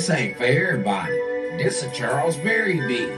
This ain't for everybody. This a Charles Berry beat.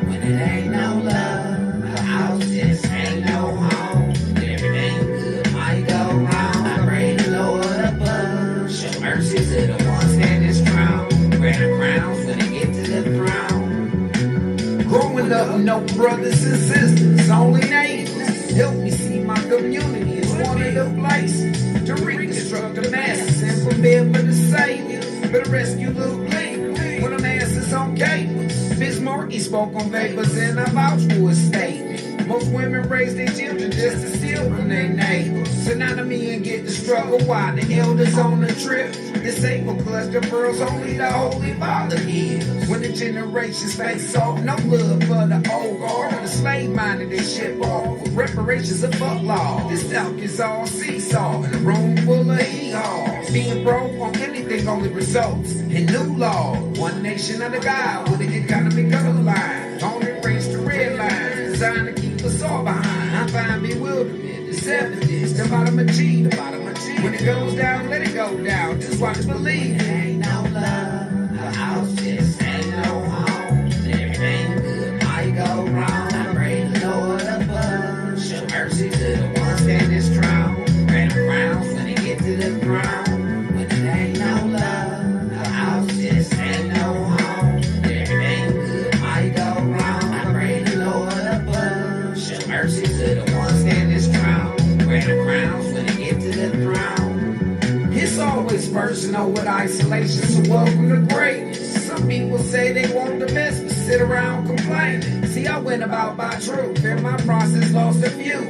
When it ain't no love, the house just ain't no home. Everything good might go wrong. I pray the Lord above. Show mercy to the ones standing strong. Grant the crowns when they get to the throne. Growing up, no brothers and sisters, only neighbors. Help me see my community as one of the places to reconstruct the masses and prepare for the Savior, for the rescue little gleam. When the masses on cable, Bismarck, he spoke on papers and I vouch for his statement. Most women raise their children just to steal from their neighbors. So now to me and get the struggle while the elders on the trip. Disabled cluster pearls, only the Holy Father gives. When the generations face off, no love for the old guard or the slave minded they ship off. With reparations of fuck law. This talk is all seesaw in a room full of hee-haws. Being broke on anything only results in new law. One nation under God with an economy colorline. On erase the red line, designed to keep us all behind. I find bewilderment, the 70s, the bottom of G, the bottom of G. When it goes down, let it go down. Just watch believe. It ain't no love, the house just ain't no home. Everything good might go wrong. I pray the Lord above. Show mercy to the ones standing strong. Grant the crowns when they get to the throne. When it ain't no love, the house just ain't no home. Everything good might go wrong. I pray the Lord above. Show mercy to the ones standing strong. Grant the crowns when they get to the throne. It's always personal with isolation, so welcome to greatness. Some people say they want the best, but sit around complaining. See, I went about my truth, and my process lost a few.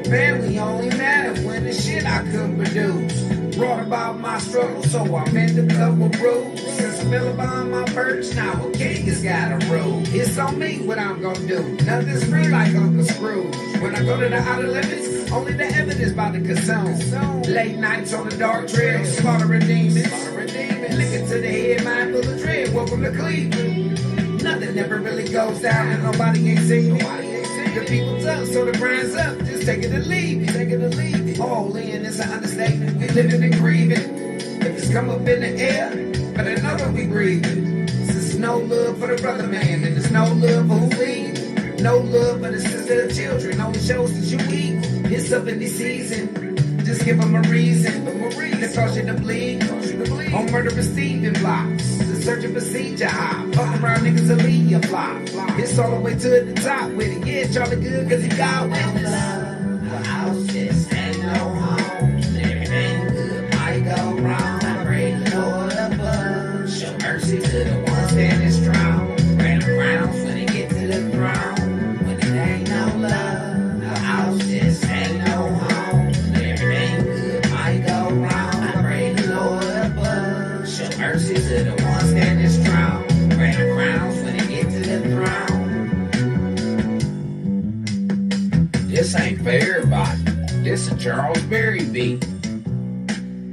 Family only mattered when the shit I could produce. Brought about my struggle, so I mend a couple rules. Since I fell upon my perch, now a king has got a rule. It's on me what I'm gonna do. Nothing's free like Uncle Scrooge. When I go to the outer limits, only the evidence about the consume. Late nights on the dark trail, slaughtering demons. Looking to the head, mind full of dread. Welcome to Cleveland. Nothing ever really goes down, and nobody ain't seen it. The people tough, so the grind's up. Just take it or leave it. All in is an understatement. We living and grieving. If it's come up in the air, but I know that we breathing. Since no love for the brother man, and there's no love for who lead. No love for the sister of children. Only shows that you eat. It's up in the season. Just give them a reason. That cause you to bleed. On murderous Stephen blocks. The search and procedure hop. Fuck around niggas will leave you flop. It's all the way to the top with it. Yeah, Charlie good cause he got with love. The house just ain't no home. Everything good might go wrong. I pray the Lord above. Show mercy to the ones standing strong. Grant the crowns when they get to the throne. When it ain't no love, the house just ain't no home. Everything good might go wrong. I pray the Lord above. Show mercy to the ones standing strong. Grant the crowns when they get to the throne. This ain't for everybody. This a Charles Berry beat.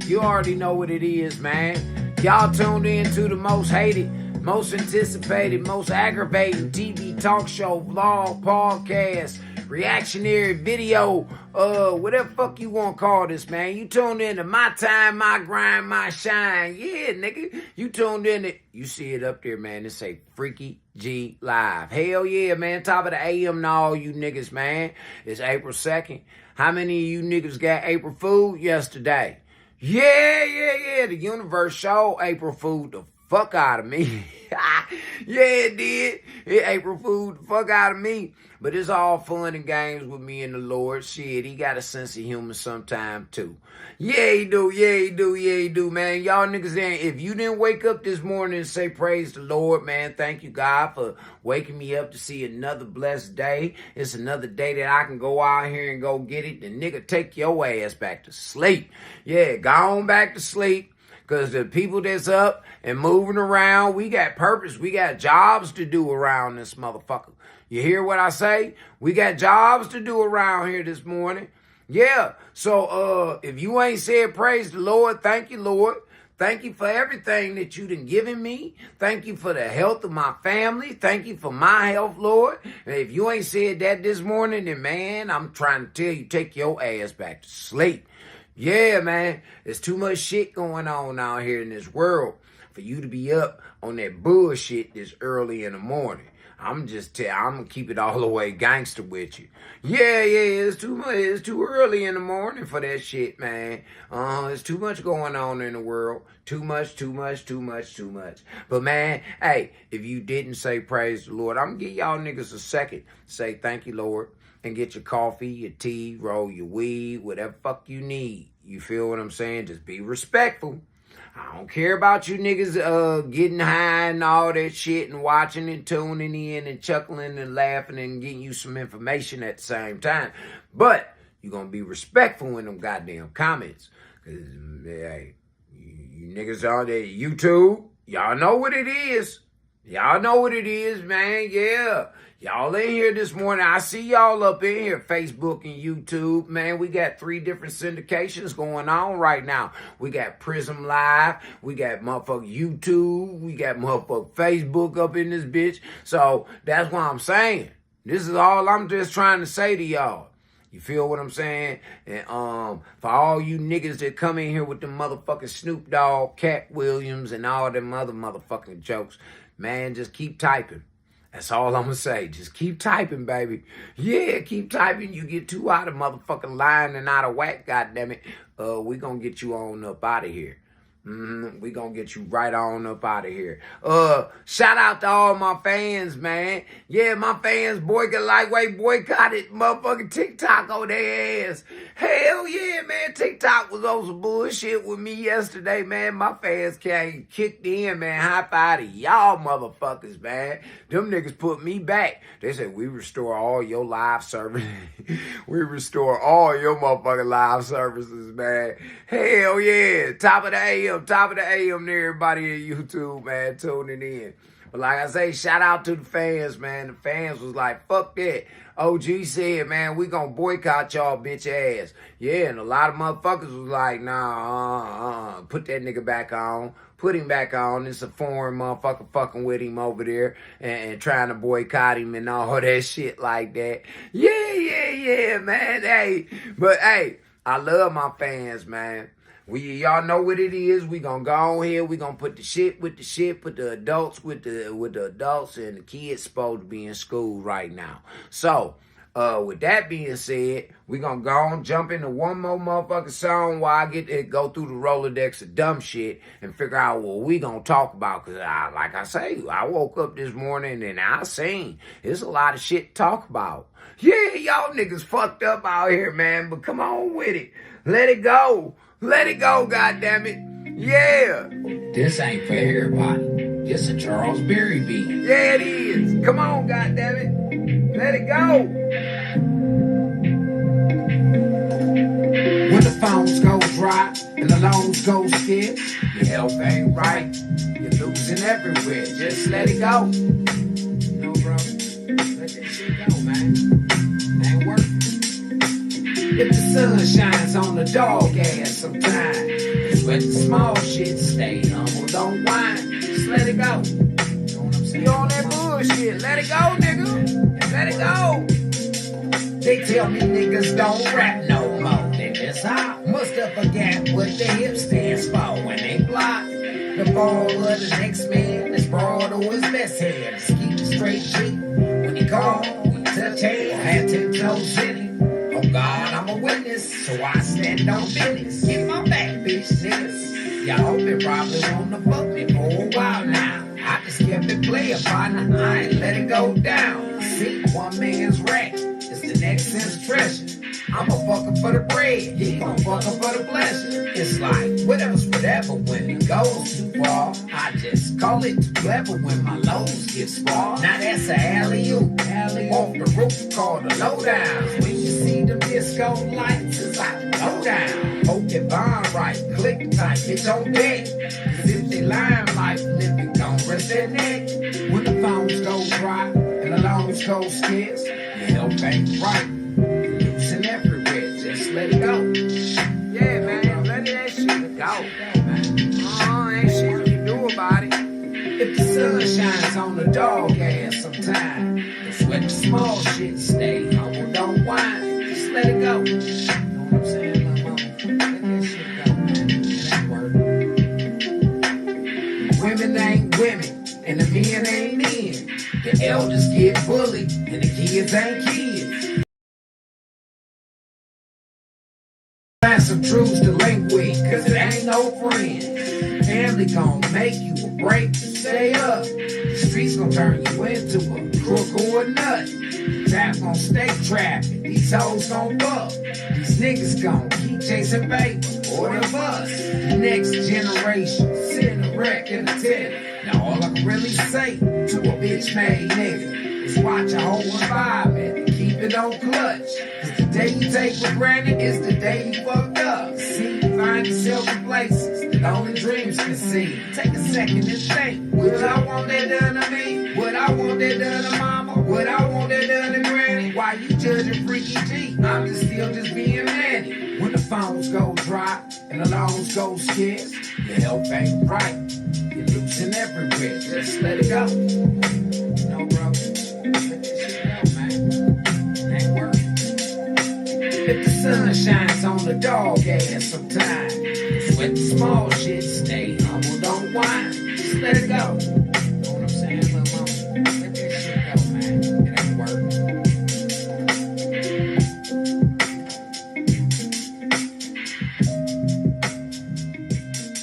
You already know what it is, man. Y'all tuned in to the most hated, most anticipated, most aggravating TV talk show, vlog, podcast, reactionary video, whatever fuck you want to call this, man. You tuned in to My Time, My Grind, My Shine. Yeah, nigga. You tuned in to, you see it up there, man. It say Freaky-G Live. Hell yeah, man. Top of the AM to all you niggas, man. It's April 2nd. How many of you niggas got April Fool yesterday? Yeah. The universe showed April Fool the fuck out of me. Yeah, it did. It April Fool the fuck out of me. But it's all fun and games with me and the Lord. Shit, he got a sense of humor sometime too. Yeah, he do, man. Y'all niggas, if you didn't wake up this morning and say praise the Lord, man, thank you, God, for waking me up to see another blessed day. It's another day that I can go out here and go get it. The nigga, take your ass back to sleep. Yeah, go on back to sleep. Because the people that's up and moving around, we got purpose. We got jobs to do around this motherfucker. You hear what I say? We got jobs to do around here this morning. Yeah. So if you ain't said praise the Lord, thank you, Lord. Thank you for everything that you done given me. Thank you for the health of my family. Thank you for my health, Lord. And if you ain't said that this morning, then, man, I'm trying to tell you, take your ass back to sleep. Yeah, man, there's too much shit going on out here in this world for you to be up on that bullshit this early in the morning. I'm gonna keep it all the way gangster with you. Yeah, it's too much. It's too early in the morning for that shit, man. There's too much going on in the world. Too much. But man, hey, if you didn't say praise the Lord, I'm gonna give y'all niggas a second to say thank you, Lord, and get your coffee, your tea, roll your weed, whatever fuck you need. You feel what I'm saying? Just be respectful. I don't care about you niggas getting high and all that shit and watching and tuning in and chuckling and laughing and getting you some information at the same time. But you're going to be respectful in them goddamn comments. Because, hey, you niggas on there, YouTube, y'all know what it is. Y'all know what it is, man. Yeah. Y'all in here this morning. I see y'all up in here, Facebook and YouTube. Man, we got 3 different syndications going on right now. We got Prism Live. We got motherfucking YouTube. We got motherfucking Facebook up in this bitch. So that's what I'm saying. This is all I'm just trying to say to y'all. You feel what I'm saying? And for all you niggas that come in here with the motherfucking Snoop Dogg, Cat Williams, and all them other motherfucking jokes, man, just keep typing. That's all I'm going to say. Just keep typing, baby. Yeah, keep typing. You get too out of motherfucking line and out of whack, goddammit. We going to get you on up out of here. We gonna get you right on up out of here. Shout out to all my fans, man. Yeah, my fans lightweight boycotted motherfucking TikTok on their ass. Hell yeah, man. TikTok was on some bullshit with me yesterday, man. My fans kicked in, man. High five to y'all motherfuckers, man. Them niggas put me back. They said, we restore all your live services. We restore all your motherfucking live services, man. Hell yeah. Top of the AM to everybody in YouTube, man, tuning in. But like I say, shout out to the fans, man. The fans was like, fuck that. OG said, man, we gonna boycott y'all bitch ass. Yeah, and a lot of motherfuckers was like, nah, put that nigga back on. Put him back on. It's a foreign motherfucker fucking with him over there and trying to boycott him and all that shit like that. Yeah, man. Hey, but hey, I love my fans, man. Y'all know what it is. We gonna go on here. We gonna put the shit with the shit, put the adults with the adults, and the kids supposed to be in school right now. So, with that being said, we gonna go on, jump into one more motherfucking song while I get to go through the Rolodex of dumb shit and figure out what we gonna talk about. Cause like I say, I woke up this morning and I seen there's a lot of shit to talk about. Yeah, y'all niggas fucked up out here, man, but come on with it. Let it go. Let it go, goddammit. Yeah. This ain't for everybody. This a Charles Berry beat. Yeah, it is. Come on, goddammit. Let it go. When the phones go dry and the loans go skip, your health ain't right. You're losing everywhere. Just let it go. No, bro. Let that shit go, man. Ain't working. If the sun shines on the dog ass sometimes, it's when the small shit stay humble, don't whine, just let it go. You know what I'm saying? You on that bullshit. Let it go, nigga. Let it go. They tell me niggas don't rap no more. Niggas hot. Must have forgot what the hip stands for when they block the ball of the next man that's broad on his best head. Just keep it straight G. When he call, we touch hands, had 10 toes in it. Oh God, I'm a witness, so I stand on business. Get my back, bitch, niggas. Y'all been probably wanna fuck me for a while now. I just kept it playing, partner. I ain't let it go down. See, one man's rack is the next sin's treasure. I'm a fucker for the bread, he gon' fucker for the pleasure. It's like, whatever's whatever when it goes too far. I just call it too clever when my lows get sparred. Now that's a alley-oop, off the roof called a lowdown. When you see the disco lights, it's like low down. Hope you bond right, click tight, bitch on deck. Cause if they lying like living, don't rest their neck. When the phones go dry and the loans go scarce, your health ain't right. Losing everywhere, just let it go. Yeah, man, let that shit go. sun shines on the dog ass sometimes. The sweat the small shit, stay humble, don't whine. Just let it go. You know what I'm saying, my mama? Let that shit go, man. It ain't working. Women ain't women, and the men ain't men. The elders get bullied, and the kids ain't kids. Find some truths to link with, cause it ain't no friend. Family gon' make you a break to stay up. The streets gon' turn you into a crook or a nut. Trap gon' stay trapping, these hoes gon' fuck. These niggas gon' keep chasing paper or the bus. The next generation sitting a wreck in the tent. Now all I can really say to a bitch made nigga is watch your whole environment and keep it on clutch. Cause the day you take for granted is the day you fucked up. See, find yourself in places that only dreams can see. Take a second and think, would I want that done to me? Would I want that done to mama? Would I want that done to granny? Why you judging Freaky-G? I'm just still just being Manny. When the phones go dry and the loans go scarce, your health ain't right. You're losing everywhere, just let it go. No, bro. Let that shit go, man. It ain't working. If the sun shines on the dog ass sometimes, sweat the small shit, stay humble, don't whine. Just let it go. You know what I'm saying, little mama? Let that shit go, man. It ain't working.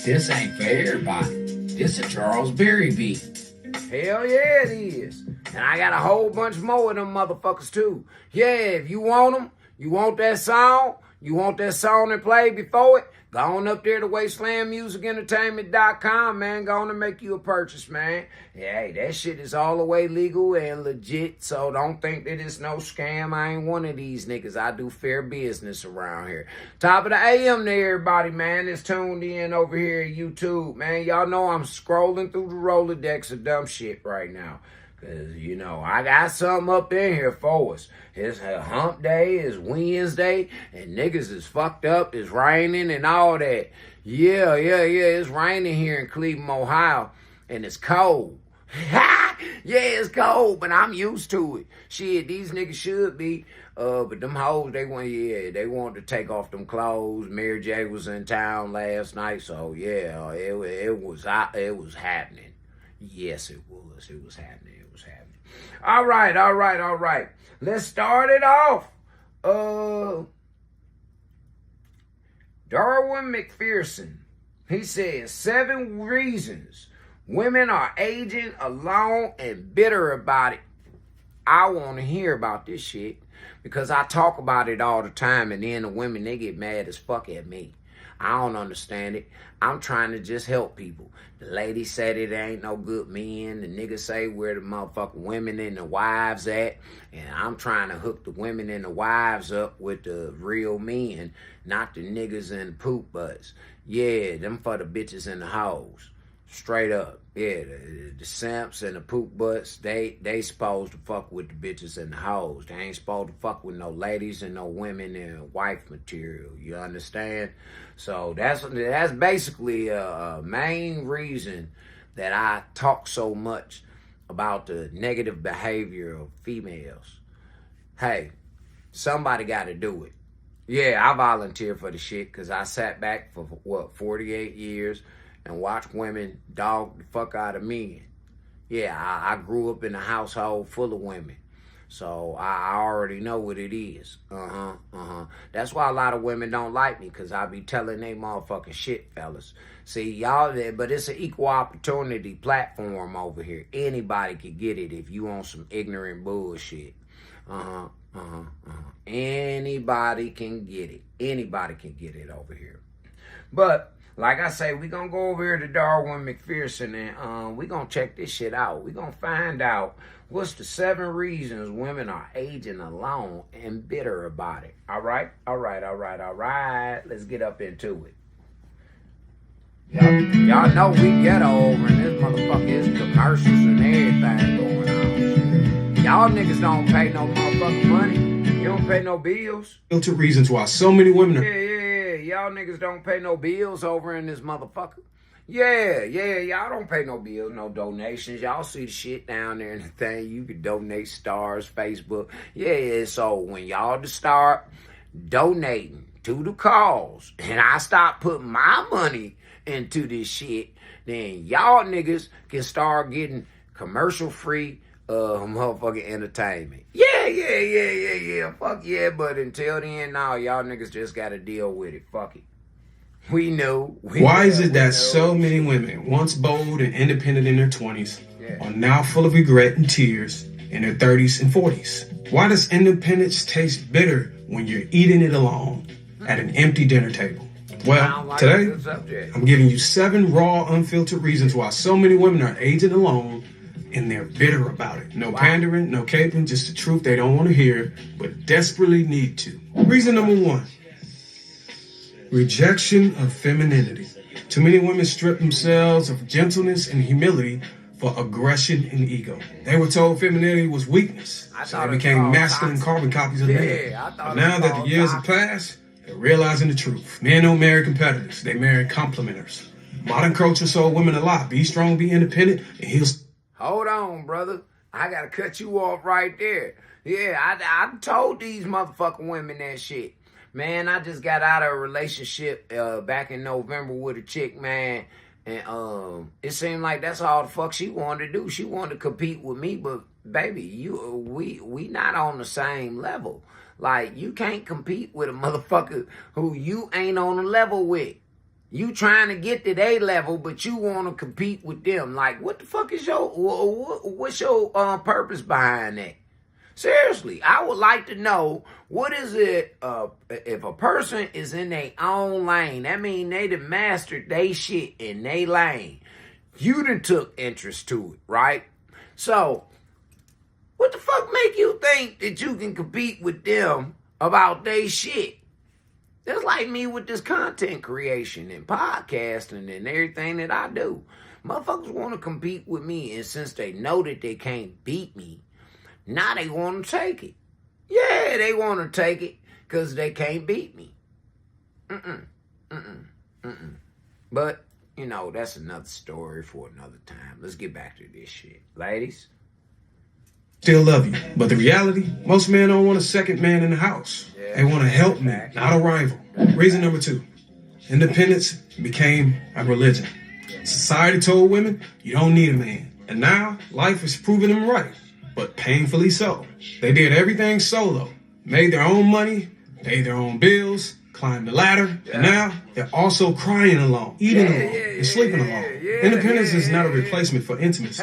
This ain't for everybody. This a Charles Berry beat. Hell yeah, it is. And I got a whole bunch more of them motherfuckers too. Yeah, if you want them, you want that song that played before it, go on up there to WastelandMusicEntertainment.com, man. Go on and make you a purchase, man. Hey, that shit is all the way legal and legit, so don't think that it's no scam. I ain't one of these niggas. I do fair business around here. Top of the AM to everybody, man, that's tuned in over here at YouTube, man. Y'all know I'm scrolling through the Rolodex of dumb shit right now. Cause, you know, I got something up in here for us. It's a hump day, it's Wednesday, and niggas is fucked up, it's raining and all that. Yeah, it's raining here in Cleveland, Ohio, and it's cold. Yeah, it's cold, but I'm used to it. Shit, these niggas should be. But them hoes, they wanted to take off them clothes. Mary J was in town last night, so yeah, it was happening. Yes, it was. It was happening. All right. Let's start it off. Darwin McPherson. He says 7 reasons women are aging alone and bitter about it. I want to hear about this shit because I talk about it all the time, and then the women, they get mad as fuck at me. I don't understand it. I'm trying to just help people. The lady said it ain't no good men. The niggas say where the motherfucking women and the wives at. And I'm trying to hook the women and the wives up with the real men, not the niggas and the poop butts. Yeah, them for the bitches and the hoes. Straight up. Yeah, the simps and the poop butts, they supposed to fuck with the bitches and the hoes. They ain't supposed to fuck with no ladies and no women and wife material. You understand? So that's basically a main reason that I talk so much about the negative behavior of females. Hey, somebody got to do it. Yeah, I volunteer for the shit because I sat back for, 48 years and watch women dog the fuck out of men. Yeah, I grew up in a household full of women. So I already know what it is. That's why a lot of women don't like me, because I be telling they motherfucking shit, fellas. See, y'all there, but it's an equal opportunity platform over here. Anybody can get it if you on some ignorant bullshit. Anybody can get it. Anybody can get it over here. But like I say, we gonna go over here to Darwin McPherson and we gonna check this shit out. We gonna find out what's the 7 reasons women are aging alone and bitter about it. All right. Let's get up into it. Y'all know we ghetto over in this motherfucker. It's commercials and everything going on. Y'all niggas don't pay no motherfucking money. You don't pay no bills. 2 reasons why so many women are... Yeah. Y'all niggas don't pay no bills over in this motherfucker. Yeah, y'all don't pay no bills, no donations. Y'all see the shit down there and the thing. You can donate stars, Facebook. Yeah, so when y'all to start donating to the cause and I stop putting my money into this shit, then y'all niggas can start getting commercial free motherfucking entertainment. Yeah. Fuck yeah, but until then, now y'all niggas just gotta deal with it. Fuck it. We know. Why is it that so many women, once bold and independent in their 20s, are now full of regret and tears in their 30s and 40s? Why does independence taste bitter when you're eating it alone at an empty dinner table? Well, today, I'm giving you 7 raw, unfiltered reasons why so many women are aging alone and they're bitter about it. No pandering, no caping, just the truth they don't want to hear, but desperately need to. Reason number 1. Rejection of femininity. Too many women strip themselves of gentleness and humility for aggression and ego. They were told femininity was weakness, so they became masculine carbon copies of men. But now that the years have passed, they're realizing the truth. Men don't marry competitors, they marry complementers. Modern culture sold women a lot. Be strong, be independent, and he'll... Hold on, brother. I gotta cut you off right there. Yeah, I told these motherfucking women that shit. Man, I just got out of a relationship back in November with a chick, man. And it seemed like that's all the fuck she wanted to do. She wanted to compete with me, but baby, we not on the same level. Like, you can't compete with a motherfucker who you ain't on the level with. You trying to get to their level, but you want to compete with them. Like, what the fuck is what's your purpose behind that? Seriously, I would like to know, what is it, if a person is in their own lane, that mean they done mastered they shit in their lane. You done took interest to it, right? So, what the fuck make you think that you can compete with them about they shit? That's like me with this content creation and podcasting and everything that I do. Motherfuckers want to compete with me, and since they know that they can't beat me, now they want to take it. Yeah, they want to take it because they can't beat me. But, you know, that's another story for another time. Let's get back to this shit. Ladies? Still love you. But the reality, most men don't want a second man in the house. They want a helpmate, not a rival. Reason number 2. Independence became a religion. Society told women, you don't need a man. And now, life is proving them right. But painfully so. They did everything solo, made their own money, paid their own bills, climbed the ladder, and now they're also crying alone, eating alone, and sleeping alone. Independence is not a replacement for intimacy.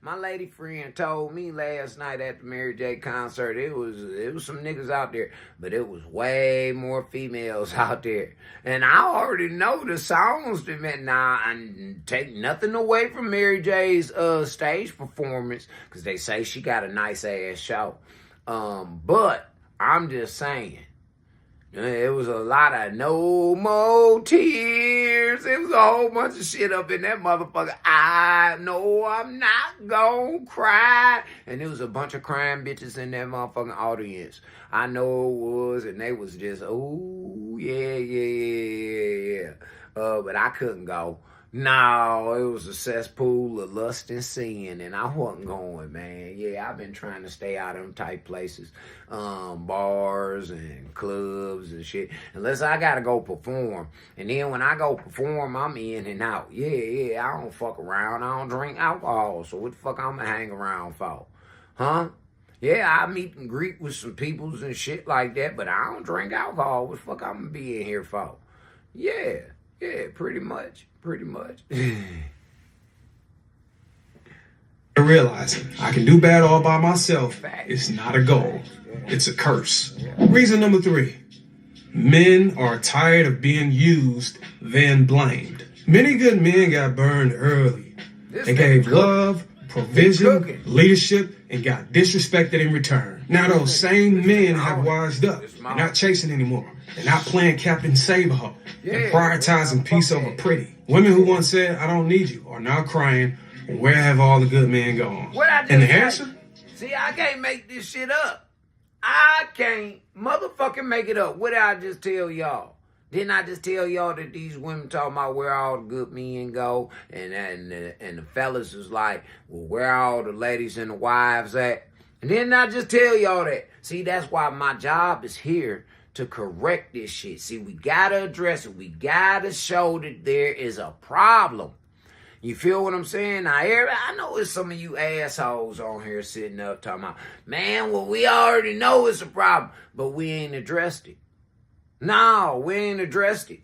My lady friend told me last night at the Mary J concert, it was some niggas out there, but it was way more females out there. And I already know the songs that meant, I take nothing away from Mary J's stage performance, because they say she got a nice ass show. But I'm just saying, it was a lot of no more tears. It was a whole bunch of shit up in that motherfucker. I know I'm not gonna cry. And there was a bunch of crying bitches in that motherfucking audience. I know it was, and they was just, oh, yeah. But I couldn't go. No, it was a cesspool of lust and sin, and I wasn't going, man. Yeah, I've been trying to stay out of them type places, bars and clubs and shit, unless I gotta go perform. And then when I go perform, I'm in and out. Yeah, I don't fuck around. I don't drink alcohol, so what the fuck I'm gonna hang around for? Huh? Yeah, I meet and greet with some peoples and shit like that, but I don't drink alcohol. What the fuck I'm gonna be in here for? Yeah, pretty much. Realizing I can do bad all by myself is not a goal. It's a curse. Reason number 3. Men are tired of being used, then blamed. Many good men got burned early. They gave love, provision, leadership, and got disrespected in return. Now those same men have wised up. They're not chasing anymore. They're not playing Captain Save-A-Ho and prioritizing peace over pretty. Women who once said, I don't need you, are now crying, where have all the good men gone? And the answer? See, I can't make this shit up. I can't motherfucking make it up. What did I just tell y'all? Didn't I just tell y'all that these women talking about where all the good men go, and the fellas is like, well, where all the ladies and the wives at? And didn't I just tell y'all that? See, that's why my job is here to correct this shit. See, we gotta address it. We gotta show that there is a problem. You feel what I'm saying? Now, I know it's some of you assholes on here sitting up talking about, man, well, we already know it's a problem, but we ain't addressed it. No, we ain't addressed it.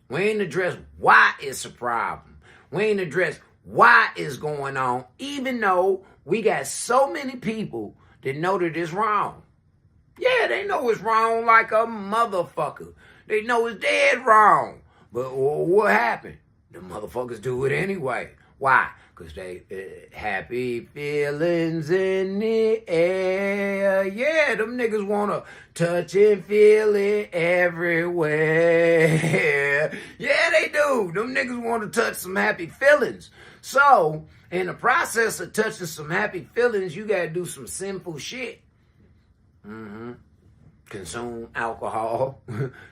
We ain't addressed why it's a problem. We ain't addressed why it's going on, even though we got so many people that know that it's wrong. Yeah, they know it's wrong like a motherfucker. They know it's dead wrong. But what happened? The motherfuckers do it anyway. Why? Because they happy feelings in the air. Yeah, them niggas want to touch and feel it everywhere. Yeah, they do. Them niggas want to touch some happy feelings. So, in the process of touching some happy feelings, you got to do some sinful shit. Consume alcohol,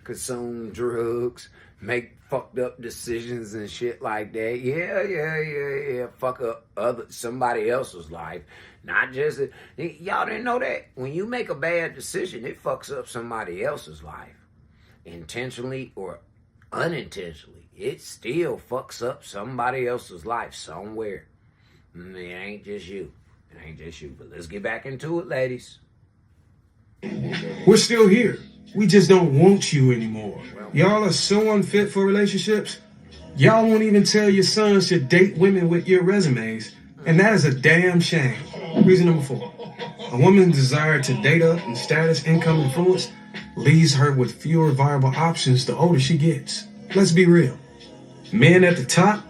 consume drugs, make fucked up decisions and shit like that. Yeah. Fuck up somebody else's life. Not just, y'all didn't know that? When you make a bad decision, it fucks up somebody else's life. Intentionally or unintentionally. It still fucks up somebody else's life somewhere. It ain't just you. It ain't just you. But let's get back into it, ladies. We're still here. We just don't want you anymore. Y'all are so unfit for relationships. Y'all won't even tell your sons to date women with your resumes. And that is a damn shame. Reason number 4. A woman's desire to date up and status, income, influence leaves her with fewer viable options the older she gets. Let's be real. Men at the top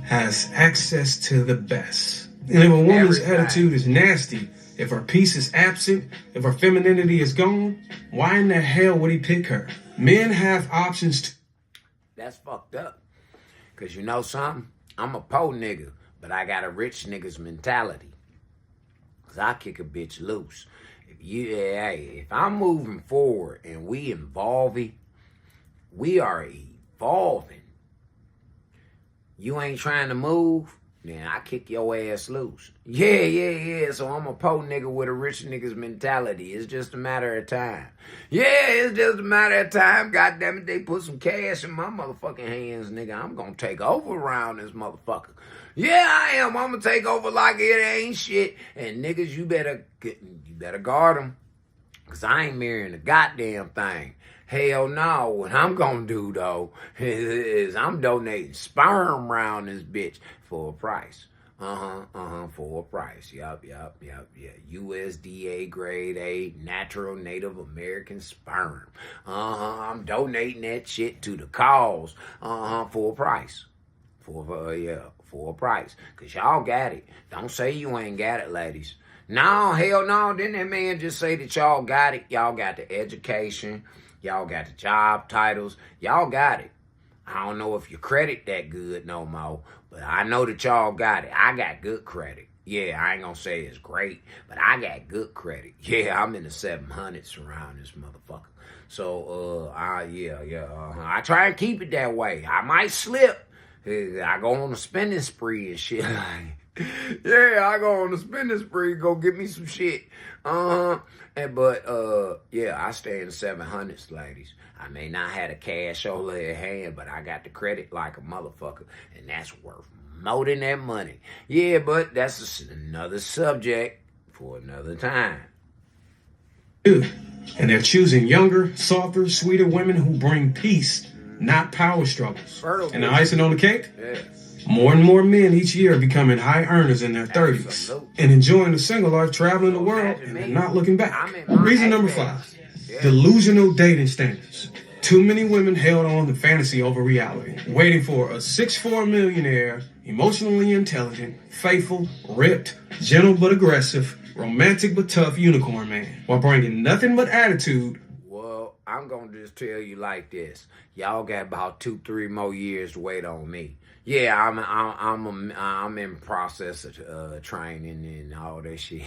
has access to the best. And if a woman's attitude is nasty, if her peace is absent, if her femininity is gone, why in the hell would he pick her? Men have options. That's fucked up. Because you know something? I'm a poor nigga, but I got a rich nigga's mentality. Because I kick a bitch loose. If I'm moving forward and we are evolving. You ain't trying to move, then I kick your ass loose. Yeah. So I'm a poor nigga with a rich nigga's mentality. It's just a matter of time. Yeah, it's just a matter of time. God damn it, they put some cash in my motherfucking hands, nigga. I'm gonna take over around this motherfucker. Yeah, I am. I'm gonna take over like it ain't shit. And niggas, you better guard them. Because I ain't marrying a goddamn thing. Hell no. What I'm going to do, though, is I'm donating sperm around this bitch for a price. For a price. Yup. USDA grade A, natural Native American sperm. I'm donating that shit to the cause. For a price. For a price. Because y'all got it. Don't say you ain't got it, ladies. No, hell no. Didn't that man just say that y'all got it? Y'all got the education. Y'all got the job titles. Y'all got it. I don't know if your credit that good no more, but I know that y'all got it. I got good credit. Yeah, I ain't gonna say it's great, but I got good credit. Yeah, I'm in the 700s around this motherfucker. So, I try and keep it that way. I might slip. I go on a spending spree and shit. Yeah, I go on a spending spree, go get me some shit. I stay in the 700s, ladies. I may not have the cash over at hand, but I got the credit like a motherfucker, and that's worth more than that money. Yeah, but that's another subject for another time. And they're choosing younger, softer, sweeter women who bring peace, not power struggles. And the icing on the cake? Yeah. More and more men each year are becoming high earners in their 30s. Absolutely. And enjoying the single life, traveling the world, and they're not looking back. Reason number 5, delusional dating standards. Too many women held on to fantasy over reality, waiting for a 6'4" millionaire, emotionally intelligent, faithful, ripped, gentle but aggressive, romantic but tough unicorn man, while bringing nothing but attitude. Well, I'm going to just tell you like this. Y'all got about 2-3 more years to wait on me. Yeah, I'm in process of training and all that shit.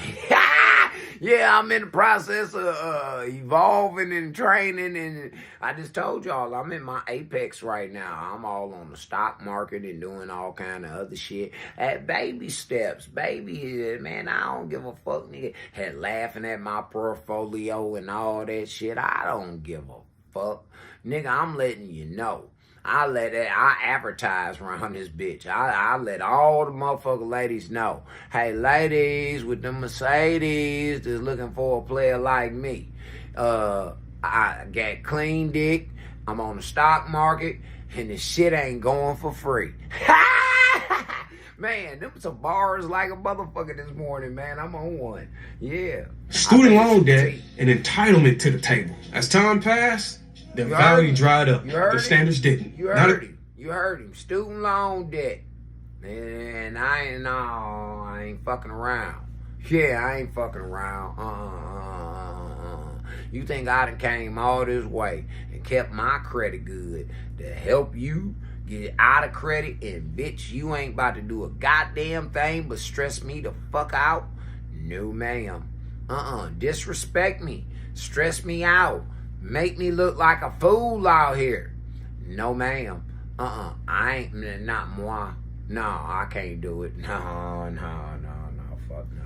Yeah, I'm in the process of evolving and training, and I just told y'all I'm in my apex right now. I'm all on the stock market and doing all kind of other shit at baby steps. Baby, man, I don't give a fuck, nigga. Had laughing at my portfolio and all that shit. I don't give a fuck. Nigga, I'm letting you know. I advertise around this bitch. I let all the motherfucking ladies know. Hey, ladies with the Mercedes that's looking for a player like me. I got clean dick. I'm on the stock market, and this shit ain't going for free. Man, them some bars like a motherfucker this morning, man. I'm on one. Yeah. Student loan debt and entitlement to the table. As time passed, the value dried up. The standards didn't. You heard him. You heard him. Student loan debt. And I ain't fucking around. Yeah, I ain't fucking around. You think I done came all this way and kept my credit good to help you get out of credit, and bitch, you ain't about to do a goddamn thing but stress me the fuck out? No, ma'am. Disrespect me. Stress me out. Make me look like a fool out here. No, ma'am. I ain't, not moi. No, I can't do it. No, fuck no.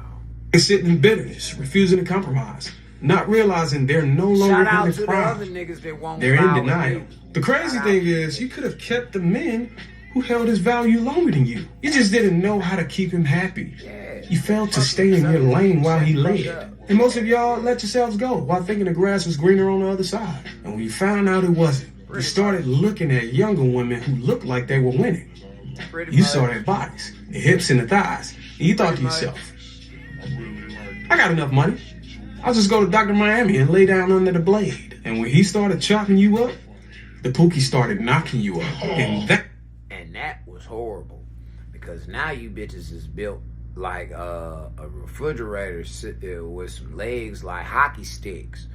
They sitting in bitterness, refusing to compromise, not realizing they're no longer Shout out in to the the crowd. other niggas that won't They're in ride with denial. me. The crazy thing is, you could have kept the men who held his value longer than you. You just didn't know how to keep him happy. Yeah. You failed to stay in your lane while he led. And most of y'all let yourselves go while thinking the grass was greener on the other side. And when you found out it wasn't, you started looking at younger women who looked like they were winning. You saw their bodies, the hips and the thighs, and you thought to yourself, I got enough money. I'll just go to Dr. Miami and lay down under the blade. And when he started chopping you up, the Pookie started knocking you up. And that was horrible, because now you bitches is built like a refrigerator with some legs like hockey sticks.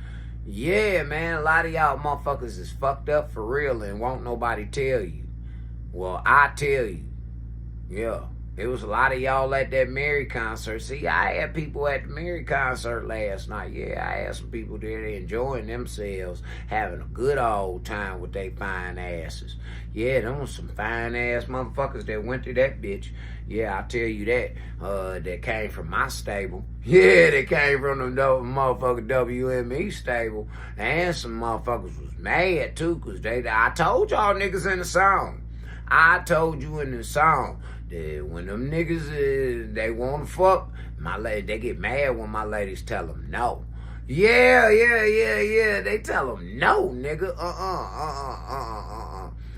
Yeah, man, a lot of y'all motherfuckers is fucked up for real and won't nobody tell you. Well, I tell you. Yeah. There was a lot of y'all at that Mary concert. See, I had people at the Mary concert last night. Yeah, I had some people there enjoying themselves, having a good old time with their fine asses. Yeah, them was some fine ass motherfuckers that went to that bitch. Yeah, I tell you that. That came from my stable. Yeah, they came from the motherfucking WME stable. And some motherfuckers was mad too, because I told y'all niggas in the song. I told you in the song. When them niggas, they want to fuck, they get mad when my ladies tell them no. Yeah. They tell them no, nigga.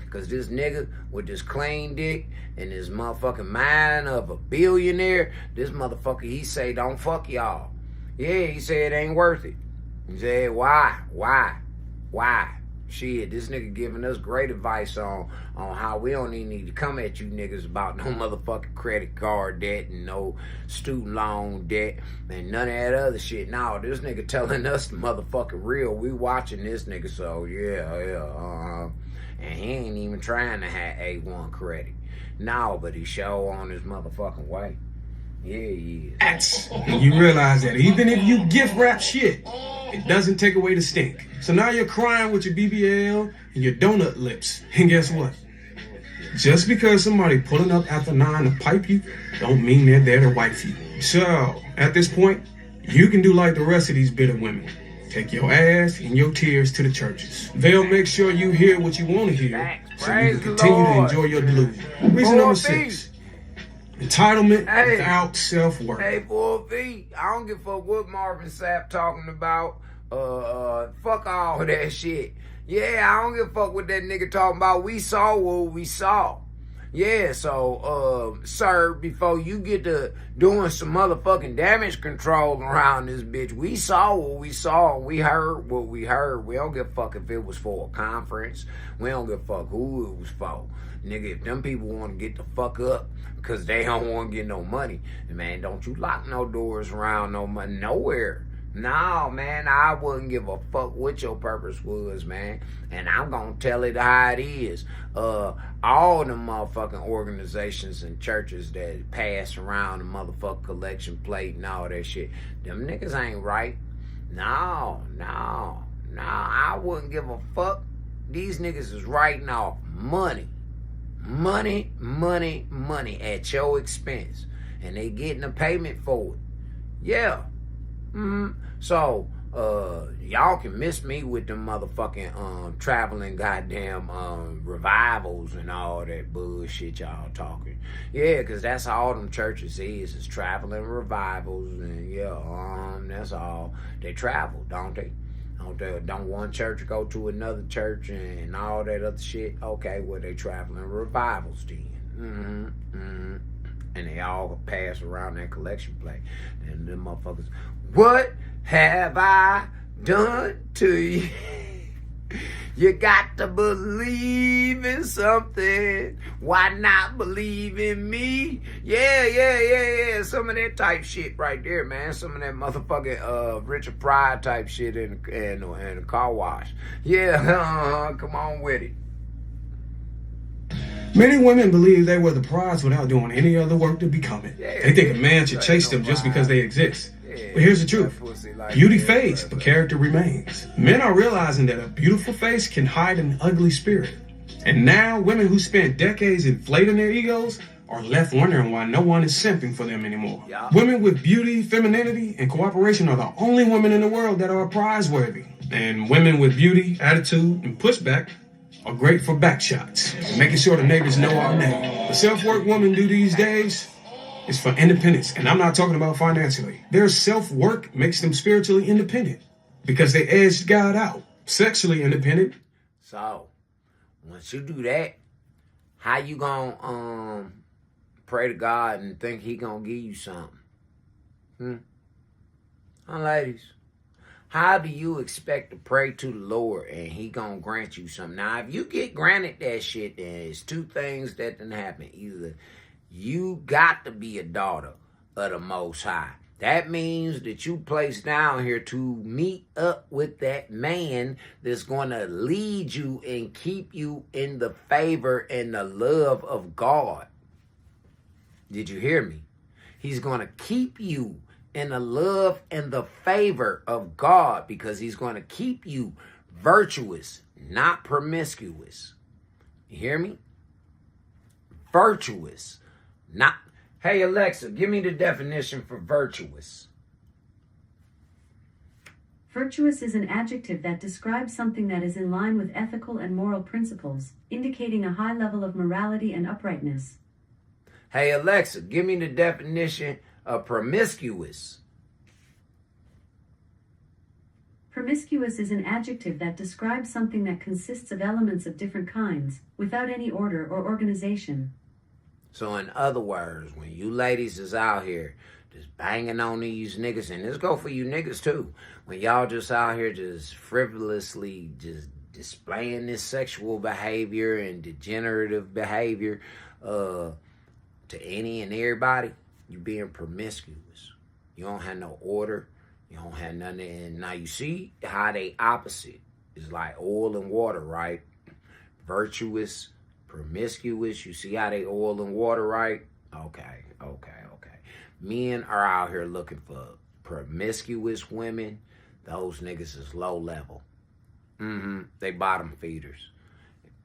Because this nigga with this clean dick and this motherfucking mind of a billionaire, this motherfucker, he say, don't fuck y'all. Yeah, he said it ain't worth it. He said, why? Shit, this nigga giving us great advice on how we don't even need to come at you niggas about no motherfucking credit card debt and no student loan debt and none of that other shit. No, this nigga telling us the motherfucking real. We watching this nigga, so yeah. And he ain't even trying to have A1 credit. No, but he show on his motherfucking way. Yeah, he is. You realize that even if you gift wrap shit, it doesn't take away the stink. So now you're crying with your BBL and your donut lips. And guess what? Just because somebody pulling up after 9 to pipe you, don't mean they're there to wife you. So, at this point, you can do like the rest of these bitter women. Take your ass and your tears to the churches. They'll make sure you hear what you want to hear, so you can continue to enjoy your delusion. Reason number 6. Entitlement without self-worth. Hey, 4V, I don't give a fuck what Marvin Sapp talking about. Fuck all that shit. Yeah, I don't give a fuck what that nigga talking about. We saw what we saw. Yeah, so, sir, before you get to doing some motherfucking damage control around this bitch, we saw what we saw. We heard what we heard. We don't give a fuck if it was for a conference. We don't give a fuck who it was for. Nigga, if them people want to get the fuck up because they don't want to get no money, man, don't you lock no doors around no money nowhere. No, man, I wouldn't give a fuck what your purpose was, man. And I'm gonna tell it how it is. All the motherfucking organizations and churches that pass around the motherfucking collection plate and all that shit, them niggas ain't right. No, I wouldn't give a fuck. These niggas is writing off money at your expense. And they getting a payment for it. Yeah. So, y'all can miss me with them motherfucking traveling goddamn revivals and all that bullshit y'all talking. Yeah, cause that's all them churches is traveling revivals, and yeah, that's all. They travel, don't they? Don't one church go to another church and all that other shit? Okay, well they traveling revivals then. And they all pass around that collection plate. And them motherfuckers, what have I done to you? You got to believe in something. Why not believe in me? Yeah. Some of that type shit right there, man. Some of that motherfucking Richard Pryor type shit in a car wash. Yeah, come on with it. Many women believe they were the prize without doing any other work to become it. Yeah, they think a man should chase them just because they exist. But here's the truth. Beauty fades, but character remains. Men are realizing that a beautiful face can hide an ugly spirit. And now, women who spent decades inflating their egos are left wondering why no one is simping for them anymore. Yeah. Women with beauty, femaninity, and cooperation are the only women in the world that are prize-worthy. And women with beauty, attitude, and pushback are great for back shots, making sure the neighbors know our name. The self-work women do these days is for independence, and I'm not talking about financially. Their self-work makes them spiritually independent because they edged God out. Sexually independent. So, once you do that, how you gonna pray to God and think he gonna give you something? Ladies, how do you expect to pray to the Lord and he gonna grant you something? Now, if you get granted that shit, then it's two things that can happen. Either you got to be a daughter of the Most High. That means that you placed down here to meet up with that man that's going to lead you and keep you in the favor and the love of God. Did you hear me? He's going to keep you in the love and the favor of God because he's going to keep you virtuous, not promiscuous. You hear me? Virtuous, not... Hey, Alexa, give me the definition for virtuous. Virtuous is an adjective that describes something that is in line with ethical and moral principles, indicating a high level of morality and uprightness. Hey, Alexa, give me the definition of promiscuous. Promiscuous is an adjective that describes something that consists of elements of different kinds, without any order or organization. So in other words, when you ladies is out here just banging on these niggas, and this go for you niggas too, when y'all just out here just frivolously just displaying this sexual behavior and degenerative behavior to any and everybody, you being promiscuous. You don't have no order. You don't have nothing. And now you see how they opposite. It's like oil and water, right? Virtuous, promiscuous. You see how they oil and water, right? Okay. Men are out here looking for promiscuous women. Those niggas is low level. They bottom feeders.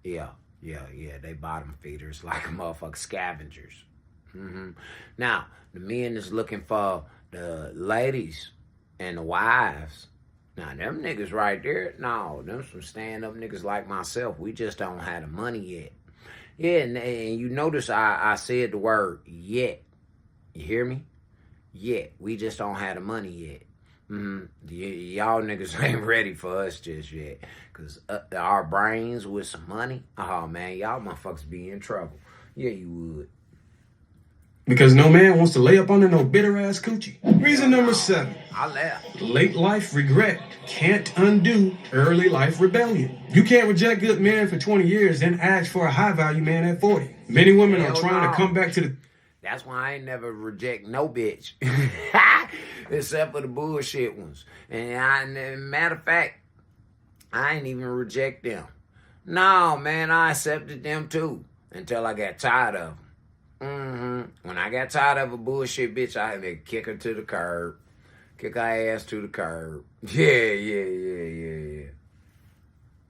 Yeah. They bottom feeders like motherfucking scavengers. Now, the men is looking for the ladies and the wives. Now, them niggas right there, no, them some stand-up niggas like myself. We just don't have the money yet. Yeah, and you notice I said the word yet. You hear me? Yet. We just don't have the money yet. Y'all niggas ain't ready for us just yet. Because our brains with some money, oh man, y'all motherfuckers be in trouble. Yeah, you would. Because no man wants to lay up under no bitter-ass coochie. Reason number 7. I left. Late life regret can't undo early life rebellion. You can't reject good men for 20 years, then ask for a high-value man at 40. Many women are trying to come back to the... That's why I ain't never reject no bitch. except for the bullshit ones. And matter of fact, I ain't even reject them. No, man, I accepted them too until I got tired of them. When I got tired of a bullshit bitch, I had to kick her to the curb. Kick her ass to the curb. Yeah.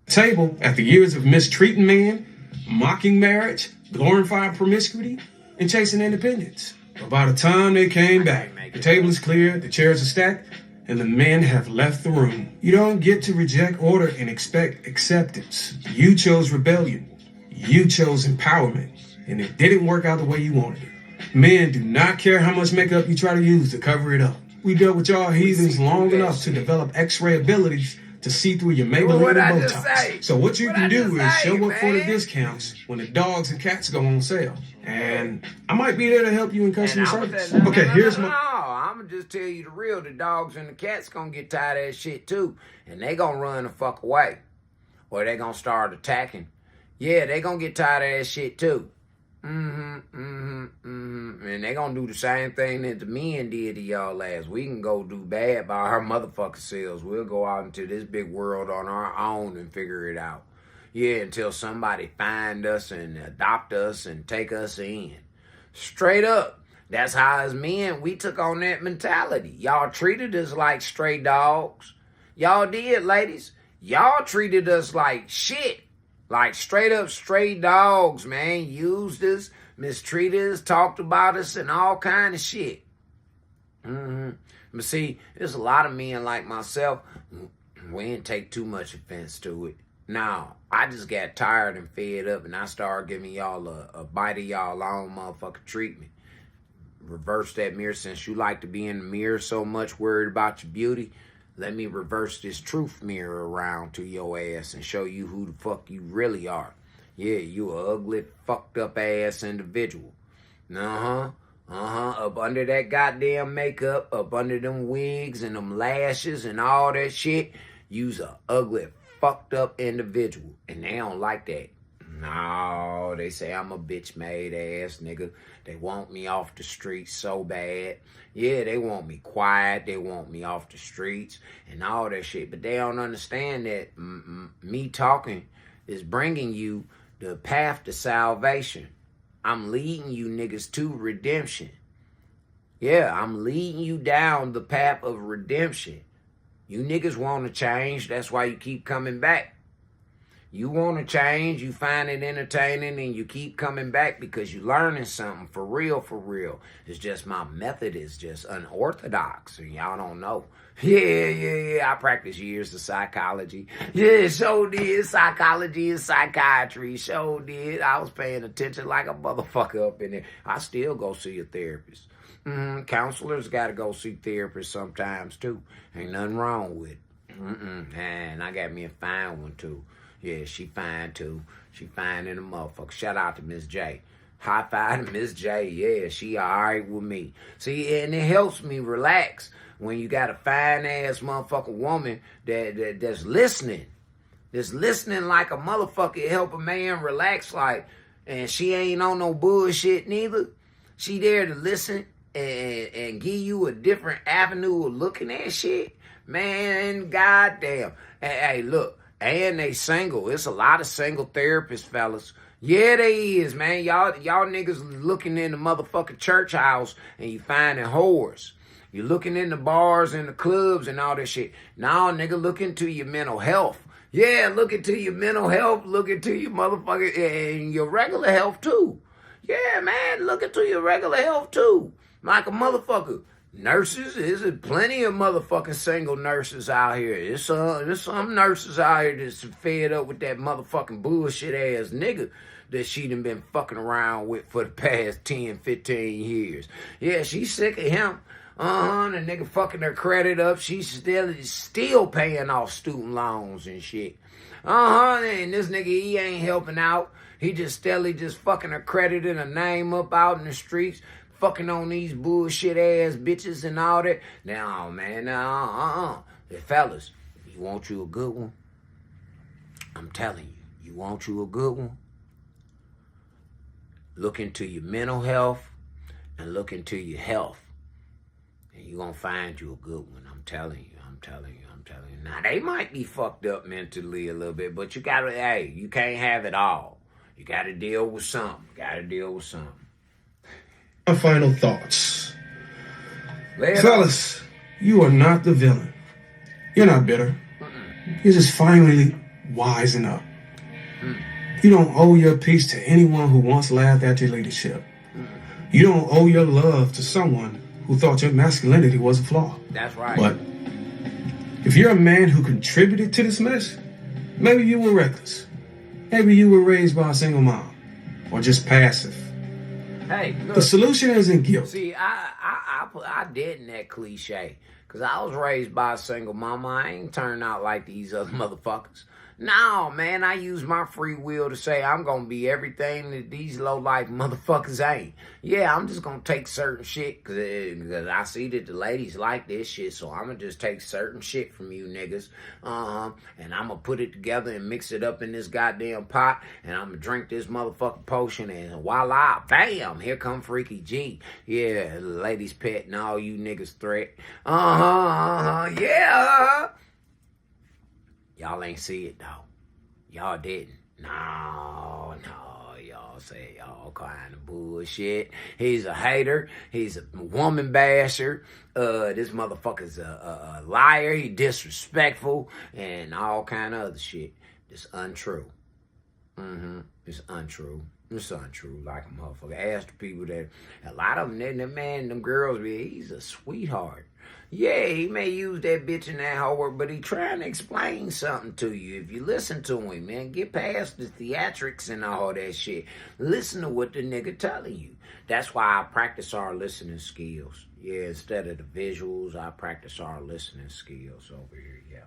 Table, after years of mistreating men, mocking marriage, glorifying promiscuity, and chasing independence. But by the time they came back, the table is clear, the chairs are stacked, and the men have left the room. You don't get to reject order and expect acceptance. You chose rebellion. You chose empowerment. And it didn't work out the way you wanted it. Men do not care how much makeup you try to use to cover it up. We dealt with y'all heathens long enough to develop x-ray abilities to see through your Maybelline and Botox. So what you can do is show up for the discounts when the dogs and cats go on sale. And I might be there to help you in customer service. Okay, here's my... I'm going to just tell you the real. The dogs and the cats going to get tired of that shit too. And they going to run the fuck away. Or they going to start attacking. Yeah, they going to get tired of that shit too. And they gonna do the same thing that the men did to y'all last. We can go do bad by our motherfucking selves. We'll go out into this big world on our own and figure it out. Yeah, until somebody find us and adopt us and take us in. Straight up. That's how as men, we took on that mentality. Y'all treated us like stray dogs. Y'all did, ladies. Y'all treated us like shit. Like straight up stray dogs, man. Used us, mistreated us, talked about us, and all kind of shit. But see, there's a lot of men like myself. We didn't take too much offense to it. No, I just got tired and fed up, and I started giving y'all a bite of y'all own motherfucking treatment. Reverse that mirror. Since you like to be in the mirror so much, worried about your beauty, let me reverse this truth mirror around to your ass and show you who the fuck you really are. Yeah, you a ugly, fucked up ass individual. Up under that goddamn makeup, up under them wigs and them lashes and all that shit, you's a ugly, fucked up individual. And they don't like that. No, they say I'm a bitch-made ass nigga. They want me off the streets so bad. Yeah, they want me quiet. They want me off the streets and all that shit. But they don't understand that me talking is bringing you the path to salvation. I'm leading you niggas to redemption. Yeah, I'm leading you down the path of redemption. You niggas want to change. That's why you keep coming back. You want to change, you find it entertaining, and you keep coming back because you're learning something for real, for real. It's just my method is just unorthodox, and y'all don't know. Yeah, I practiced years of psychology. Yeah, so did. Psychology and psychiatry, so did. I was paying attention like a motherfucker up in there. I still go see a therapist. Counselors got to go see therapists sometimes, too. Ain't nothing wrong with it. And I got me a fine one, too. Yeah, she fine too. She fine in a motherfucker. Shout out to Miss J. High five to Miss J. Yeah, she alright with me. See, and it helps me relax when you got a fine ass motherfucking woman that's listening. That's listening like a motherfucker. Help a man relax like, and she ain't on no bullshit neither. She there to listen and give you a different avenue of looking at shit. Man, goddamn. Hey, look. And they single. It's a lot of single therapists, fellas. Yeah, they is, man. Y'all niggas looking in the motherfucking church house and you finding whores. You looking in the bars and the clubs and all that shit. Now, nigga, look into your mental health. Yeah, look into your mental health. Look into your motherfucking and your regular health, too. Yeah, man, look into your regular health, too. Like a motherfucker. Nurses, there's plenty of motherfucking single nurses out here. There's some nurses out here that's fed up with that motherfucking bullshit ass nigga that she done been fucking around with for the past 10, 15 years. Yeah, she's sick of him. The nigga fucking her credit up. She's still paying off student loans and shit. And this nigga, he ain't helping out. He just steadily just fucking her credit and her name up out in the streets. Fucking on these bullshit ass bitches and all that. Now, man, Hey, fellas, you want you a good one? I'm telling you, you want you a good one? Look into your mental health and look into your health. And you're going to find you a good one. I'm telling you. Now, they might be fucked up mentally a little bit, but you got to, hey, you can't have it all. You got to deal with something. My final thoughts. Fellas, you are not the villain. You're not bitter. You're just finally wising up. You don't owe your peace to anyone who once laughed at your leadership. You don't owe your love to someone who thought your masculinity was a flaw. That's right. But if you're a man who contributed to this mess, maybe you were reckless. Maybe you were raised by a single mom, or just passive. Hey, look, the solution isn't guilt. See, I did in that cliche, because I was raised by a single mama. I ain't turned out like these other motherfuckers. No, man, I use my free will to say I'm going to be everything that these low-life motherfuckers ain't. Yeah, I'm just going to take certain shit because I see that the ladies like this shit, so I'm going to just take certain shit from you niggas. And I'm going to put it together and mix it up in this goddamn pot, and I'm going to drink this motherfucking potion, and voila, bam, here come Freaky-G. Yeah, the ladies' pet and all you niggas threat. Yeah. Y'all ain't see it, though. Y'all didn't. No, y'all say y'all kind of bullshit. He's a hater. He's a woman basher. This motherfucker's a liar. He disrespectful and all kind of other shit. It's untrue. It's untrue. It's untrue like a motherfucker. Ask the people that, a lot of them, them girls, he's a sweetheart. Yeah, he may use that bitch in that whore, but he trying to explain something to you. If you listen to him, man, get past the theatrics and all that shit. Listen to what the nigga telling you. That's why I practice our listening skills. Yeah, instead of the visuals, I practice our listening skills over here. Yeah.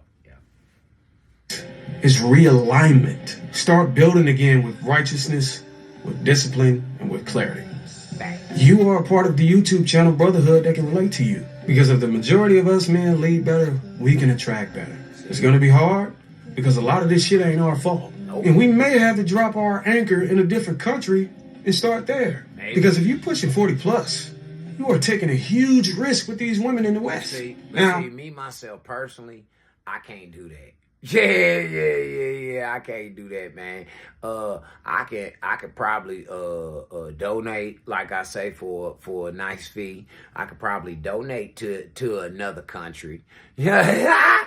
It's realignment. Start building again with righteousness, with discipline, and with clarity. You are a part of the YouTube channel Brotherhood that can relate to you. Because if the majority of us men lead better, we can attract better. It's going to be hard because a lot of this shit ain't our fault. And we may have to drop our anchor in a different country and start there. Because if you're pushing 40 plus, you are taking a huge risk with these women in the West. See, me, myself, personally, I can't do that. Yeah. I can't do that, man. I could probably donate, like I say, for a nice fee. I could probably donate to another country. Yeah,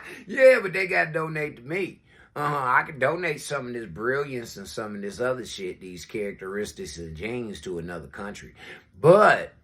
but they gotta donate to me. I could donate some of this brilliance and some of this other shit, these characteristics and genes to another country. But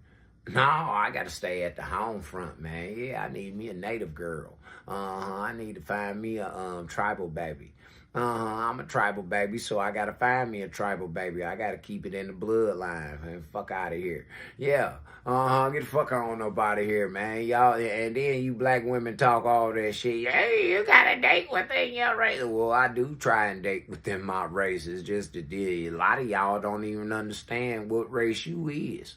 no, I gotta stay at the home front, man. Yeah, I need me a native girl. I need to find me a tribal baby. I'm a tribal baby, so I gotta find me a tribal baby. I gotta keep it in the bloodline, man. Fuck out of here. Yeah. Get the fuck on up out of here, man. Y'all, and then you black women talk all that shit. Hey, you gotta date within your race. Well, I do try and date within my race. It's just that a lot of y'all don't even understand what race you is.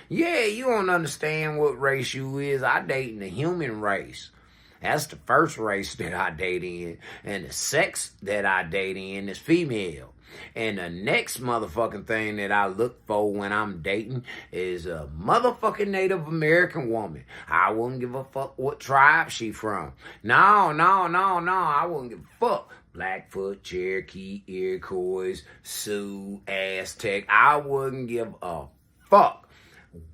Yeah, you don't understand what race you is. I date in the human race. That's the first race that I date in. And the sex that I date in is female. And the next motherfucking thing that I look for when I'm dating is a motherfucking Native American woman. I wouldn't give a fuck what tribe she from. No. I wouldn't give a fuck. Blackfoot, Cherokee, Iroquois, Sioux, Aztec. I wouldn't give a fuck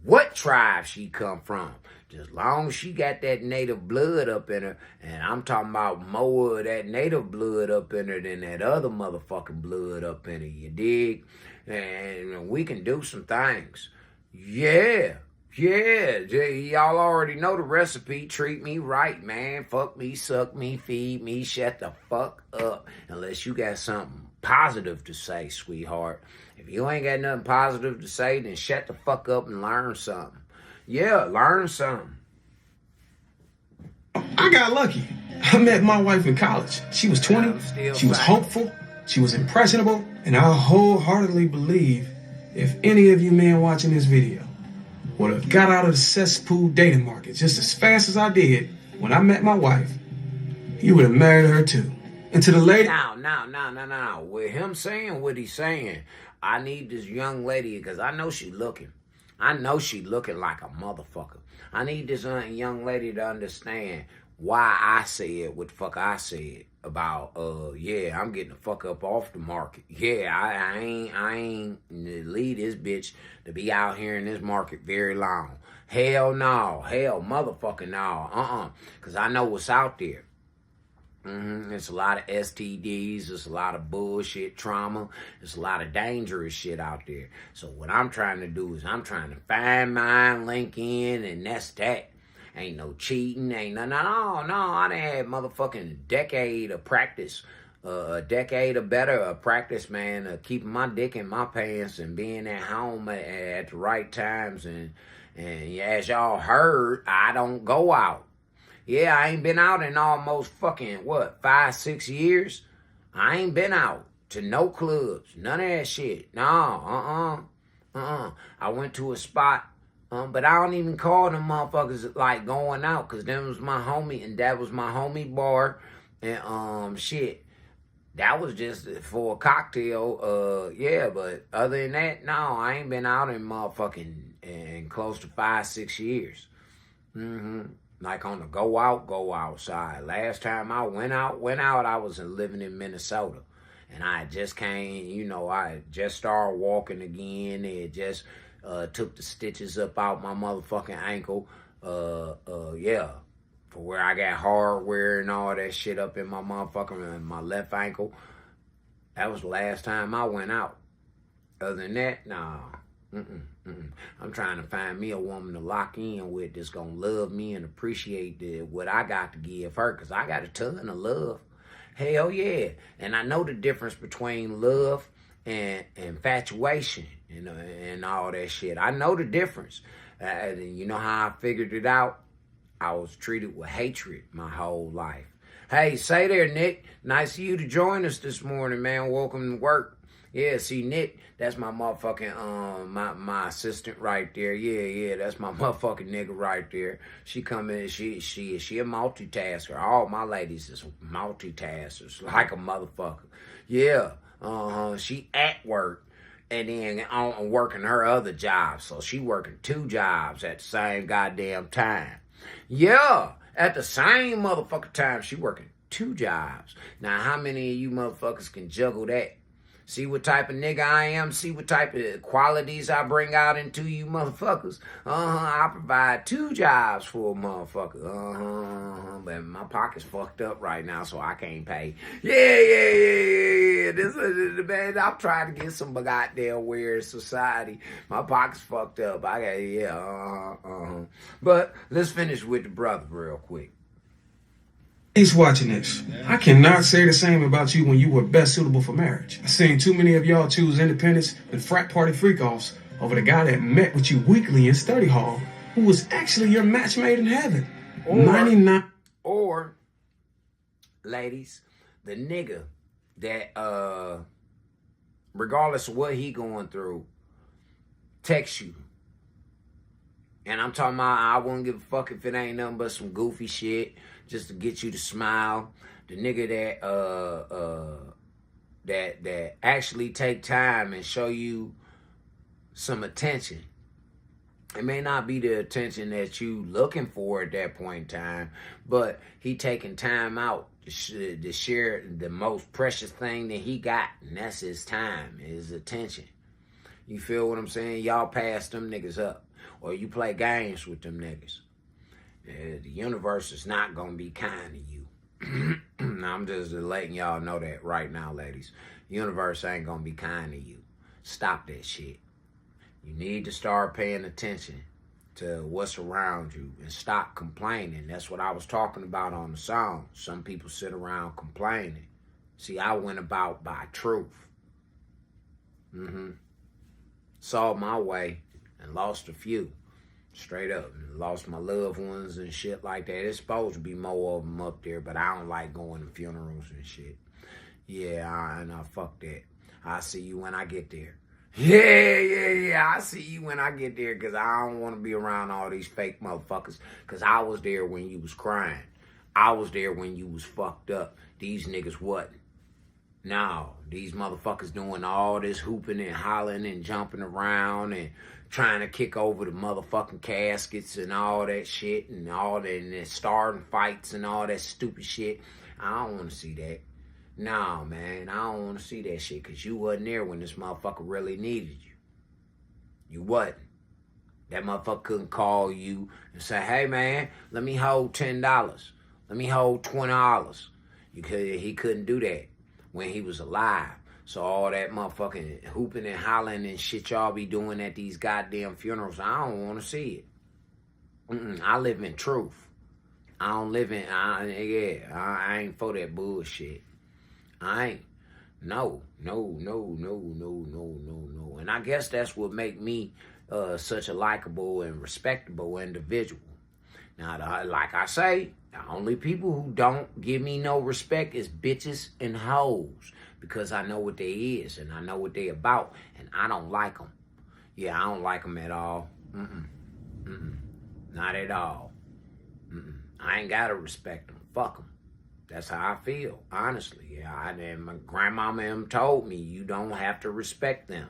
what tribe she come from. As long as she got that native blood up in her, and I'm talking about more of that native blood up in her than that other motherfucking blood up in her, you dig? And we can do some things. Yeah, y'all already know the recipe. Treat me right, man. Fuck me, suck me, feed me, shut the fuck up. Unless you got something positive to say, sweetheart. If you ain't got nothing positive to say, then shut the fuck up and learn something. Yeah, learn something. I got lucky. I met my wife in college. She was 20. She was hopeful. She was impressionable. And I wholeheartedly believe if any of you men watching this video would have got out of the cesspool dating market just as fast as I did when I met my wife, you would have married her too. And to the lady... No. With him saying what he's saying, I need this young lady because I know she looking. I know she looking like a motherfucker. I need this young lady to understand why I said what the fuck I said about, yeah, I'm getting the fuck up off the market. Yeah, I ain't leave this bitch to be out here in this market very long. Hell no. Hell motherfucking no. Because I know what's out there. There's a lot of STDs. There's a lot of bullshit trauma. There's a lot of dangerous shit out there. So what I'm trying to do is I'm trying to find mine, link in, and that's that. Ain't no cheating. Ain't no. I done had motherfucking decade of practice. A decade or better of practice, man, keeping my dick in my pants and being at home at the right times. And as y'all heard, I don't go out. Yeah, I ain't been out in almost fucking, 5-6 years? I ain't been out to no clubs. None of that shit. No, I went to a spot, but I don't even call them motherfuckers like going out, because them was my homie, and that was my homie bar. And, shit, that was just for a cocktail. Yeah, but other than that, no, I ain't been out in motherfucking in close to 5-6 years. Like on the go out side. Last time I went out, I was living in Minnesota. And I just came, I just started walking again. It just took the stitches up out my motherfucking ankle. Yeah. For where I got hardware and all that shit up in my motherfucking, my left ankle. That was the last time I went out. Other than that, nah. I'm trying to find me a woman to lock in with that's gonna love me and appreciate what I got to give her, because I got a ton of love. Hell yeah. And I know the difference between love and infatuation, and all that shit. I know the difference. You know how I figured it out? I was treated with hatred my whole life. Hey, say there, Nick. Nice of you to join us this morning, man. Welcome to work. Yeah, see, Nick, that's my motherfucking, my assistant right there. Yeah, that's my motherfucking nigga right there. She come in, she a multitasker. All my ladies is multitaskers, like a motherfucker. Yeah, she at work and then on working her other job. So she working 2 jobs at the same goddamn time. Yeah, at the same motherfucking time, she working 2 jobs. Now, how many of you motherfuckers can juggle that? See what type of nigga I am? See what type of qualities I bring out into you motherfuckers? I provide 2 jobs for a motherfucker. But my pocket's fucked up right now, so I can't pay. Yeah. This is the man. I'm trying to get some goddamn weird society. My pocket's fucked up. But let's finish with the brother real quick. He's watching this. I cannot say the same about you when you were best suitable for marriage. I've seen too many of y'all choose independence and frat party freak-offs over the guy that met with you weekly in study hall, who was actually your match made in heaven. 99. Or, ladies, the nigga that, regardless of what he going through, text you. And I'm talking about, I wouldn't give a fuck if it ain't nothing but some goofy shit just to get you to smile. The nigga that actually take time and show you some attention. It may not be the attention that you looking for at that point in time, but he taking time out to share the most precious thing that he got, and that's his time, his attention. You feel what I'm saying? Y'all pass them niggas up. Or you play games with them niggas. The universe is not going to be kind to you. I'm just letting y'all know that right now, ladies. The universe ain't going to be kind to you. Stop that shit. You need to start paying attention to what's around you and stop complaining. That's what I was talking about on the song. Some people sit around complaining. See, I went about by truth. Saw my way and lost a few. Straight up. And lost my loved ones and shit like that. It's supposed to be more of them up there, but I don't like going to funerals and shit. Yeah, I fuck that. I'll see you when I get there. Yeah. I see you when I get there, because I don't want to be around all these fake motherfuckers, because I was there when you was crying. I was there when you was fucked up. These niggas wasn't. No, these motherfuckers doing all this hooping and hollering and jumping around and trying to kick over the motherfucking caskets and all that shit and all that, and then starting fights and all that stupid shit. I don't want to see that. No, man, I don't want to see that shit because you wasn't there when this motherfucker really needed you. You wasn't. That motherfucker couldn't call you and say, hey, man, let me hold $10. Let me hold $20. He couldn't do that when he was alive. So all that motherfucking hooping and hollering and shit y'all be doing at these goddamn funerals, I don't want to see it. I live in truth. I don't live in, I ain't for that bullshit. I ain't. No. And I guess that's what make me such a likable and respectable individual. Now, like I say, the only people who don't give me no respect is bitches and hoes. Because I know what they is and I know what they about. And I don't like them. Yeah, I don't like them at all. Not at all. I ain't got to respect them. Fuck them. That's how I feel, honestly. Yeah, and my grandmama told me you don't have to respect them.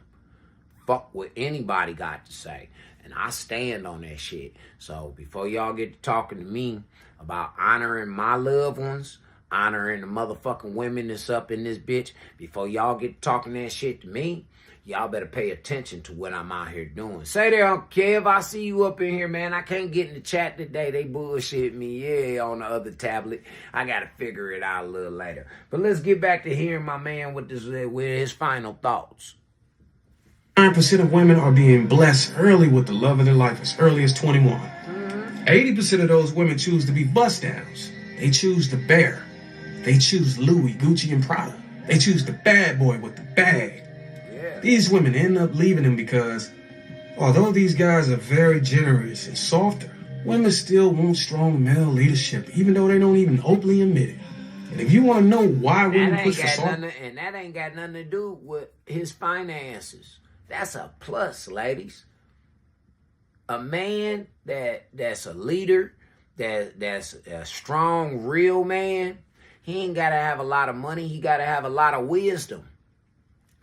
Fuck what anybody got to say. And I stand on that shit. So before y'all get to talking to me about honoring my loved ones, honoring the motherfucking women that's up in this bitch, before y'all get talking that shit to me, y'all better pay attention to what I'm out here doing. Say there, Uncle Kev, I see you up in here, man. I can't get in the chat today. They bullshit me, yeah, on the other tablet. I gotta figure it out a little later. But let's get back to hearing my man with his final thoughts. 9% of women are being blessed early with the love of their life as early as 21. 80% of those women choose to be bust downs. They choose the bear. They choose Louis, Gucci, and Prada. They choose the bad boy with the bag. Yeah. These women end up leaving them because, although these guys are very generous and softer, women still want strong male leadership, even though they don't even openly admit it. And if you want to know why women push for soft... And that ain't got nothing to do with his finances. That's a plus, ladies. A man that's a leader, that's a strong, real man, he ain't got to have a lot of money. He got to have a lot of wisdom.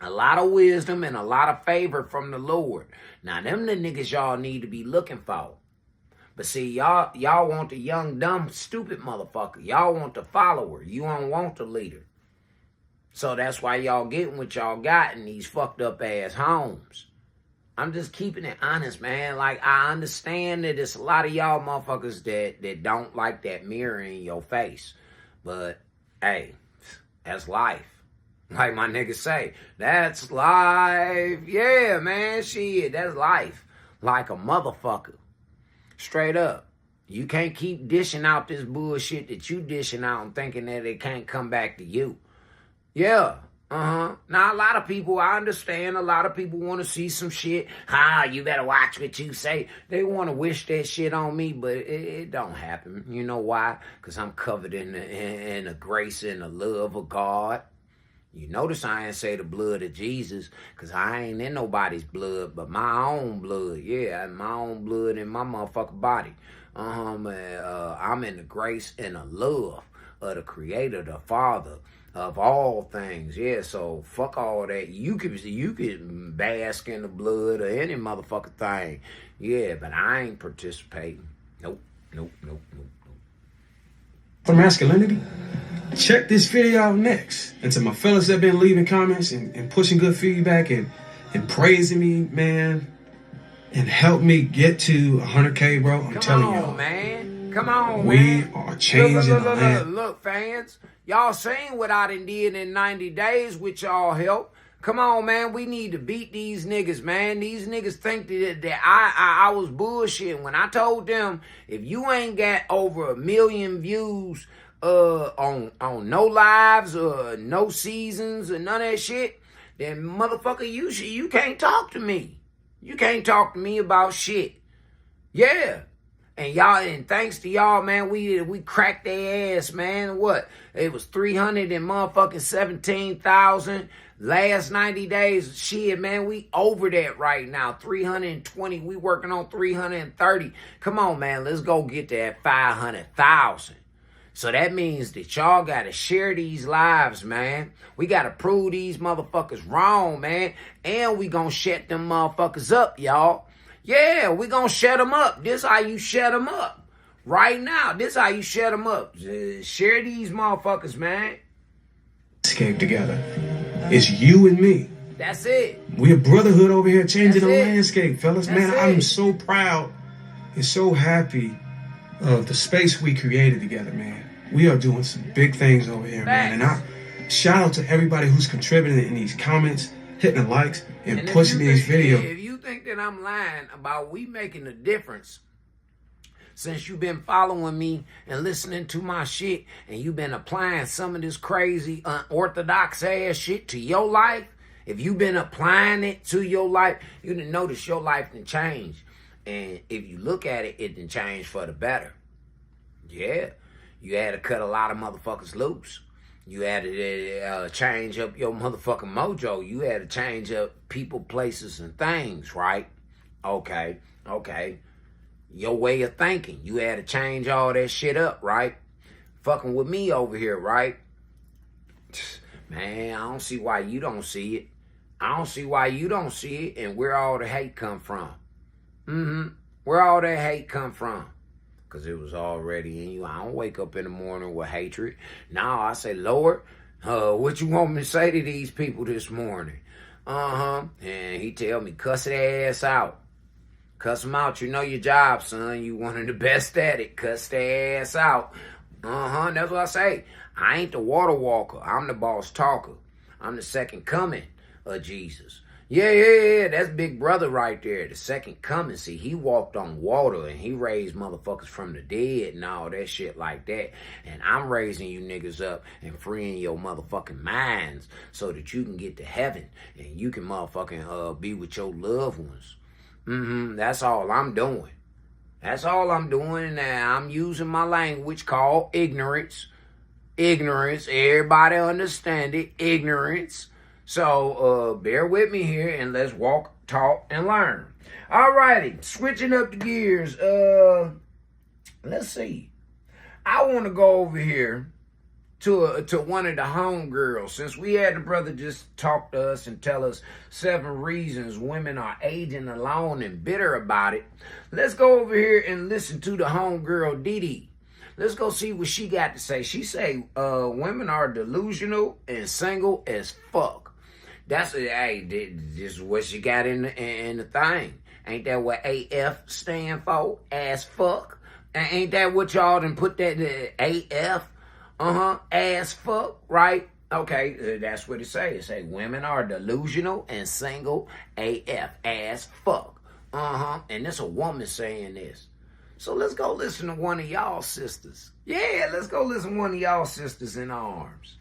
A lot of wisdom and a lot of favor from the Lord. Now, them the niggas y'all need to be looking for. But see, y'all want the young, dumb, stupid motherfucker. Y'all want the follower. You don't want the leader. So that's why y'all getting what y'all got in these fucked up ass homes. I'm just keeping it honest, man. Like, I understand that there's a lot of y'all motherfuckers that don't like that mirror in your face. But, hey, that's life. Like my niggas say, that's life. Yeah, man, shit, that's life. Like a motherfucker. Straight up. You can't keep dishing out this bullshit that you dishing out and thinking that it can't come back to you. Yeah. Now, a lot of people, I understand, a lot of people want to see some shit. You better watch what you say. They want to wish that shit on me, but it don't happen. You know why? Because I'm covered in the grace and the love of God. You notice I ain't say the blood of Jesus, because I ain't in nobody's blood, but my own blood. Yeah, my own blood in my motherfucking body. I'm in the grace and the love of the Creator, the Father of all things. Yeah, so fuck all that. You could bask in the blood of any motherfucking thing. Yeah, but I ain't participating. Nope. For masculinity? Check this video out next. And to my fellas that been leaving comments and pushing good feedback and praising me, man, and help me get to 100K, bro. I'm telling y'all, man. Come on, we man. are changing the land. Look, fans. Y'all seen what I done did in 90 days with y'all help. Come on, man. We need to beat these niggas, man. These niggas think that I was bullshitting when I told them, if you ain't got over 1 million views on no lives or no seasons or none of that shit, then motherfucker, you can't talk to me. You can't talk to me about shit. Yeah. And thanks to y'all, man, we cracked their ass, man. What? It was 317,000 last 90 days. Shit, man, we over that right now. 320. We working on 330. Come on, man, let's go get that 500,000. So that means that y'all got to share these lives, man. We got to prove these motherfuckers wrong, man. And we going to shut them motherfuckers up, y'all. Yeah, we gonna shut them up. This how you shut them up. Right now, this how you shut them up. Share these motherfuckers, man. Escape together. It's you and me. That's it. We're a brotherhood over here changing That's the it. landscape, fellas. That's Man, it. I'm so proud and so happy of the space we created together, man. We are doing some big things over here, man. And I shout out to everybody who's contributing in these comments, hitting the likes, and pushing these videos. If you think that I'm lying about we making a difference, since you've been following me and listening to my shit, and you've been applying some of this crazy, unorthodox ass shit to your life, if you've been applying it to your life, you done notice your life done change. And if you look at it, it done change for the better. Yeah. You had to cut a lot of motherfuckers loose. You had to change up your motherfucking mojo. You had to change up people, places, and things, right? Okay. Your way of thinking. You had to change all that shit up, right? Fucking with me over here, right? Man, I don't see why you don't see it. I don't see why you don't see it, and where all the hate come from. Where all that hate come from? Because it was already in you. I don't wake up in the morning with hatred. Now I say, Lord, what you want me to say to these people this morning? And he tell me, cuss their ass out. Cuss them out. You know your job, son. You one of the best at it. Cuss their ass out. That's what I say. I ain't the water walker. I'm the boss talker. I'm the second coming of Jesus. Yeah, that's Big Brother right there. The second coming. See, he walked on water and he raised motherfuckers from the dead and all that shit like that. And I'm raising you niggas up and freeing your motherfucking minds so that you can get to heaven and you can motherfucking be with your loved ones. That's all I'm doing. That's all I'm doing. Now I'm using my language called ignorance. Ignorance. Everybody understand it. Ignorance. So, bear with me here and let's walk, talk, and learn. Alrighty, switching up the gears. Let's see. I want to go over here to one of the homegirls. Since we had the brother just talk to us and tell us 7 reasons women are aging alone and bitter about it, let's go over here and listen to the homegirl Dee. Let's go see what she got to say. She say women are delusional and single as fuck. That's this is what she got in the thing. Ain't that what AF stand for? Ass fuck. And ain't that what y'all done put that AF? Ass fuck, right? Okay, that's what it say. It say women are delusional and single AF. Ass fuck. And it's a woman saying this. So let's go listen to one of y'all sisters. Yeah, let's go listen to one of y'all sisters in arms.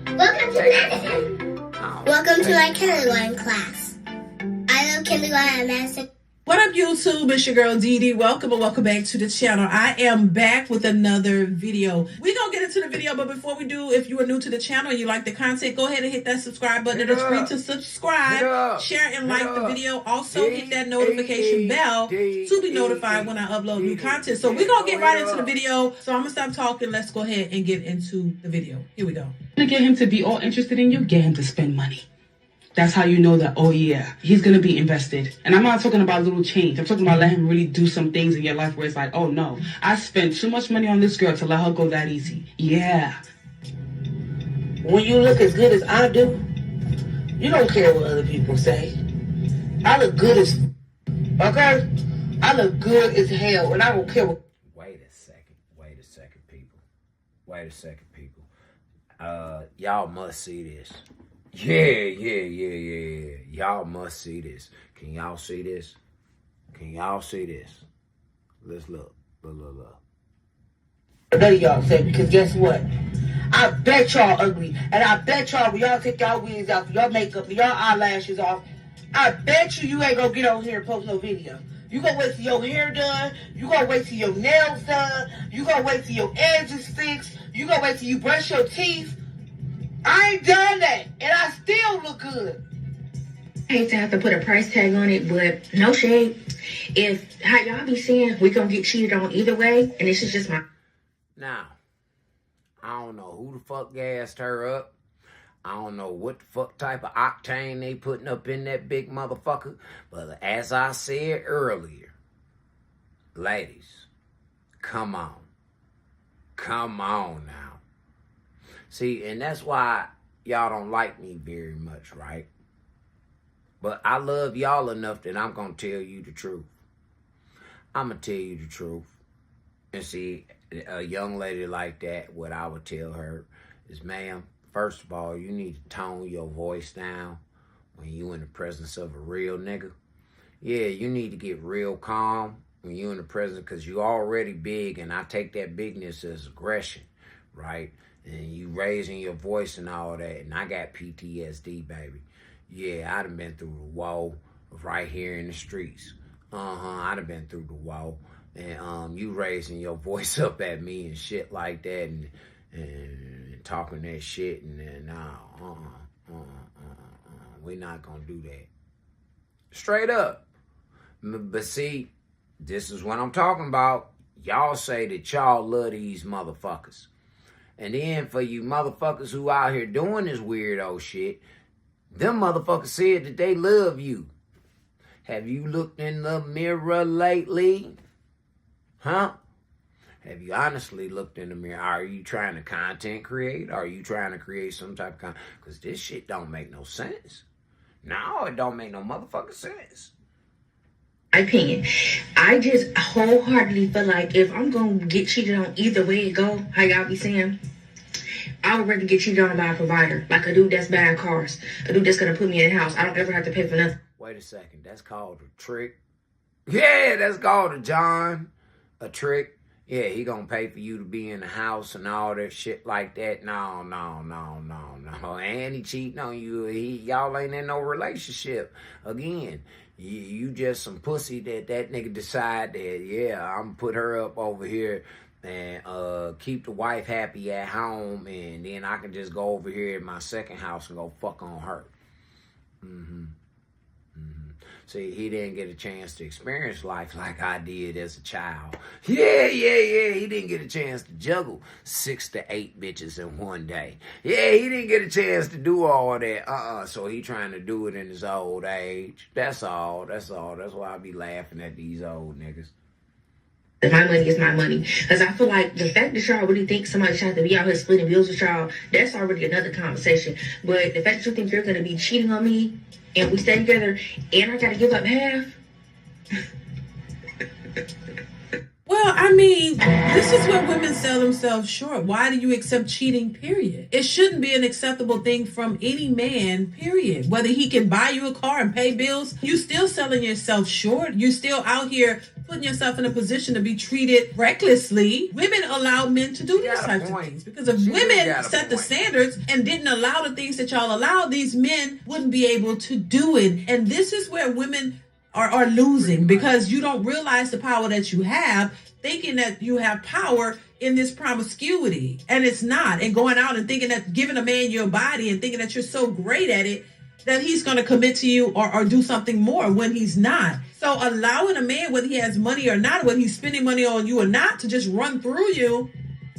Welcome to Madison. Welcome to my kindergarten class. I love kindergarten Madison. What up, YouTube? It's your girl Dee. Welcome and welcome back to the channel. I am back with another video. We're gonna get into the video, but before we do, if you are new to the channel and you like the content, go ahead and hit that subscribe button. It's free to subscribe, share, and like the video. Also, hit that notification bell to be notified when I upload new content. So we're gonna get right into the video. So I'm gonna stop talking. Let's go ahead and get into the video. Here we go. To get him to be all interested in you, get him to spend money. That's how you know that, oh yeah, he's going to be invested. And I'm not talking about little change. I'm talking about letting him really do some things in your life where it's like, oh no, I spent too much money on this girl to let her go that easy. Yeah. When you look as good as I do, you don't care what other people say. I look good as, okay? I look good as hell, and I don't care what. Wait a second, people. Y'all must see this. Yeah. Y'all must see this. Can y'all see this? Let's look. None of y'all say, because guess what? I bet y'all ugly, and I bet y'all when y'all take y'all wigs off, your makeup, and your eyelashes off, I bet you ain't gonna get on here and post no video. You gonna wait till your hair done, you gonna wait till your nails done, you gonna wait till your edges fixed, you gonna wait till you brush your teeth. I ain't done that, and I still look good. I hate to have to put a price tag on it, but no shade. If how y'all be saying we gonna get cheated on either way, and this is just my. Now, I don't know who the fuck gassed her up. I don't know what the fuck type of octane they putting up in that big motherfucker. But as I said earlier, ladies, come on. Come on now. See, and that's why y'all don't like me very much, right? But I love y'all enough that I'm going to tell you the truth. I'm going to tell you the truth. And see, a young lady like that, what I would tell her is, ma'am, first of all, you need to tone your voice down when you in the presence of a real nigga. Yeah, you need to get real calm when you in the presence, because you already big, and I take that bigness as aggression, right? And you raising your voice and all that, and I got PTSD, baby. Yeah, I done been through the woe right here in the streets. I done been through the woe. And you raising your voice up at me and shit like that, and talking that shit, and then we're not gonna do that. Straight up. But see, this is what I'm talking about. Y'all say that y'all love these motherfuckers. And then for you motherfuckers who out here doing this weirdo shit, them motherfuckers said that they love you. Have you looked in the mirror lately? Huh? Have you honestly looked in the mirror? Are you trying to content create? Are you trying to create some type of content? Because this shit don't make no sense. No, it don't make no motherfucking sense. My opinion. I just wholeheartedly feel like if I'm going to get cheated on either way it go, how y'all be saying, I would rather get cheated on by a provider. Like a dude that's buying cars. A dude that's going to put me in a house. I don't ever have to pay for nothing. Wait a second. That's called a trick. Yeah, that's called a trick. Yeah, he gonna pay for you to be in the house and all that shit like that. No. And he cheating on you. Y'all ain't in no relationship. Again, you just some pussy that nigga decide that, yeah, I'm gonna put her up over here and keep the wife happy at home, and then I can just go over here in my second house and go fuck on her. See, he didn't get a chance to experience life like I did as a child. Yeah. He didn't get a chance to juggle 6 to 8 bitches in one day. Yeah, he didn't get a chance to do all that. So he trying to do it in his old age. That's all. That's why I be laughing at these old niggas. My money is my money. Because I feel like the fact that y'all really think somebody trying to be out here splitting bills with y'all, that's already another conversation. But the fact that you think you're going to be cheating on me, and we stay together, and I got to give up half. Well, I mean, this is where women sell themselves short. Why do you accept cheating, period? It shouldn't be an acceptable thing from any man, period. Whether he can buy you a car and pay bills, you still selling yourself short. You still out here putting yourself in a position to be treated recklessly. Women allow men to do these types of things. Because if women set the standards and didn't allow the things that y'all allow, these men wouldn't be able to do it. And this is where women are losing, because you don't realize the power that you have, thinking that you have power in this promiscuity, and it's not. And going out and thinking that giving a man your body and thinking that you're so great at it that he's going to commit to you or do something more when he's not. So allowing a man, whether he has money or not, whether he's spending money on you or not, to just run through you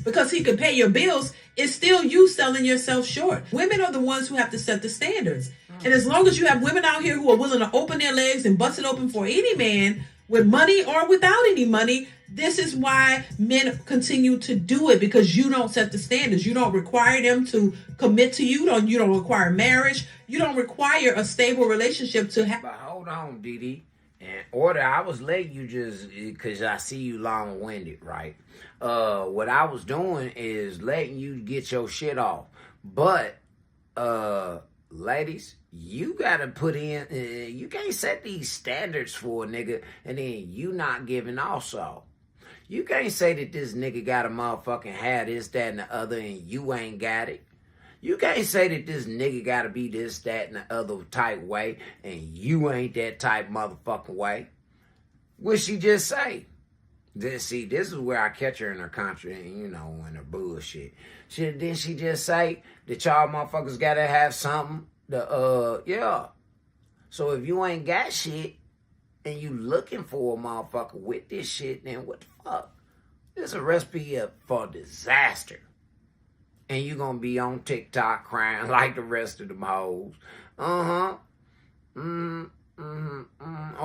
because he could pay your bills, is still you selling yourself short. Women are the ones who have to set the standards. And as long as you have women out here who are willing to open their legs and bust it open for any man, with money or without any money, this is why men continue to do it, because you don't set the standards. You don't require them to commit to you. You don't require marriage. You don't require a stable relationship to have. But hold on, Dee. In order, I was letting you just, because I see you long-winded, right? What I was doing is letting you get your shit off. But, ladies, you gotta put in, you can't set these standards for a nigga and then you not giving also. You can't say that this nigga gotta motherfucking have this, that, and the other, and you ain't got it. You can't say that this nigga gotta be this, that, and the other type way, and you ain't that type motherfucking way. What she just say? This is where I catch her in her country, in her bullshit. Didn't she just say that y'all motherfuckers gotta have something? Yeah. So if you ain't got shit and you looking for a motherfucker with this shit, then what the fuck? This is a recipe for disaster. And you gonna be on TikTok crying like the rest of them hoes. Uh-huh. Or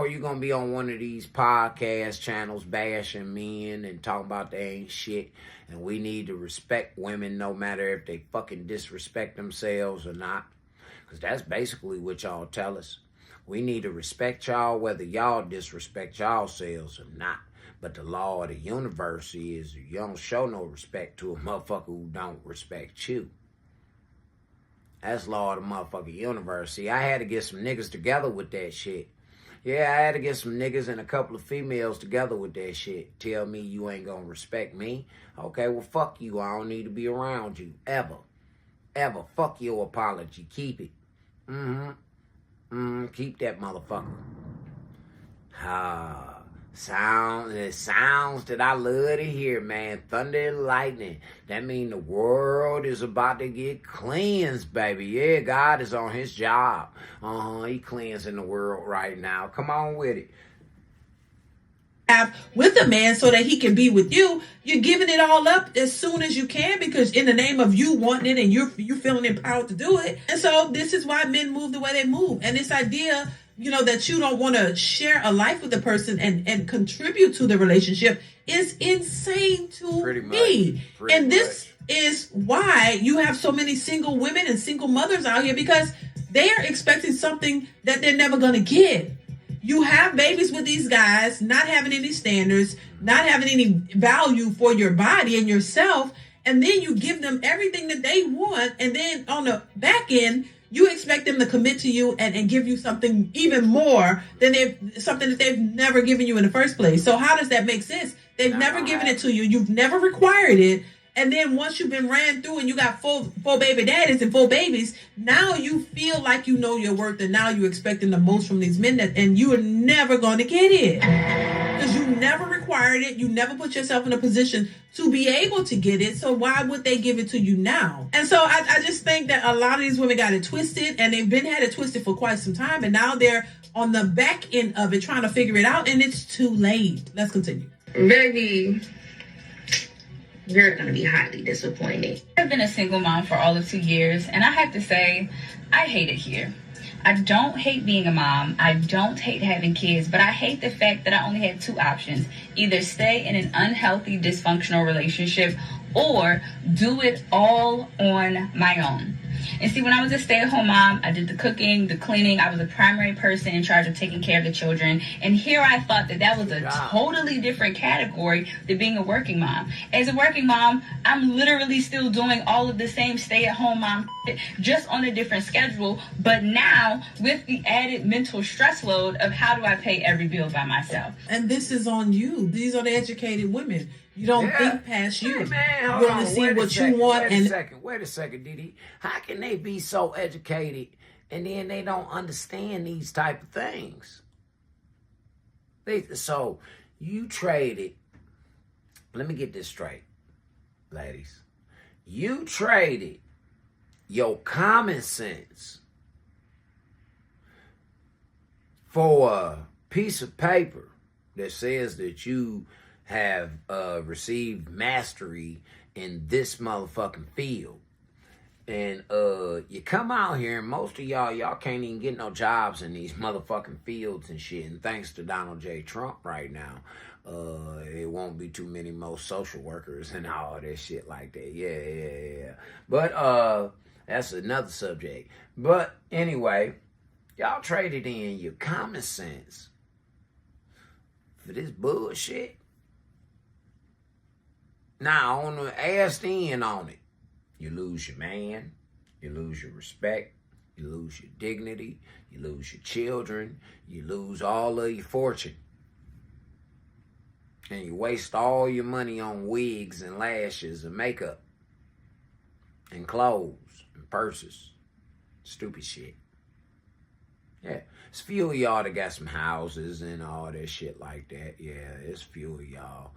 you gonna be on one of these podcast channels bashing men and talking about they ain't shit. And we need to respect women no matter if they fucking disrespect themselves or not. Because that's basically what y'all tell us. We need to respect y'all whether y'all disrespect y'allselves or not. But the law of the universe is you don't show no respect to a motherfucker who don't respect you. That's law of the motherfucking universe. See, I had to get some niggas together with that shit. Yeah, I had to get some niggas and a couple of females together with that shit. Tell me you ain't gonna respect me. Okay, well, fuck you. I don't need to be around you. Ever. Ever. Fuck your apology. Keep it. Keep that motherfucker. Sounds that I love to hear, man. Thunder and lightning. That mean the world is about to get cleansed, baby. Yeah, God is on his job. He cleansing the world right now. Come on with it. Have with a man so that he can be with you, you're giving it all up as soon as you can because in the name of you wanting it and you're feeling empowered to do it. And so this is why men move the way they move. And this idea, that you don't want to share a life with the person and contribute to the relationship is insane to me. And this is why you have so many single women and single mothers out here because they are expecting something that they're never going to get. You have babies with these guys, not having any standards, not having any value for your body and yourself, and then you give them everything that they want, and then on the back end, you expect them to commit to you and give you something even more than something that they've never given you in the first place. So how does that make sense? They've never given it to you. You've never required it. And then once you've been ran through and you got four baby daddies and 4 babies, now you feel like you know your worth and now you're expecting the most from these men and you are never going to get it. Because you never required it. You never put yourself in a position to be able to get it. So why would they give it to you now? And so I just think that a lot of these women got it twisted and they've had it twisted for quite some time. And now they're on the back end of it trying to figure it out and it's too late. Let's continue. Baby, you're going to be highly disappointed. I've been a single mom for all of 2 years, and I have to say, I hate it here. I don't hate being a mom. I don't hate having kids, but I hate the fact that I only had 2 options. Either stay in an unhealthy, dysfunctional relationship or do it all on my own. And see, when I was a stay-at-home mom, I did the cooking, the cleaning. I was the primary person in charge of taking care of the children. And here I thought that was a totally different category than being a working mom. As a working mom, I'm literally still doing all of the same stay-at-home mom shit, just on a different schedule. But now with the added mental stress load of how do I pay every bill by myself. And this is on you. These are the educated women. You don't think past you. Hey, man, you only see what you want. Wait a second, Didi. How can they be so educated and then they don't understand these type of things? So you traded. Let me get this straight, ladies. You traded your common sense for a piece of paper that says that you have received mastery in this motherfucking field. And you come out here and most of y'all can't even get no jobs in these motherfucking fields and shit. And thanks to Donald J. Trump right now, it won't be too many more social workers and all that shit like that. Yeah. But that's another subject. But anyway, y'all traded in your common sense for this bullshit. Now, on the ass end on it, you lose your man, you lose your respect, you lose your dignity, you lose your children, you lose all of your fortune. And you waste all your money on wigs and lashes and makeup and clothes and purses. Stupid shit. Yeah, it's a few of y'all that got some houses and all that shit like that. Yeah, it's a few of y'all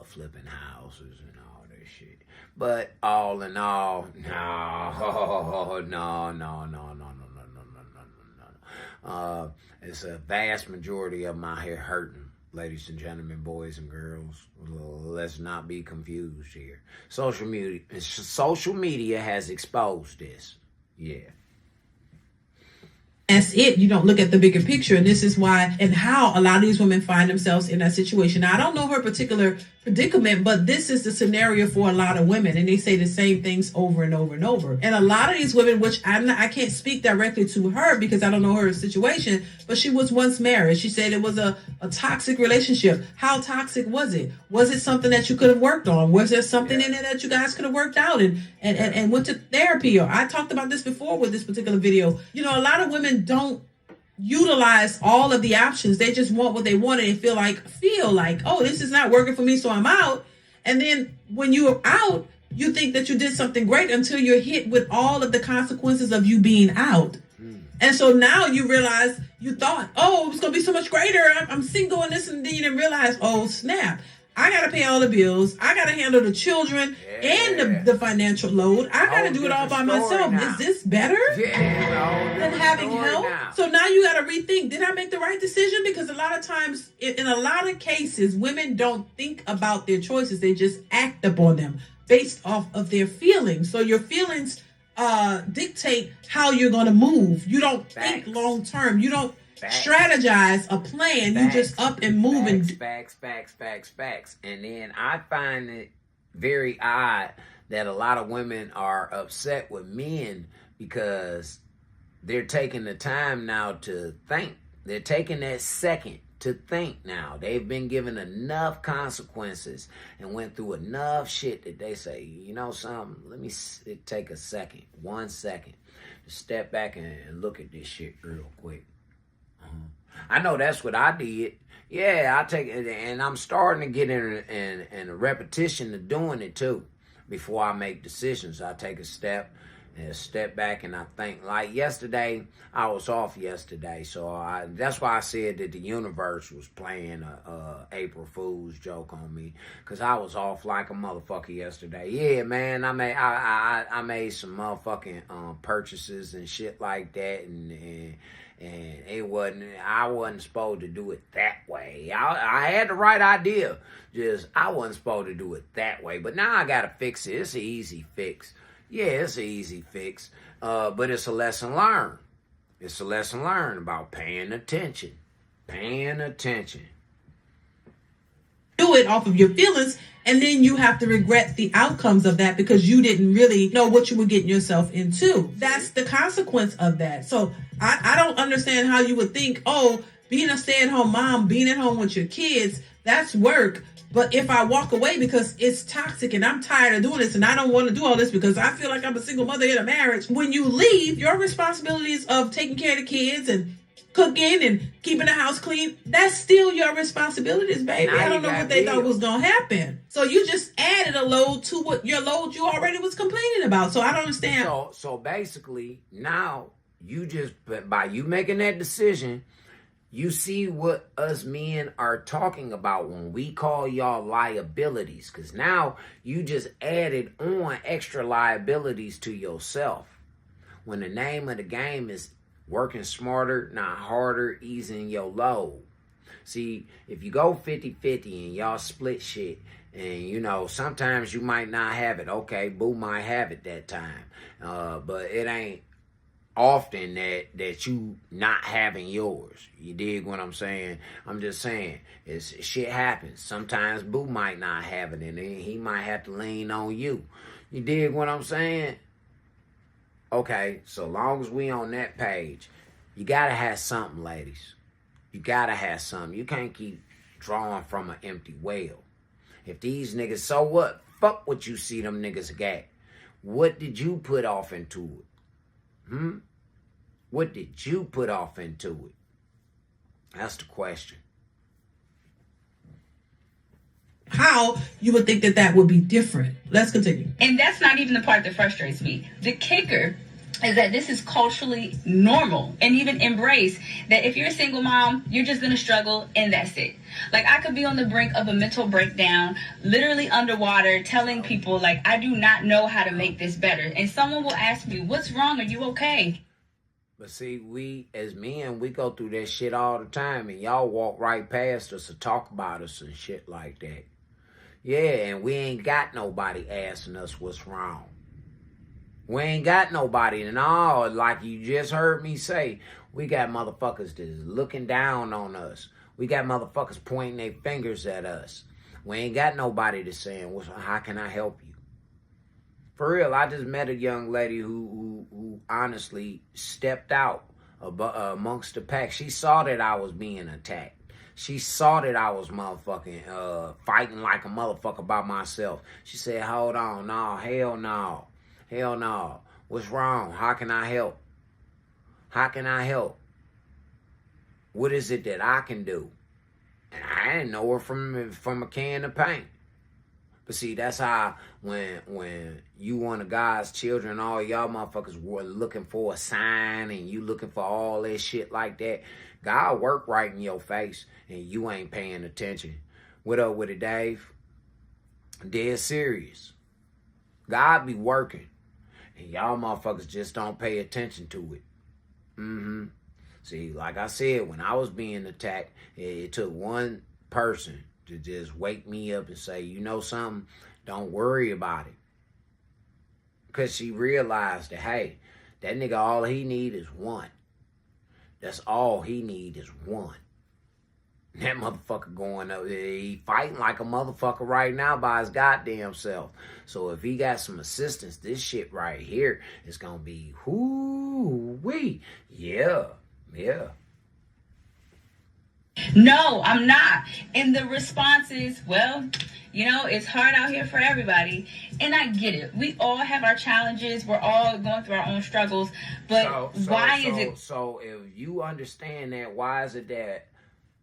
flipping houses and all that shit. But all in all, no. It's a vast majority of them out here hurting ladies and gentlemen, boys and girls. Let's not be confused here. Social media has exposed this. Yeah. That's it. You don't look at the bigger picture. And this is why and how a lot of these women find themselves in that situation. Now, I don't know her particular predicament, but this is the scenario for a lot of women. And they say the same things over and over and over. And a lot of these women, which I can't speak directly to her because I don't know her situation, but she was once married. She said it was a toxic relationship. How toxic was it? Was it something that you could have worked on? Was there something in there that you guys could have worked out and went to therapy? Or I talked about this before with this particular video. You know, a lot of women don't utilize all of the options. They just want what they want and they feel like, oh, this is not working for me, so I'm out. And then when you're out, you think that you did something great until you're hit with all of the consequences of you being out. And so now you realize, you thought, oh, it was going to be so much greater. I'm single and this, and then you didn't realize, oh, snap. I got to pay all the bills. I got to handle the children and the financial load. I got to do it all by myself. Now. Is this better than having help? Now. So now you got to rethink, did I make the right decision? Because a lot of times, in a lot of cases, women don't think about their choices. They just act upon them based off of their feelings. So your feelings dictate how you're going to move. You don't think long term. You don't strategize a plan. You just up and move. Facts. And then I find it very odd that a lot of women are upset with men because they're taking the time now to think. They're taking that second to think now. They've been given enough consequences and went through enough shit that they say, you know something, let me take a second, 1 second, to step back and look at this shit real quick. I know that's what I did. Yeah, I take it, and I'm starting to get in a repetition of doing it too. Before I make decisions, I take a step back and I think. Like yesterday, I was off yesterday, so that's why I said that the universe was playing a April Fool's joke on me, because I was off like a motherfucker yesterday. Yeah, man, I made some motherfucking purchases and shit like that, and I wasn't supposed to do it that way. I had the right idea, just I wasn't supposed to do it that way. But now I gotta fix it. It's an easy fix. Yeah, it's an easy fix. But it's a lesson learned. It's a lesson learned about paying attention. Paying attention. Do it off of your feelings, and then you have to regret the outcomes of that because you didn't really know what you were getting yourself into. That's the consequence of that. So I don't understand how you would think, oh, being a stay-at-home mom, being at home with your kids, that's work. But if I walk away because it's toxic and I'm tired of doing this and I don't want to do all this because I feel like I'm a single mother in a marriage, when you leave, your responsibilities of taking care of the kids and cooking and keeping the house clean, that's still your responsibilities, baby. I don't know what they thought was going to happen. So you just added a load to what your load you already was complaining about. So I don't understand. So basically, now you just, by you making that decision, you see what us men are talking about when we call y'all liabilities. Because now you just added on extra liabilities to yourself. When the name of the game is working smarter, not harder, easing your load. See, if you go 50-50 and y'all split shit, and you know, sometimes you might not have it. Okay, boo might have it that time. But it ain't often that you not having yours. You dig what I'm saying? I'm just saying, shit happens. Sometimes boo might not have it, and then he might have to lean on you. You dig what I'm saying? Okay, so long as we on that page, you gotta have something, ladies. You gotta have something. You can't keep drawing from an empty well. If these niggas, so what? Fuck what you see them niggas got. What did you put off into it? What did you put off into it? That's the question. How you would think that would be different. Let's continue. And that's not even the part that frustrates me. The kicker is that this is culturally normal and even embraced, that if you're a single mom, you're just going to struggle and that's it. Like, I could be on the brink of a mental breakdown, literally underwater, telling people, like, I do not know how to make this better. And someone will ask me, what's wrong? Are you okay? But see, we as men, we go through that shit all the time, and y'all walk right past us or talk about us and shit like that. Yeah, and we ain't got nobody asking us what's wrong. We ain't got nobody, and all, like you just heard me say, we got motherfuckers that's looking down on us. We got motherfuckers pointing their fingers at us. We ain't got nobody that's saying, well, how can I help you? For real, I just met a young lady who honestly stepped out amongst the pack. She saw that I was being attacked. She saw that I was motherfucking fighting like a motherfucker by myself. She said, hold on, no, hell no. Hell no. What's wrong? How can I help? How can I help? What is it that I can do? And I didn't know her from a can of paint. But see, that's how when you one of God's children, all y'all motherfuckers were looking for a sign and you looking for all that shit like that, God work right in your face and you ain't paying attention. What up with it, Dave? Dead serious. God be working. And y'all motherfuckers just don't pay attention to it. See, like I said, when I was being attacked, it took one person to just wake me up and say, you know something, don't worry about it. Because she realized that, hey, that nigga, all he need is one. That's all he need is one. That motherfucker going up, he fighting like a motherfucker right now by his goddamn self. So if he got some assistance, this shit right here is going to be, whoo-wee. Yeah. No, I'm not. And the response is, well, you know, it's hard out here for everybody. And I get it. We all have our challenges. We're all going through our own struggles. But why is it? So if you understand that, why is it that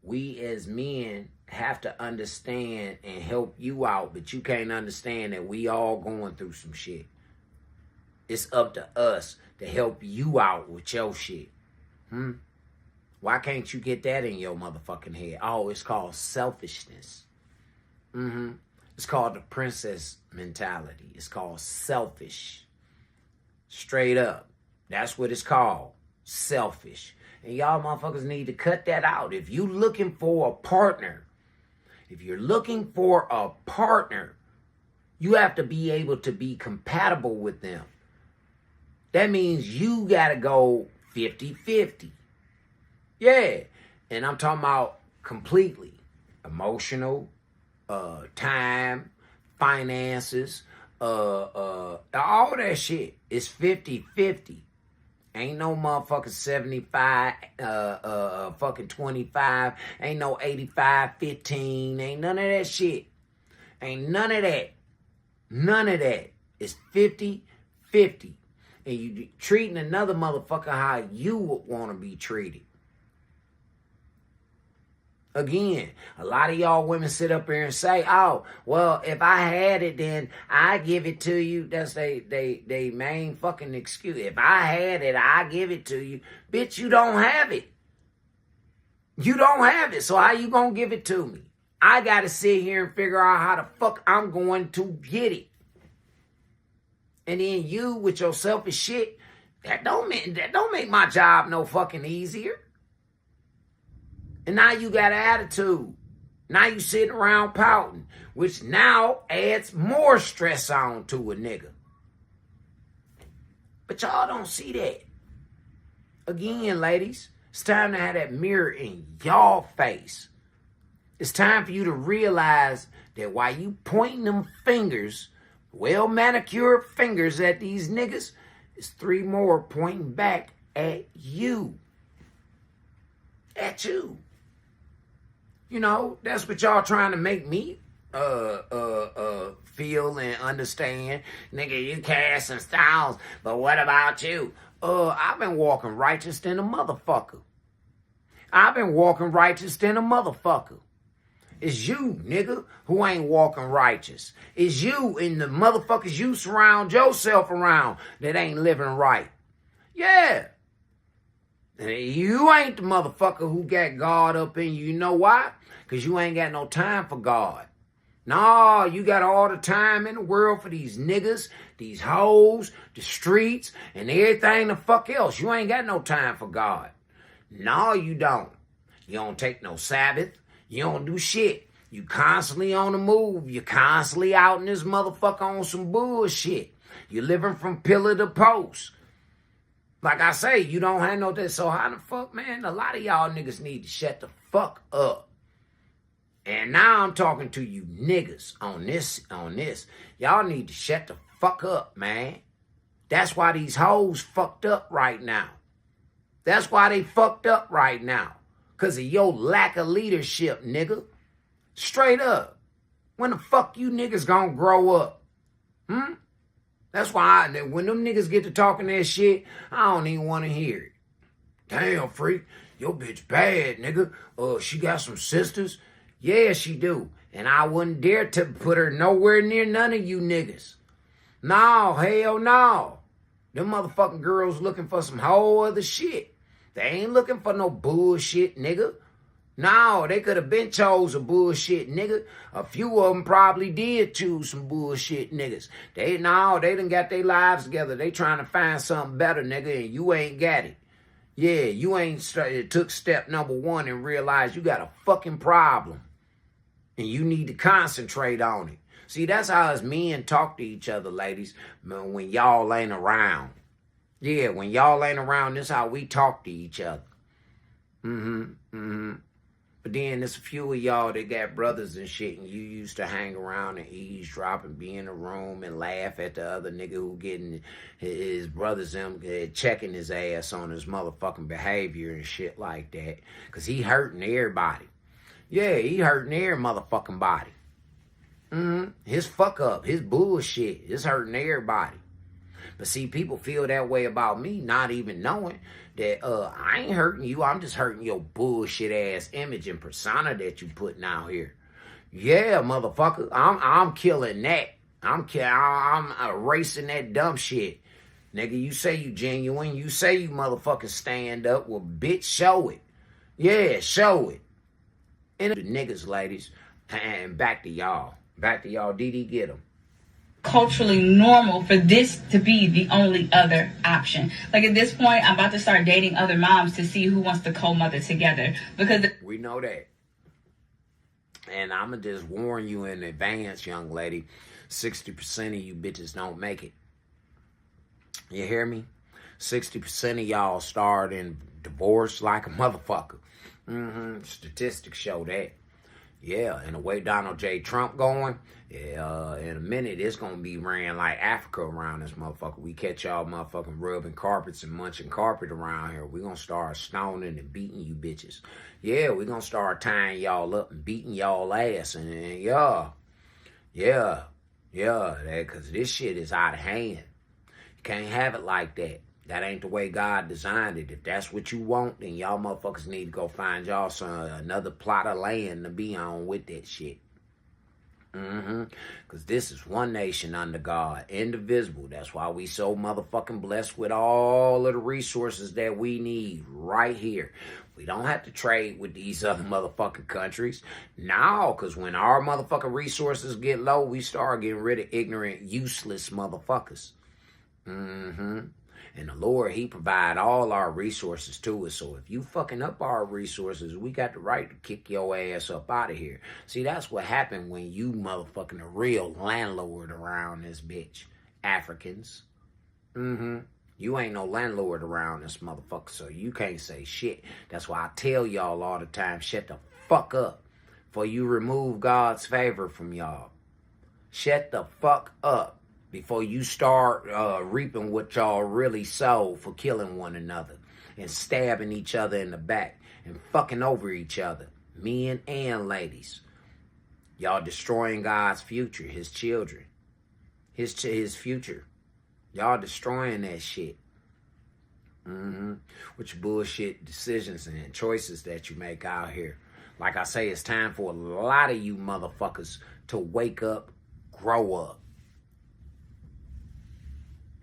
we as men have to understand and help you out, but you can't understand that we all going through some shit? It's up to us to help you out with your shit. Why can't you get that in your motherfucking head? Oh, it's called selfishness. It's called the princess mentality. It's called selfish. Straight up. That's what it's called. Selfish. And y'all motherfuckers need to cut that out. If you looking for a partner, you have to be able to be compatible with them. That means you got to go 50-50. Yeah. And I'm talking about completely. Emotional, time, finances, all that shit is 50-50. Ain't no motherfucking 75, fucking 25. Ain't no 85-15. Ain't none of that shit. Ain't none of that. None of that. It's 50-50. And you treating another motherfucker how you would want to be treated. Again, a lot of y'all women sit up here and say, oh, well, if I had it, then I give it to you. That's they main fucking excuse. If I had it, I give it to you. Bitch, you don't have it. You don't have it. So how you gonna give it to me? I gotta sit here and figure out how the fuck I'm going to get it. And then you with your selfish shit, that don't make my job no fucking easier. And now you got an attitude. Now you sitting around pouting, which now adds more stress on to a nigga. But y'all don't see that. Again, ladies, it's time to have that mirror in y'all face. It's time for you to realize that while you pointing them fingers, well manicured fingers at these niggas, it's 3 more pointing back at you. At you. You know, that's what y'all trying to make me feel and understand. Nigga, you casting styles, but what about you? I've been walking righteous than a motherfucker. It's you, nigga, who ain't walking righteous. It's you and the motherfuckers you surround yourself around that ain't living right. Yeah. And you ain't the motherfucker who got God up in you. You know why? Because you ain't got no time for God. No, you got all the time in the world for these niggas, these hoes, the streets, and everything the fuck else. You ain't got no time for God. No, you don't. You don't take no Sabbath. You don't do shit. You constantly on the move. You constantly out in this motherfucker on some bullshit. You living from pillar to post. Like I say, you don't have no that. So how the fuck, man? A lot of y'all niggas need to shut the fuck up. And now I'm talking to you niggas on this. Y'all need to shut the fuck up, man. That's why these hoes fucked up right now. That's why they fucked up right now. Because of your lack of leadership, nigga. Straight up. When the fuck you niggas gonna grow up? That's why when them niggas get to talking that shit, I don't even want to hear it. Damn, freak. Your bitch bad, nigga. She got some sisters? Yeah, she do. And I wouldn't dare to put her nowhere near none of you niggas. No, hell no. Them motherfucking girls looking for some whole other shit. They ain't looking for no bullshit, nigga. No, they could have been chose a bullshit nigga. A few of them probably did choose some bullshit niggas. They done got their lives together. They trying to find something better, nigga, and you ain't got it. Yeah, you ain't took step number 1 and realized you got a fucking problem. And you need to concentrate on it. See, that's how us men talk to each other, ladies, when y'all ain't around. Yeah, when y'all ain't around, this how we talk to each other. But then there's a few of y'all that got brothers and shit, and you used to hang around and eavesdrop and be in a room and laugh at the other nigga who getting his brothers checking his ass on his motherfucking behavior and shit like that. Because he hurting everybody. Yeah, he hurting every motherfucking body. His fuck up, his bullshit, is hurting everybody. But see, people feel that way about me, not even knowing that I ain't hurting you. I'm just hurting your bullshit ass image and persona that you putting out here. Yeah, motherfucker, I'm killing that. I'm erasing that dumb shit. Nigga, you say you genuine. You say you motherfucking stand up. Well, bitch, show it. Yeah, show it. And the niggas, ladies, and back to y'all. Back to y'all, DD, get them. Culturally normal for this to be the only other option. Like at this point, I'm about to start dating other moms to see who wants to co-mother together. Because we know that. And I'm going to just warn you in advance, young lady, 60% of you bitches don't make it. You hear me? 60% of y'all start in divorce like a motherfucker. Statistics show that. Yeah, and the way Donald J. Trump going, in a minute, it's going to be ran like Africa around this motherfucker. We catch y'all motherfucking rubbing carpets and munching carpet around here. We're going to start stoning and beating you bitches. Yeah, we're going to start tying y'all up and beating y'all ass. And because this shit is out of hand. You can't have it like that. That ain't the way God designed it. If that's what you want, then y'all motherfuckers need to go find y'all another plot of land to be on with that shit. Because this is one nation under God, indivisible. That's why we so motherfucking blessed with all of the resources that we need right here. We don't have to trade with these other motherfucking countries. No, because when our motherfucking resources get low, we start getting rid of ignorant, useless motherfuckers. And the Lord, he provide all our resources to us. So if you fucking up our resources, we got the right to kick your ass up out of here. See, that's what happened when you motherfucking a real landlord around this bitch. Africans. You ain't no landlord around this motherfucker, so you can't say shit. That's why I tell y'all all the time, shut the fuck up before you remove God's favor from y'all. Shut the fuck up before you start reaping what y'all really sow for killing one another and stabbing each other in the back and fucking over each other, men and ladies. Y'all destroying God's future, his children, his future. Y'all destroying that shit. With your bullshit decisions and choices that you make out here. Like I say, it's time for a lot of you motherfuckers to wake up, grow up.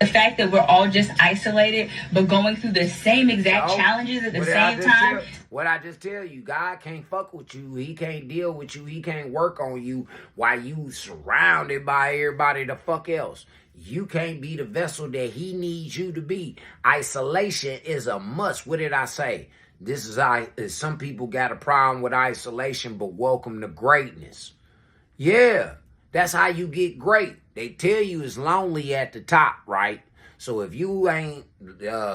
The fact that we're all just isolated, but going through the same exact challenges at the same time. What I just tell you, God can't fuck with you. He can't deal with you. He can't work on you while you surrounded by everybody the fuck else. You can't be the vessel that he needs you to be. Isolation is a must. What did I say? This is some people got a problem with isolation, but welcome to greatness. Yeah, that's how you get great. They tell you it's lonely at the top, right? So if you ain't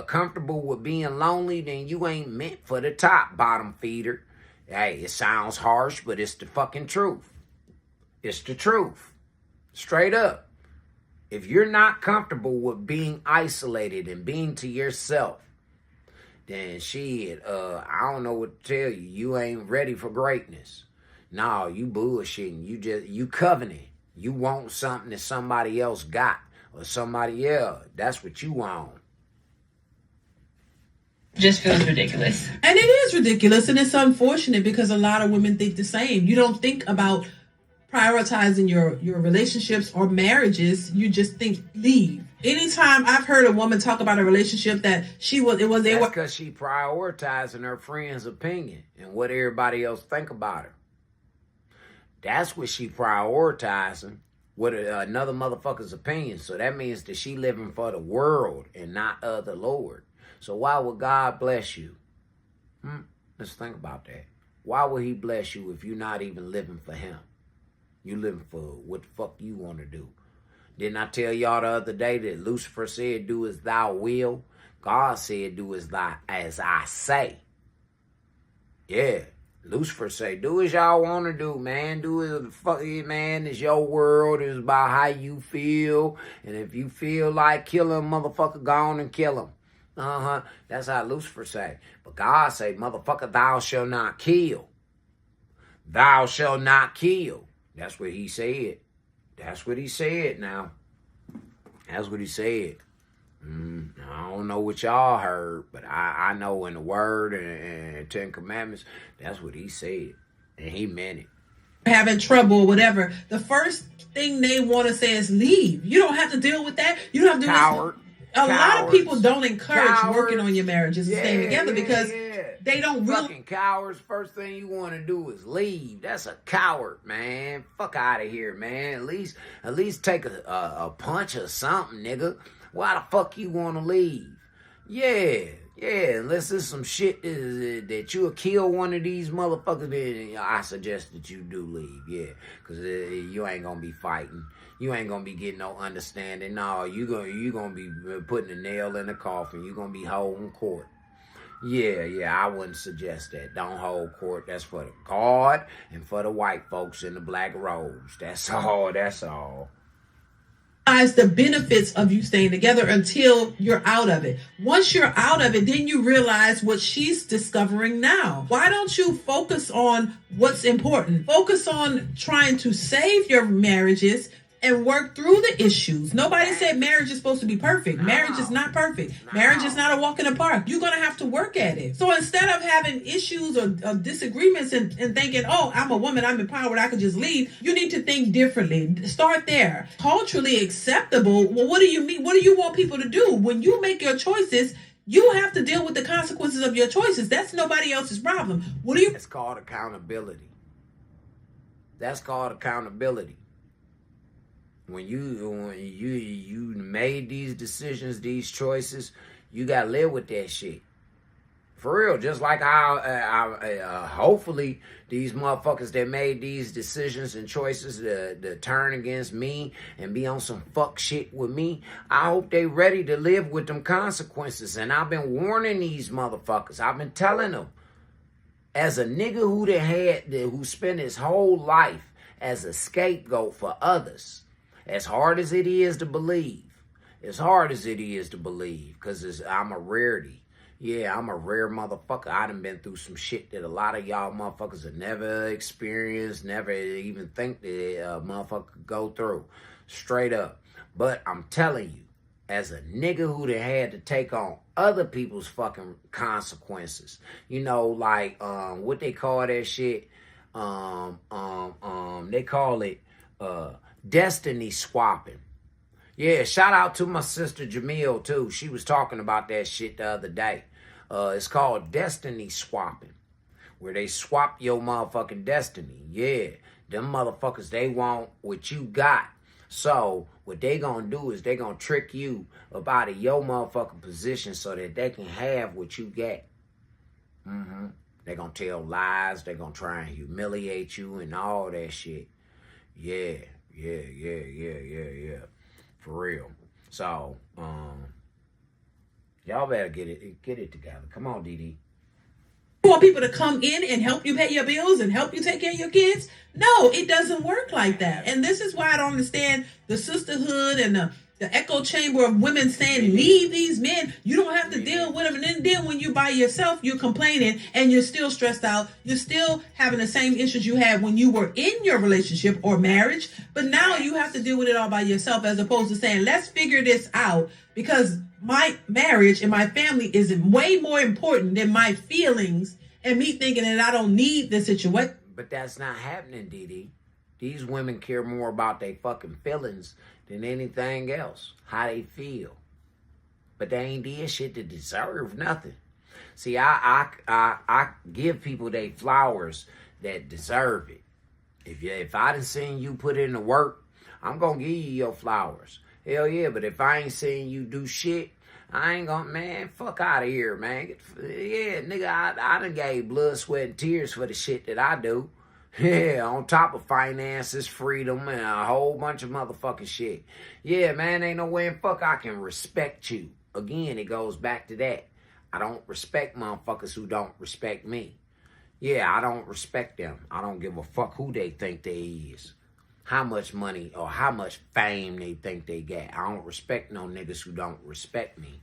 comfortable with being lonely, then you ain't meant for the top, bottom feeder. Hey, it sounds harsh, but it's the fucking truth. It's the truth. Straight up. If you're not comfortable with being isolated and being to yourself, then shit, I don't know what to tell you. You ain't ready for greatness. No, you bullshitting. You covenant. You want something that somebody else got. Or somebody else. That's what you want. Just feels ridiculous. And it is ridiculous, and it's unfortunate because a lot of women think the same. You don't think about prioritizing your relationships or marriages. You just think leave. Anytime I've heard a woman talk about a relationship that that's because she prioritizing her friend's opinion and what everybody else think about her. That's what she prioritizing. With another motherfucker's opinion. So that means that she living for the world and not the Lord. So why would God bless you? Let's think about that. Why would he bless you if you're not even living for him? You living for what the fuck you want to do. Didn't I tell y'all the other day that Lucifer said, do as thou will? God said, do as I say. Yeah. Lucifer say, do as y'all want to do, man. Do as fuck, man. It's your world. It's about how you feel. And if you feel like killing a motherfucker, go on and kill him. That's how Lucifer say. But God say, motherfucker, thou shalt not kill. Thou shalt not kill. That's what he said. That's what he said now. That's what he said. I don't know what y'all heard, but I know in the Word and Ten Commandments, that's what he said. And he meant it. Having trouble or whatever, the first thing they want to say is leave. You don't have to deal with that. You don't have to do Coward. A lot of people don't encourage Cowards. working on your marriages and staying together because they don't really. Fucking cowards. First thing you want to do is leave. That's a coward, man. Fuck out of here, man. At least take a punch or something, nigga. Why the fuck you want to leave? Yeah, unless there's some shit that you'll kill one of these motherfuckers, then I suggest that you do leave, yeah. Because you ain't going to be fighting. You ain't going to be getting no understanding. No, you gonna be putting a nail in the coffin. You going to be holding court. Yeah, I wouldn't suggest that. Don't hold court. That's for the God and for the white folks in the black robes. That's all. The benefits of you staying together until you're out of it. Once you're out of it, then you realize what she's discovering now. Why don't you focus on what's important? Focus on trying to save your marriages and work through the issues. Nobody said marriage is supposed to be perfect. Marriage is not perfect. Marriage is not a walk in the park. You're going to have to work at it. So instead of having issues or disagreements and thinking, oh, I'm a woman, I'm empowered, I could just leave, you need to think differently. Start there. Culturally acceptable. Well, what do you mean? What do you want people to do? When you make your choices, you have to deal with the consequences of your choices. That's nobody else's problem. It's called accountability. That's called accountability. When you made these decisions, these choices, you gotta live with that shit. For real, just like hopefully these motherfuckers that made these decisions and choices to turn against me and be on some fuck shit with me, I hope they ready to live with them consequences. And I've been warning these motherfuckers. I've been telling them. As a nigga who spent his whole life as a scapegoat for others, as hard as it is to believe, because I'm a rarity. Yeah, I'm a rare motherfucker. I done been through some shit that a lot of y'all motherfuckers have never experienced, never even think that a motherfucker could go through. Straight up. But I'm telling you, as a nigga who done had to take on other people's fucking consequences, you know, like, what they call that shit? They call it, destiny swapping. Yeah, shout out to my sister Jamil too. She was talking about that shit the other day. It's called destiny swapping. where they swap your motherfucking destiny. Yeah, them motherfuckers, they want what you got. So what they gonna do is they gonna trick you up out of your motherfucking position so that they can have what you got. They gonna tell lies. They gonna try and humiliate you and all that shit. Yeah. For real. So, y'all better get it together. Come on, Dee. You want people to come in and help you pay your bills and help you take care of your kids? No, it doesn't work like that. And this is why I don't understand the sisterhood and the echo chamber of women saying, leave these men. You don't have to deal with them. And then when you by yourself, you're complaining and you're still stressed out. You're still having the same issues you had when you were in your relationship or marriage. But now you have to deal with it all by yourself, as opposed to saying, let's figure this out, because my marriage and my family is way more important than my feelings and me thinking that I don't need this situation. But that's not happening, Dee. These women care more about their fucking feelings than anything else, how they feel. But they ain't did shit to deserve nothing. See, I give people they flowers that deserve it. If I done seen you put in the work, I'm gonna give you your flowers. Hell yeah, but if I ain't seen you do shit, I ain't gonna, man, fuck out of here, man. Yeah, nigga, I done gave blood, sweat, and tears for the shit that I do. Yeah, on top of finances, freedom, and a whole bunch of motherfucking shit. Yeah, man, ain't no way in fuck I can respect you. Again, it goes back to that. I don't respect motherfuckers who don't respect me. Yeah, I don't respect them. I don't give a fuck who they think they is, how much money or how much fame they think they got. I don't respect no niggas who don't respect me.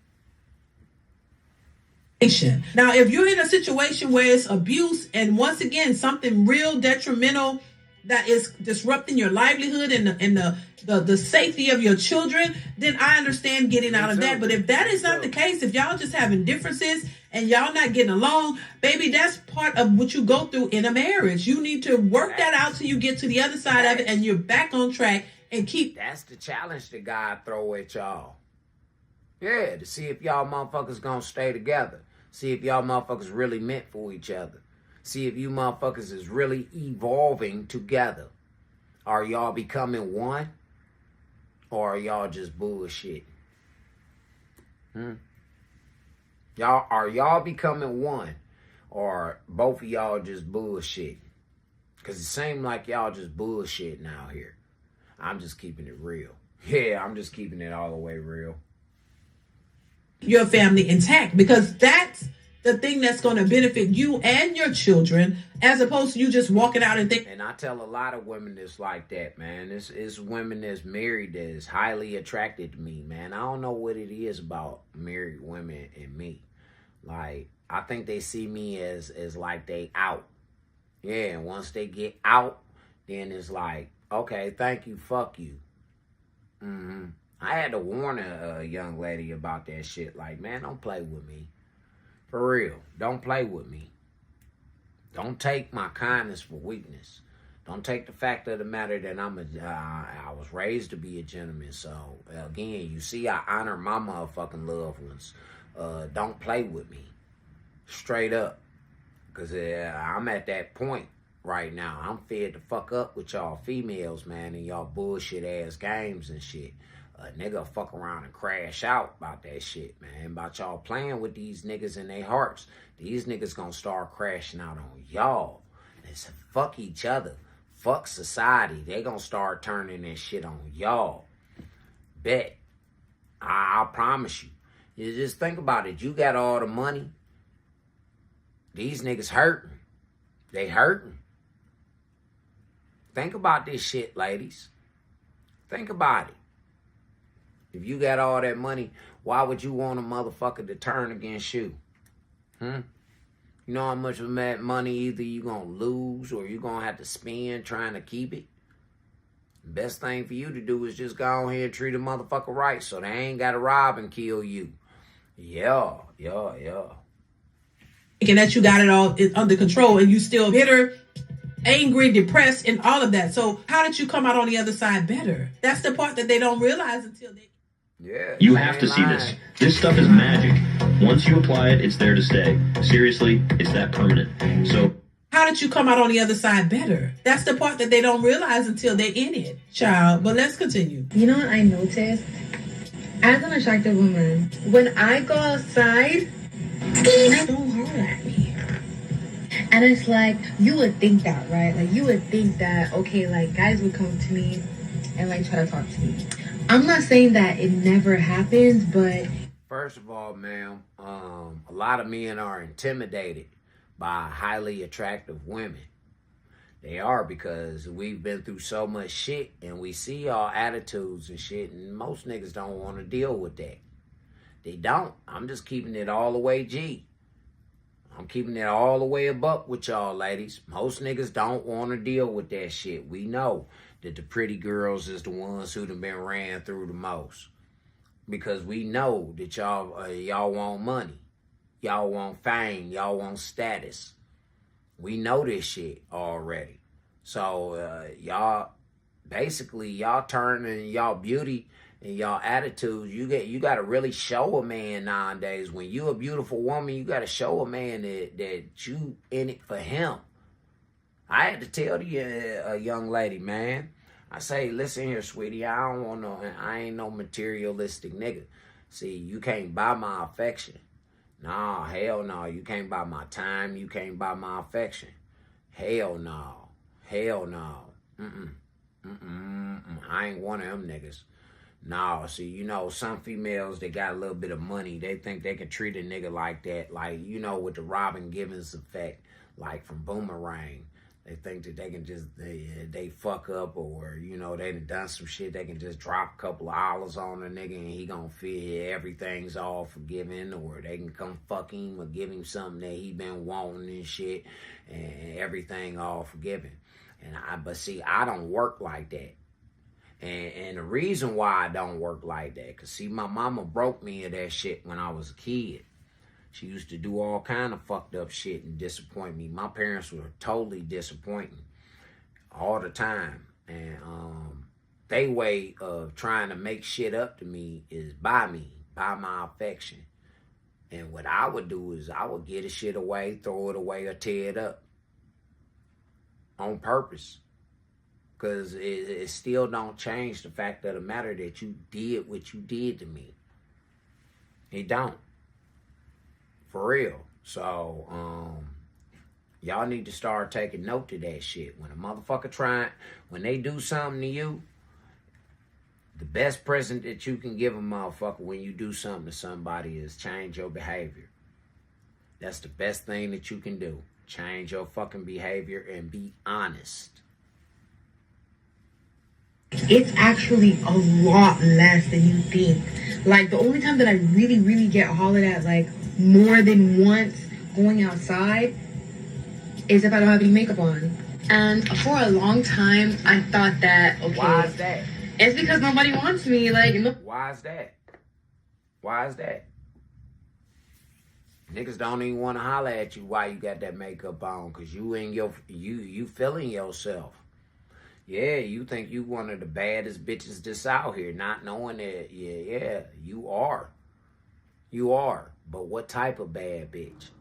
Now, if you're in a situation where it's abuse and once again something real detrimental that is disrupting your livelihood and the safety of your children, then I understand getting out of that. But if that is not the case, if y'all just having differences and y'all not getting along, baby, that's part of what you go through in a marriage. You need to work that out till you get to the other side of it and you're back on track and keep. That's the challenge that God throw at y'all. Yeah, to see if y'all motherfuckers gonna stay together. See if y'all motherfuckers really meant for each other. See if you motherfuckers is really evolving together. Are y'all becoming one? Or are y'all just bullshit? Are y'all becoming one? Or both of y'all just bullshit? Because it seems like y'all just bullshitting out here. I'm just keeping it real. Yeah, I'm just keeping it all the way real. Your family intact, because that's the thing that's going to benefit you and your children, as opposed to you just walking out and thinking. And I tell a lot of women that's like that, man. It's women that's married that is highly attracted to me, man. I don't know what it is about married women and me. Like, I think they see me as like they out. Yeah, and once they get out, then it's like, okay, thank you, fuck you. I had to warn a young lady about that shit. Like, man, don't play with me. For real. Don't play with me. Don't take my kindness for weakness. Don't take the fact of the matter that I was raised to be a gentleman. So, again, you see, I honor my motherfucking loved ones. Don't play with me. Straight up. Because I'm at that point right now. I'm fed the fuck up with y'all females, man, and y'all bullshit ass games and shit. A nigga fuck around and crash out about that shit, man. About y'all playing with these niggas in their hearts. These niggas gonna start crashing out on y'all. It's fuck each other. Fuck society. They gonna start turning that shit on y'all. Bet. I promise you. You just think about it. You got all the money. These niggas hurting. They hurting. Think about this shit, ladies. Think about it. If you got all that money, why would you want a motherfucker to turn against you? You know how much of that money either you gonna lose or you gonna have to spend trying to keep it? Best thing for you to do is just go on here and treat a motherfucker right so they ain't gotta rob and kill you. Yeah. Thinking that you got it all under control and you still bitter, angry, depressed, and all of that. So how did you come out on the other side better? That's the part that they don't realize until they... Yeah. You have to see this. This stuff is magic. Once you apply it, it's there to stay. Seriously, it's that permanent. So... How did you come out on the other side better? That's the part that they don't realize until they're in it, child. But let's continue. You know what I noticed? As an attractive woman, when I go outside, they don't hard at me. And it's like, you would think that, right? Like, you would think that, okay, like, guys would come to me and, like, try to talk to me. I'm not saying that it never happens, but... First of all, ma'am, a lot of men are intimidated by highly attractive women. They are, because we've been through so much shit and we see our attitudes and shit, and most niggas don't want to deal with that. They don't. I'm just keeping it all the way G. I'm keeping it all the way a buck with y'all ladies. Most niggas don't want to deal with that shit. We know that the pretty girls is the ones who done been ran through the most. Because we know that y'all want money. Y'all want fame. Y'all want status. We know this shit already. So y'all turning y'all beauty and y'all attitudes. You got to really show a man nowadays. When you a beautiful woman, you got to show a man that you in it for him. I had to tell a young lady, man. I say, listen here, sweetie. I ain't no materialistic nigga. See, you can't buy my affection. Nah, hell no. You can't buy my time. You can't buy my affection. Hell no. Hell no. I ain't one of them niggas. No, see, you know, some females, they got a little bit of money. They think they can treat a nigga like that. Like, you know, with the Robin Givens effect, like from Boomerang. They think that they can just, they fuck up, or, you know, they done some shit. They can just drop a couple of dollars on a nigga and he gonna feel everything's all forgiven. Or they can come fuck him or give him something that he been wanting and shit, and everything all forgiven. But see, I don't work like that. And the reason why I don't work like that, because see, my mama broke me of that shit when I was a kid. She used to do all kind of fucked up shit and disappoint me. My parents were totally disappointing all the time. And they way of trying to make shit up to me is by my affection. And what I would do is I would get the shit away, throw it away, or tear it up on purpose. Because it still don't change the fact of the matter that you did what you did to me. It don't. For real. So, y'all need to start taking note of that shit. When a motherfucker when they do something to you, the best present that you can give a motherfucker when you do something to somebody is change your behavior. That's the best thing that you can do. Change your fucking behavior and be honest. It's actually a lot less than you think. Like, the only time that I really, really get hollered at, like, more than once going outside is if I don't have any makeup on. And for a long time, I thought that, okay. Why is that? It's because nobody wants me. Like, why is that? Why is that? Niggas don't even want to holler at you while you got that makeup on, because you feeling yourself. Yeah, you think you one of the baddest bitches that's out here, not knowing that, yeah, you are. You are. But what type of bad bitch?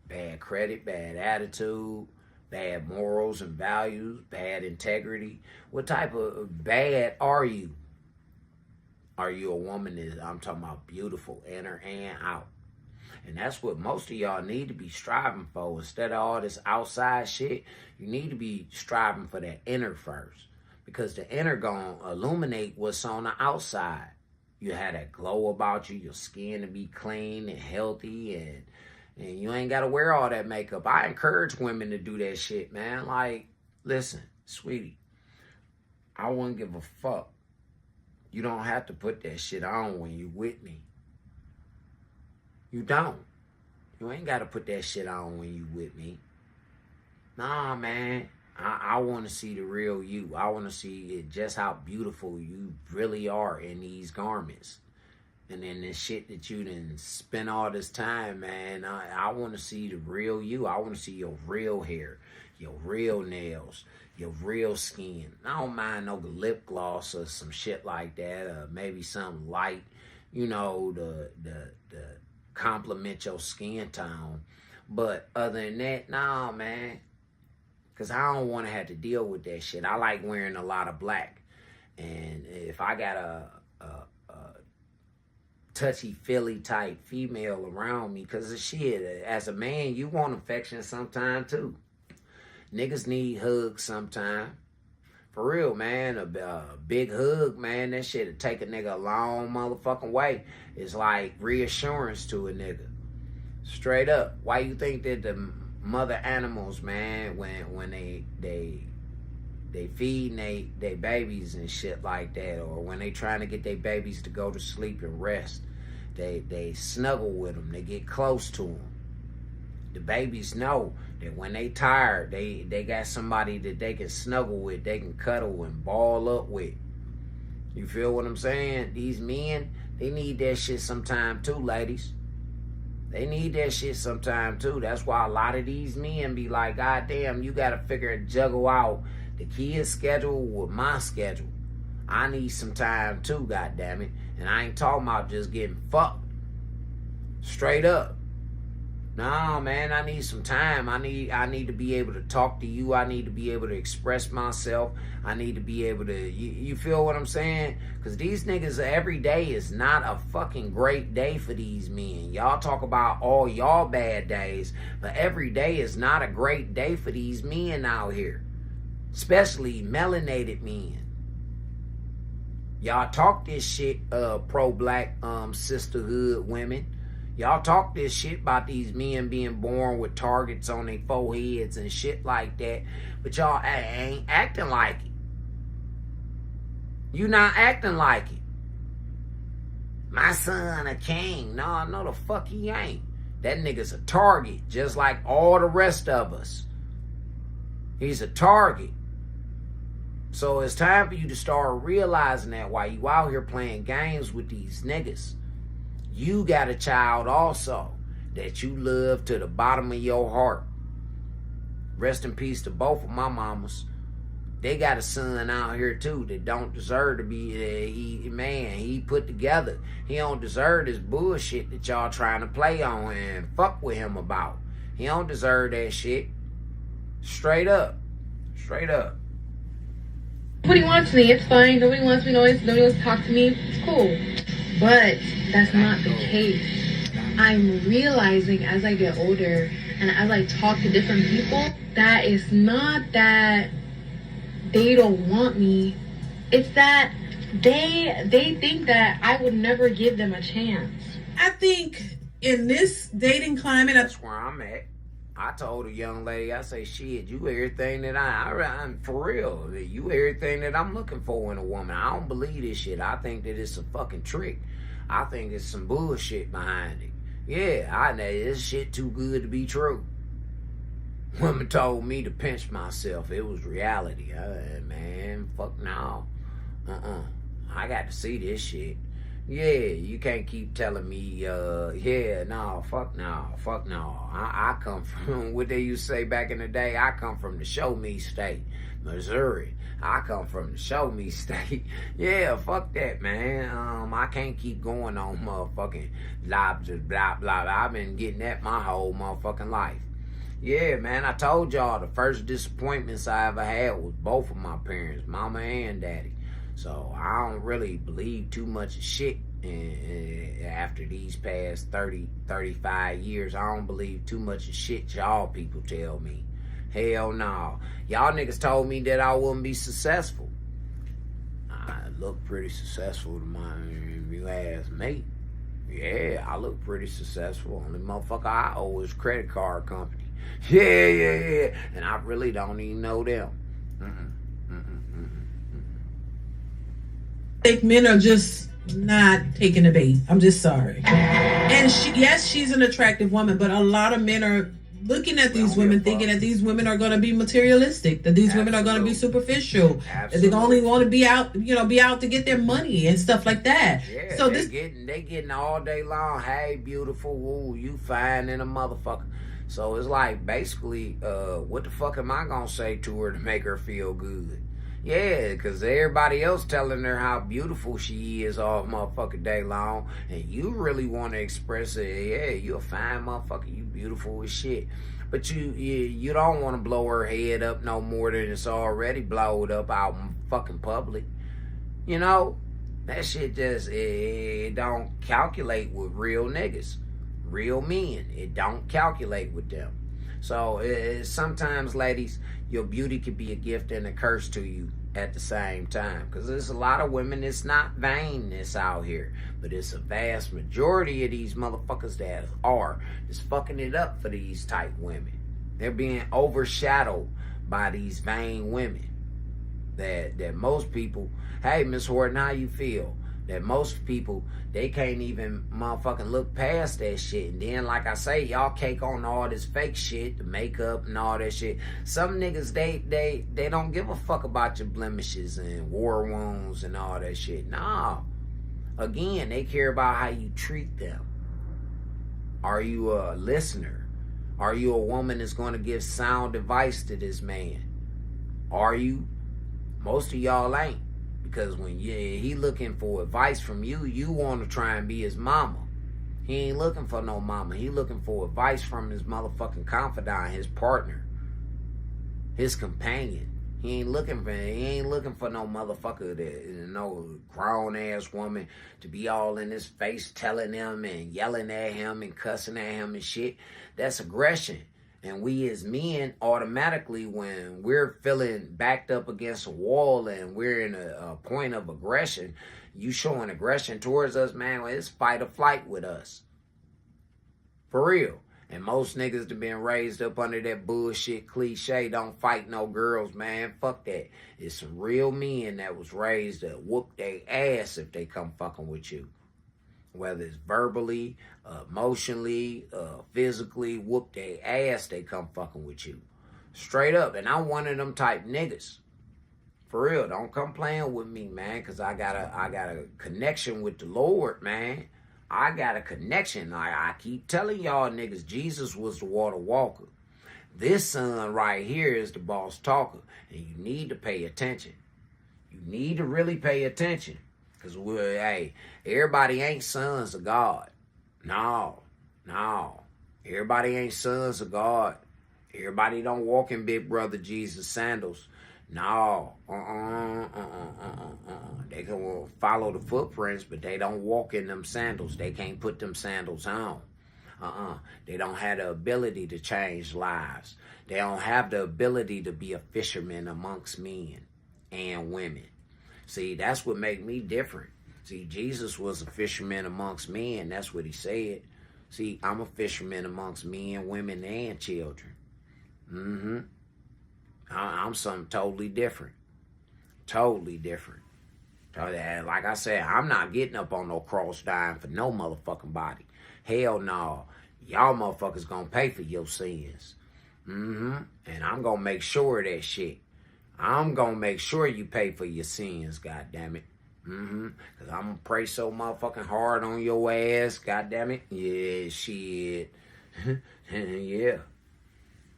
Bad credit, bad attitude, bad morals and values, bad integrity. What type of bad are you? Are you a woman that, I'm talking about beautiful, inner and out? And that's what most of y'all need to be striving for. Instead of all this outside shit, you need to be striving for that inner first. Because the inner gonna illuminate what's on the outside. You have that glow about you, your skin to be clean and healthy, and you ain't got to wear all that makeup. I encourage women to do that shit, man. Like, listen, sweetie, I wouldn't give a fuck. You don't have to put that shit on when you with me. You don't. You ain't got to put that shit on when you with me. Nah, man. I want to see the real you. I want to see just how beautiful you really are in these garments. And then the shit that you done spent all this time, man. I want to see the real you. I want to see your real hair, your real nails, your real skin. I don't mind no lip gloss or some shit like that, or maybe something light, you know, the complement your skin tone. But other than that, nah, man. Because I don't want to have to deal with that shit. I like wearing a lot of black. And if I got a touchy-feely type female around me, because of shit, as a man, you want affection sometime too. Niggas need hugs sometime. For real, man, a big hug, man, that shit'll take a nigga a long motherfucking way. It's like reassurance to a nigga. Straight up. Why you think that the mother animals, man, when they feeding they babies and shit like that, or when they trying to get their babies to go to sleep and rest, they snuggle with them, they get close to them. The babies know that when they tired, they got somebody that they can snuggle with, they can cuddle and ball up with. You feel what I'm saying? These men, they need that shit sometime too, ladies. They need that shit sometime too. That's why a lot of these men be like, God damn, you gotta juggle out the kid's schedule with my schedule. I need some time too, God damn it. And I ain't talking about just getting fucked. Straight up. No, man, I need some time. I need to be able to talk to you. I need to be able to express myself. I need to be able to, you feel what I'm saying? Because these niggas, every day is not a fucking great day for these men. Y'all talk about all y'all bad days, but every day is not a great day for these men out here. Especially melanated men. Y'all talk this shit, pro-black sisterhood women. Y'all talk this shit about these men being born with targets on their foreheads and shit like that, but y'all ain't acting like it. You not acting like it. My son a king. No, the fuck he ain't. That nigga's a target, just like all the rest of us. He's a target. So it's time for you to start realizing that while you out here playing games with these niggas, you got a child also that you love to the bottom of your heart. Rest in peace to both of my mamas. They got a son out here too that don't deserve to be he put together. He don't deserve this bullshit that y'all trying to play on and fuck with him about. He don't deserve that shit. Straight up. Straight up. Nobody wants me, it's fine. Nobody wants me, nobody wants to talk to me, it's cool. But that's not the case. I'm realizing as I get older and as I talk to different people, that it's not that they don't want me. It's that they think that I would never give them a chance. I think in this dating climate, that's where I'm at. I told a young lady, I say, shit, you everything that I'm for real. You everything that I'm looking for in a woman. I don't believe this shit. I think that it's a fucking trick. I think it's some bullshit behind it. Yeah, I know this shit too good to be true. Women told me to pinch myself. It was reality. Man, fuck no. I got to see this shit. Yeah, you can't keep telling me, fuck no. I come from, what they used to say back in the day, I come from the show me state, Missouri. I come from the show me state. Yeah, fuck that, man. I can't keep going on motherfucking blah, blah. I've been getting that my whole motherfucking life. Yeah, man, I told y'all the first disappointments I ever had was both of my parents, mama and daddy. So I don't really believe too much of shit after these past 30, 35 years. I don't believe too much of shit y'all people tell me. Hell no. Y'all niggas told me that I wouldn't be successful. I look pretty successful to if you ask me. Yeah, I look pretty successful. Only motherfucker I owe is credit card company. Yeah. And I really don't even know them. Men are just not taking the bait. I'm just sorry. And she's an attractive woman, but a lot of men are looking at these women thinking that these women are going to be materialistic, that these women are going to be superficial, that they only want to be out, be out to get their money and stuff like that. Yeah, so they getting all day long. Hey, beautiful, ooh, you fine in a motherfucker. So it's like basically, what the fuck am I gonna say to her to make her feel good? Yeah, because everybody else telling her how beautiful she is all motherfucking day long, and you really want to express it. Yeah, you a fine motherfucker, you beautiful as shit. But you don't want to blow her head up no more than it's already blowed up out in fucking public. You know, that shit just, it don't calculate with real niggas, real men. It don't calculate with them. So sometimes, ladies, your beauty could be a gift and a curse to you at the same time. Because there's a lot of women, it's not vainness out here. But it's a vast majority of these motherfuckers that are just fucking it up for these type women. They're being overshadowed by these vain women. That most people, hey, Miss Horton, how you feel? That most people, they can't even motherfucking look past that shit. And then, like I say, y'all cake on all this fake shit, the makeup and all that shit. Some niggas, they don't give a fuck about your blemishes and war wounds and all that shit. Nah. Again, they care about how you treat them. Are you a listener? Are you a woman that's going to give sound advice to this man? Are you? Most of y'all ain't. Because when he looking for advice from you, you want to try and be his mama. He ain't looking for no mama. He looking for advice from his motherfucking confidant, his partner, his companion. He ain't looking for no motherfucker that, no grown ass woman to be all in his face telling him and yelling at him and cussing at him and shit. That's aggression. And we as men, automatically, when we're feeling backed up against a wall and we're in a point of aggression, you showing aggression towards us, man, well, it's fight or flight with us. For real. And most niggas that been raised up under that bullshit cliche, don't fight no girls, man. Fuck that. It's some real men that was raised to whoop their ass if they come fucking with you. Whether it's verbally, emotionally, physically, whoop their ass, they come fucking with you. Straight up. And I'm one of them type niggas. For real. Don't come playing with me, man, because I got a connection with the Lord, man. I got a connection. I keep telling y'all niggas, Jesus was the water walker. This son right here is the boss talker. And you need to pay attention. You need to really pay attention. Because, hey, everybody ain't sons of God. No. Everybody ain't sons of God. Everybody don't walk in Big Brother Jesus sandals. No. They can follow the footprints, but they don't walk in them sandals. They can't put them sandals on. They don't have the ability to change lives. They don't have the ability to be a fisherman amongst men and women. See, that's what make me different. See, Jesus was a fisherman amongst men. That's what he said. See, I'm a fisherman amongst men, women, and children. I'm something totally different. Totally different. Like I said, I'm not getting up on no cross dying for no motherfucking body. Hell no. Y'all motherfuckers gonna pay for your sins. And I'm gonna make sure of that shit. I'm gonna make sure you pay for your sins, goddammit. Cause I'm gonna pray so motherfucking hard on your ass, goddammit. Yeah, shit. Yeah.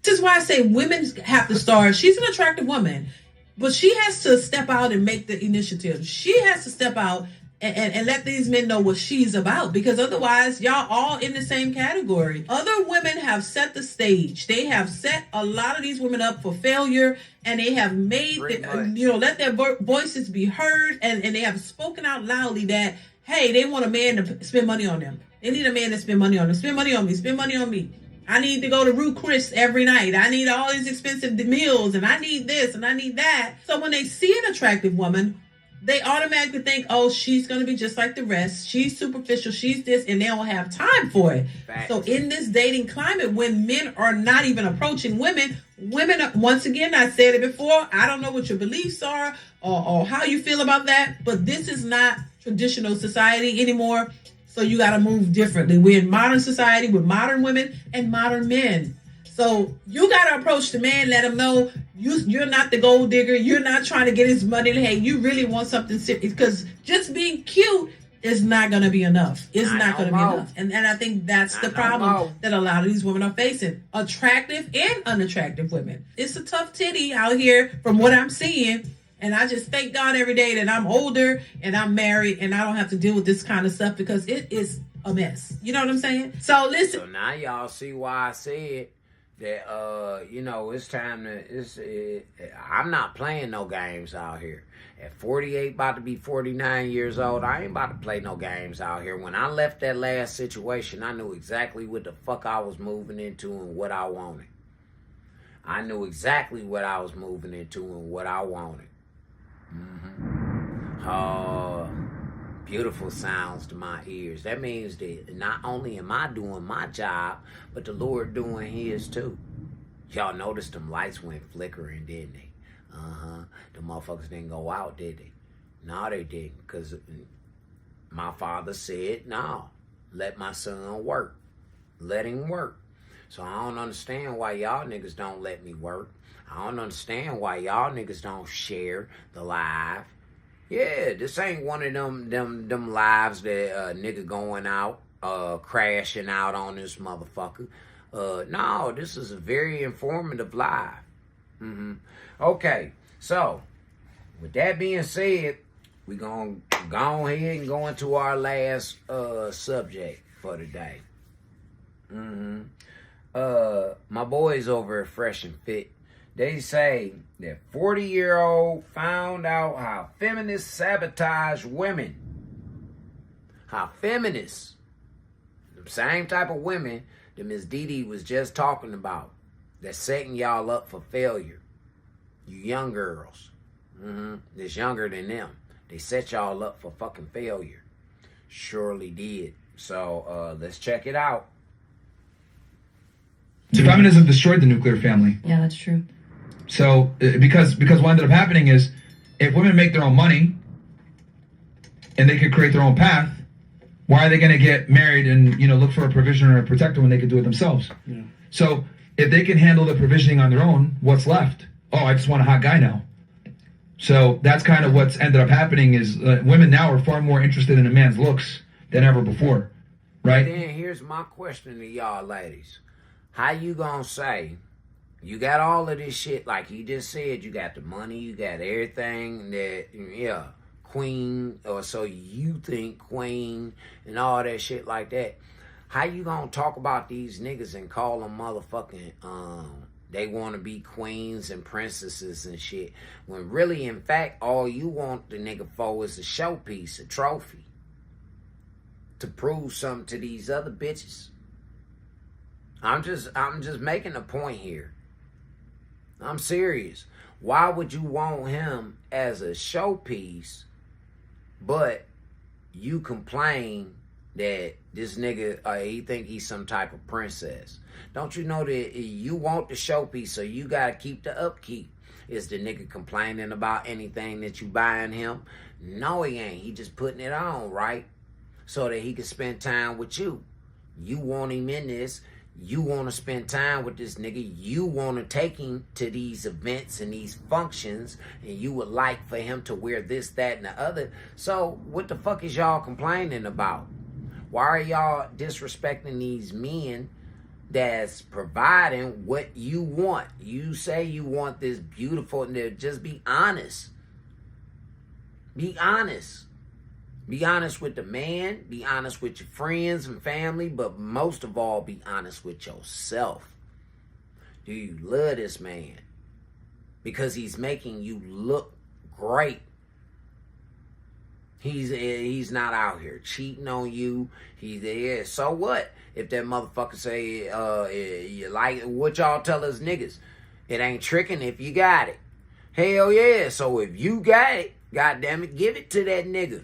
This is why I say women have to start. She's an attractive woman, but she has to step out and make the initiative. She has to step out and let these men know what she's about, because otherwise y'all all in the same category. Other women have set the stage. They have set a lot of these women up for failure, and they have made let their voices be heard, and they have spoken out loudly that, hey, they want a man to spend money on them. They need a man to spend money on them. Spend money on me. Spend money on me. I need to go to Ruth Chris every night. I need all these expensive meals, and I need this and I need that. So when they see an attractive woman, they automatically think, oh, she's going to be just like the rest. She's superficial. She's this, and they don't have time for it. Facts. So in this dating climate, when men are not even approaching women are, once again, I said it before, I don't know what your beliefs are or how you feel about that, but this is not traditional society anymore. So you got to move differently. We're in modern society with modern women and modern men. So you got to approach the man, let him know you're not the gold digger. You're not trying to get his money. Hey, you really want something serious, because just being cute is not going to be enough. It's not going to be enough. And I think that's the problem that a lot of these women are facing. Attractive and unattractive women. It's a tough titty out here from what I'm seeing. And I just thank God every day that I'm older and I'm married and I don't have to deal with this kind of stuff, because it is a mess. You know what I'm saying? So listen. So now y'all see why I said that it's time I'm not playing no games out here. At 48, about to be 49 years old, I ain't about to play no games out here. When I left that last situation, I knew exactly what the fuck I was moving into and what I wanted. I knew exactly what I was moving into and what I wanted. Beautiful sounds to my ears. That means that not only am I doing my job, but the Lord doing his too. Y'all noticed them lights went flickering, didn't they? The motherfuckers didn't go out, did they? No, they didn't. Because my father said, no, let my son work. Let him work. So I don't understand why y'all niggas don't let me work. I don't understand why y'all niggas don't share the live. Yeah, this ain't one of them lives that nigga going out, crashing out on this motherfucker. No, this is a very informative live. Okay, so with that being said, we gonna go ahead and go into our last subject for today. My boys over at Fresh and Fit, they say that 40-year-old found out how feminists sabotage women. How feminists, the same type of women that Miss Dee was just talking about, that's setting y'all up for failure. You young girls, that's younger than them. They set y'all up for fucking failure. Surely did. So let's check it out. So feminism destroyed the nuclear family. Yeah, that's true. So because what ended up happening is, if women make their own money and they could create their own path, why are they going to get married and look for a provision or a protector when they could do it themselves? Yeah. So if they can handle the provisioning on their own, what's left? Oh, I just want a hot guy now. So that's kind of what's ended up happening is women now are far more interested in a man's looks than ever before, right? Then here's my question to y'all ladies. How you gonna say you got all of this shit, like you just said, you got the money, you got everything that, queen, or so you think queen, and all that shit like that. How you gonna talk about these niggas and call them motherfucking, they want to be queens and princesses and shit, when really, in fact, all you want the nigga for is a showpiece, a trophy, to prove something to these other bitches. I'm just making a point here. I'm serious. Why would you want him as a showpiece, but you complain that this nigga, he think he's some type of princess? Don't you know that you want the showpiece, so you gotta keep the upkeep? Is the nigga complaining about anything that you buying him? No, he ain't. He just putting it on, right? So that he can spend time with you. You want him in this. You want to spend time with this nigga. You want to take him to these events and these functions, and you would like for him to wear this, that, and the other. So what the fuck is y'all complaining about? Why are y'all disrespecting these men that's providing what you want? You say you want this beautiful, and just be honest. Be honest. Be honest with the man, be honest with your friends and family, but most of all, be honest with yourself. Do you love this man? Because he's making you look great. He's not out here cheating on you. He's there. So what? If that motherfucker say, like what y'all tell us niggas, it ain't tricking if you got it. Hell yeah. So if you got it, goddamn it, give it to that nigga.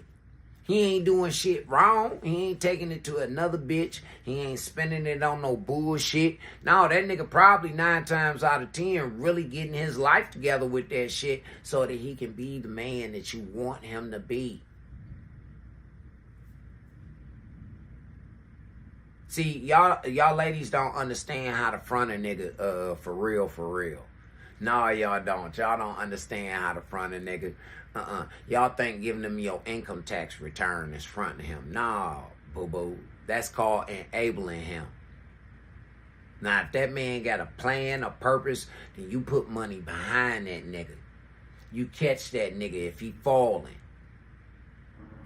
He ain't doing shit wrong. He ain't taking it to another bitch. He ain't spending it on no bullshit. No, that nigga probably 9 times out of 10 really getting his life together with that shit so that he can be the man that you want him to be. See, y'all ladies don't understand how to front a nigga for real. No, y'all don't. Y'all don't understand how to front a nigga. Y'all think giving them your income tax return is fronting him. No, boo-boo. That's called enabling him. Now, if that man got a plan, a purpose, then you put money behind that nigga. You catch that nigga if he falling.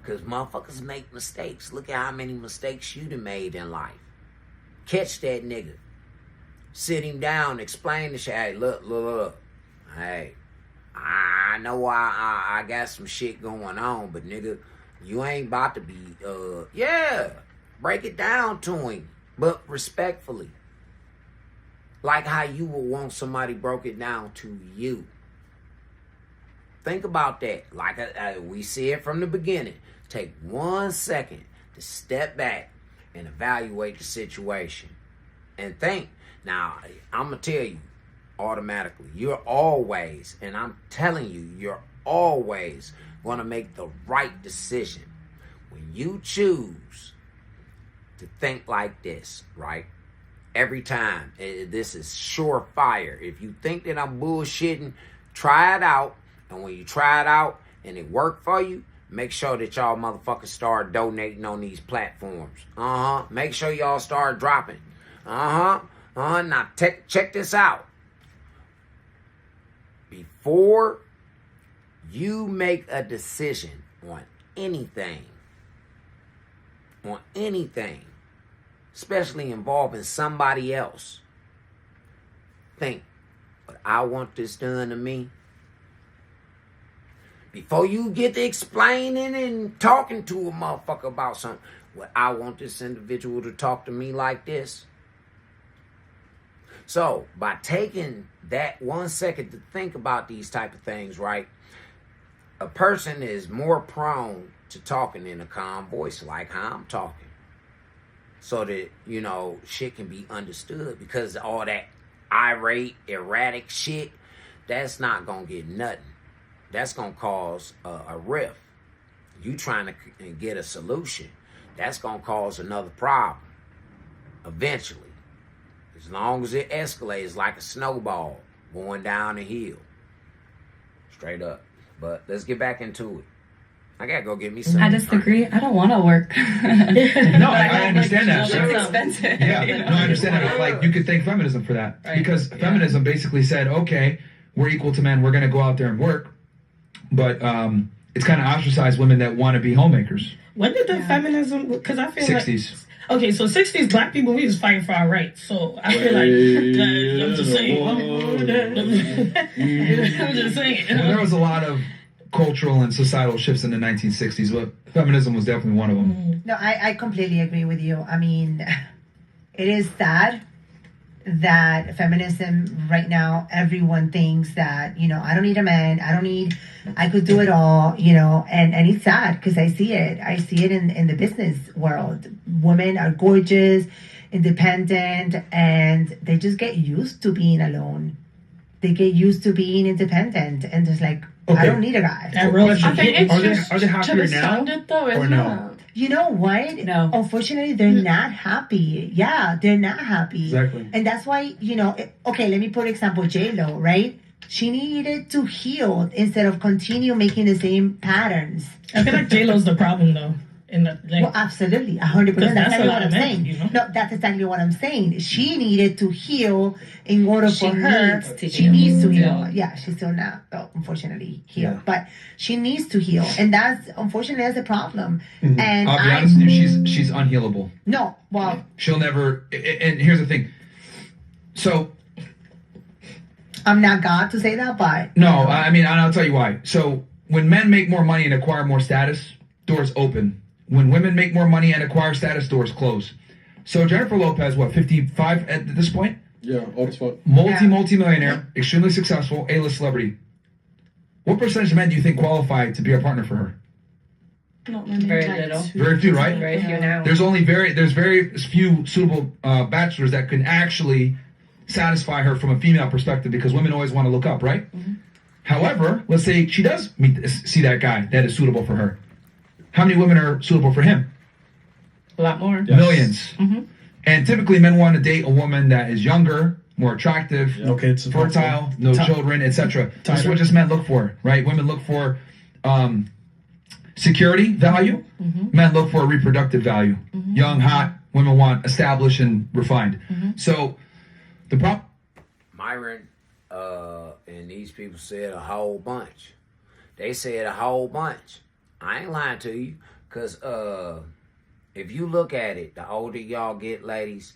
Because motherfuckers make mistakes. Look at how many mistakes you done made in life. Catch that nigga. sit him down, explain the shit. Hey, look. Hey, I know I got some shit going on, but nigga, you ain't about to be, break it down to him, but respectfully. Like how you would want somebody broke it down to you. Think about that. Like we said from the beginning, take 1 second to step back and evaluate the situation and think. Now, I'm going to tell you automatically, you're always, and I'm telling you, you're always going to make the right decision when you choose to think like this, right? Every time. This is surefire. If you think that I'm bullshitting, try it out. And when you try it out and it worked for you, make sure that y'all motherfuckers start donating on these platforms. Make sure y'all start dropping. Now check this out. Before you make a decision on anything, especially involving somebody else, think, but I want this done to me. Before you get to explaining and talking to a motherfucker about something, well, I want this individual to talk to me like this. So, by taking that 1 second to think about these type of things, right, a person is more prone to talking in a calm voice like how I'm talking. So that, shit can be understood, because all that irate, erratic shit, that's not going to get nothing. That's going to cause a rift. You trying to get a solution, that's going to cause another problem eventually. As long as it escalates like a snowball going down the hill. Straight up. But let's get back into it. I gotta go get me some. I disagree. I don't want to work. No, I understand that. It's expensive. Yeah, no, I understand that. Like, you could thank feminism for that. Right. Because feminism basically said, okay, we're equal to men. We're going to go out there and work. But it's kind of ostracized women that want to be homemakers. When did the feminism, because I feel 60s. like... Okay, so 60s, black people, we was fighting for our rights. So I feel like, I'm just saying. I'm just saying. Well, there was a lot of cultural and societal shifts in the 1960s, but feminism was definitely one of them. No, I completely agree with you. I mean, it is sad that feminism right now, everyone thinks that, I don't need a man, I could do it all, and it's sad because I see it in the business world. Women are gorgeous, independent, and they just get used to being alone. They get used to being independent, and just like, I don't need a guy. I think it's are they happier now? Or no? You know what? No. Unfortunately, they're not happy. Yeah, they're not happy. Exactly. And that's why, okay, let me put example J-Lo, right? She needed to heal instead of continue making the same patterns. I feel like J-Lo's the problem, though. Well, absolutely, 100%. That's exactly what I'm saying. know? No, that's exactly what I'm saying. She needed to heal in order for her. She needs to heal. Yeah, she's still not, unfortunately, healed. But she needs to heal, and unfortunately that's a problem. Mm-hmm. And I'll be honest with you, she's unhealable. No, well, she'll never. And here's the thing. So, I'm not God to say that, but no, I mean, I'll tell you why. So, when men make more money and acquire more status, doors open. When women make more money and acquire status, doors close. So Jennifer Lopez, 55 at this point? Yeah, old as fuck. Multi-millionaire, extremely successful, A-list celebrity. What percentage of men do you think qualify to be a partner for her? Not many. Very little. Very few, right? Very few now. There's very few suitable bachelors that can actually satisfy her from a female perspective, because women always want to look up, right? Mm-hmm. However, let's say she does see that guy that is suitable for her. How many women are suitable for him? A lot more. Yes. Millions. Mm-hmm. And typically men want to date a woman that is younger, more attractive, fertile, no children, etc. That's what just men look for, right? Women look for security value. Mm-hmm. Men look for reproductive value. Mm-hmm. Young, hot. Women want established and refined. Mm-hmm. So the problem... Myron and these people said a whole bunch. They said a whole bunch. I ain't lying to you, because if you look at it, the older y'all get, ladies,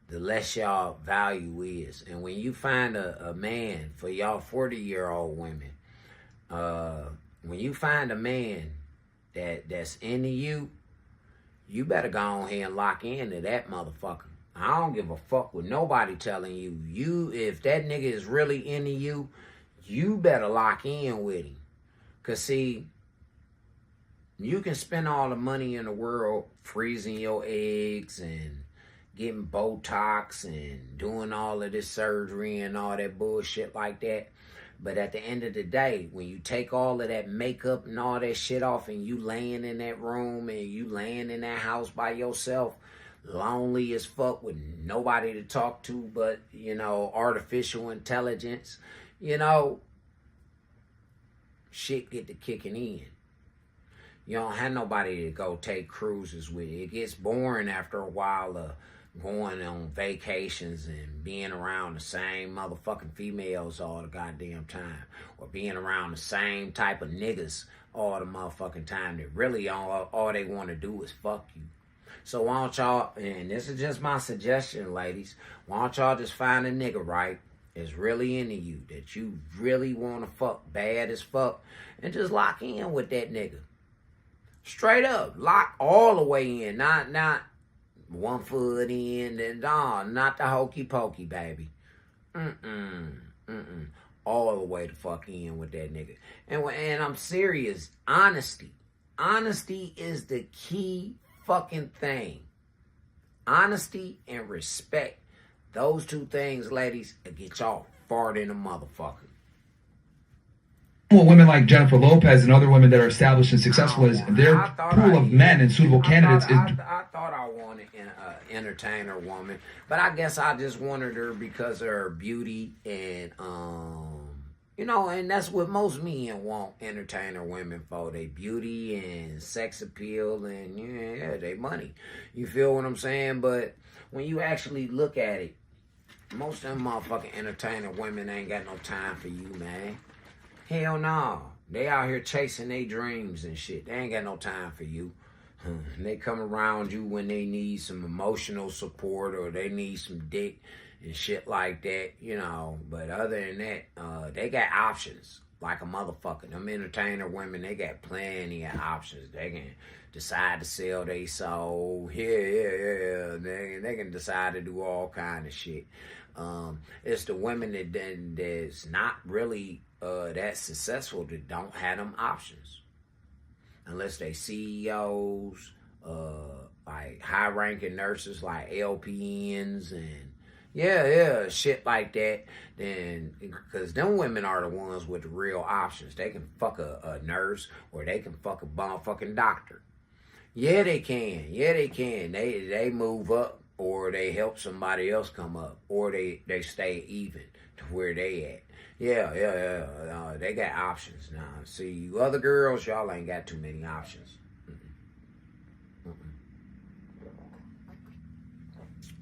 the less y'all value is. And when you find a man, for y'all 40-year-old women, when you find a man that's into you, you better go on here and lock into that motherfucker. I don't give a fuck with nobody telling you. If that nigga is really into you, you better lock in with him. Cause see, you can spend all the money in the world freezing your eggs and getting Botox and doing all of this surgery and all that bullshit like that. But at the end of the day, when you take all of that makeup and all that shit off and you laying in that room and you laying in that house by yourself, lonely as fuck with nobody to talk to but, artificial intelligence, shit get to kicking in. You don't have nobody to go take cruises with. It gets boring after a while of going on vacations and being around the same motherfucking females all the goddamn time. Or being around the same type of niggas all the motherfucking time that really all they want to do is fuck you. So why don't y'all, and this is just my suggestion, ladies, why don't y'all just find a nigga, right, that's really into you, that you really want to fuck bad as fuck, and just lock in with that nigga. Straight up, lock all the way in, not one foot in, and not the hokey pokey, baby. All the way the fuck in with that nigga. And I'm serious, honesty is the key fucking thing. Honesty and respect, those two things, ladies, will get y'all far in a motherfucker. What women like Jennifer Lopez and other women that are established and successful is their pool of men and suitable candidates. I thought I wanted an entertainer woman, but I guess I just wanted her because of her beauty and and that's what most men want entertainer women for. They beauty and sex appeal and they money. You feel what I'm saying? But when you actually look at it, most of them motherfucking entertainer women ain't got no time for you, man. Hell no. They out here chasing their dreams and shit. They ain't got no time for you. They come around you when they need some emotional support or they need some dick and shit like that, But other than that, they got options like a motherfucker. Them entertainer women, they got plenty of options. They can decide to sell their soul. Yeah. They can decide to do all kind of shit. It's the women that's not really that successful that don't have them options. Unless they CEOs, like high-ranking nurses like LPNs and shit like that. Then, because them women are the ones with the real options. They can fuck a nurse or they can fuck a motherfucking doctor. Yeah, they can. They move up or they help somebody else come up or they stay even to where they at. Yeah. They got options now. See, you other girls, y'all ain't got too many options.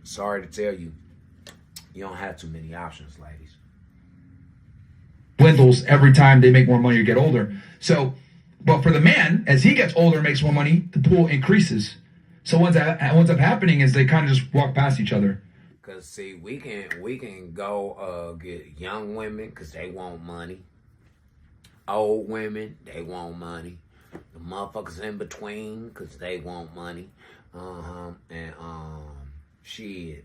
Sorry to tell you, you don't have too many options, ladies. Dwindles every time they make more money or get older. So, but for the man, as he gets older and makes more money, the pool increases. So what's up happening is they kind of just walk past each other. Cause see, we can go get young women because they want money. Old women, they want money. The motherfuckers in between because they want money. Shit.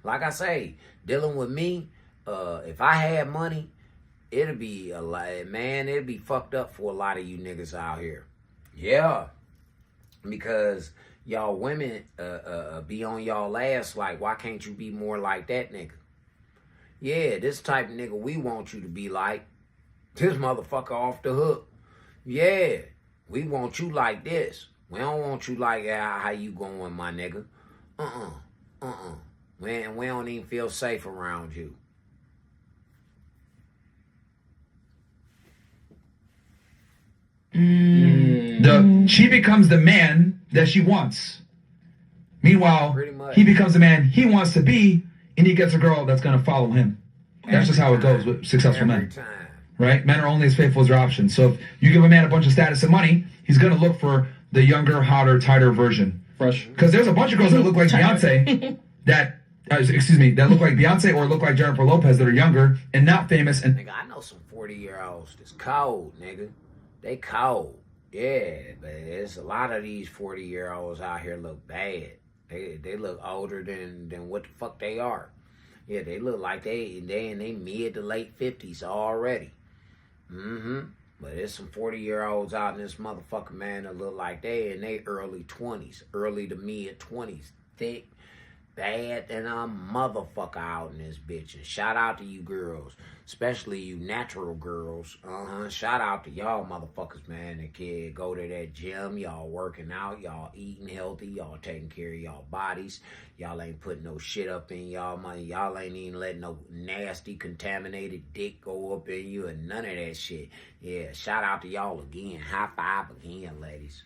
Like I say, dealing with me, if I had money, it'd be it'd be fucked up for a lot of you niggas out here. Yeah. Because y'all women be on y'all ass like, why can't you be more like that nigga? Yeah, this type of nigga we want you to be like. This motherfucker off the hook. Yeah, we want you like this. We don't want you like how you going, my nigga. We don't even feel safe around you. She becomes the man that she wants. Meanwhile, he becomes the man he wants to be, and he gets a girl that's going to follow him. That's just how it goes with successful men. Right? Men are only as faithful as their options. So if you give a man a bunch of status and money, he's going to look for the younger, hotter, tighter version. Fresh. Because there's a bunch of girls that look like Beyonce that excuse me, that look like Beyonce or look like Jennifer Lopez that are younger and not famous. And nigga, I know some 40-year-olds that's cold, nigga. They cold. Yeah, but there's a lot of these 40-year-olds out here look bad. They look older than what the fuck they are. Yeah, they look like they in they mid to late 50s already. But there's some 40-year-olds out in this motherfucker, man, that look like they in their early 20s, early to mid 20s. Thick, bad than a motherfucker out in this bitch. And shout out to you girls, especially you natural girls. Shout out to y'all motherfuckers, man, that can go to that gym. Y'all working out, y'all eating healthy, y'all taking care of y'all bodies. Y'all ain't putting no shit up in y'all money. Y'all ain't even letting no nasty, contaminated dick go up in you and none of that shit. Yeah, shout out to y'all again. High five again, ladies.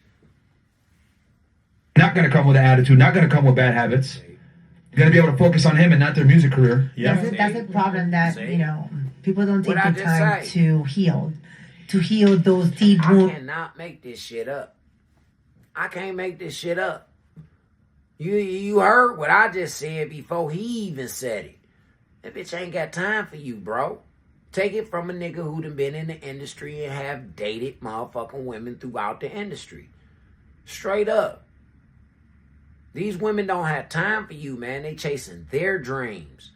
Not going to come with an attitude, not going to come with bad habits. You got to be able to focus on him and not their music career. Yeah, that's a problem that, you know, people don't take the time to heal those deep wounds. I cannot make this shit up. I can't make this shit up. You heard what I just said before he even said it. That bitch ain't got time for you, bro. Take it from a nigga who done been in the industry and have dated motherfucking women throughout the industry. Straight up. These women don't have time for you, man. They chasing their dreams.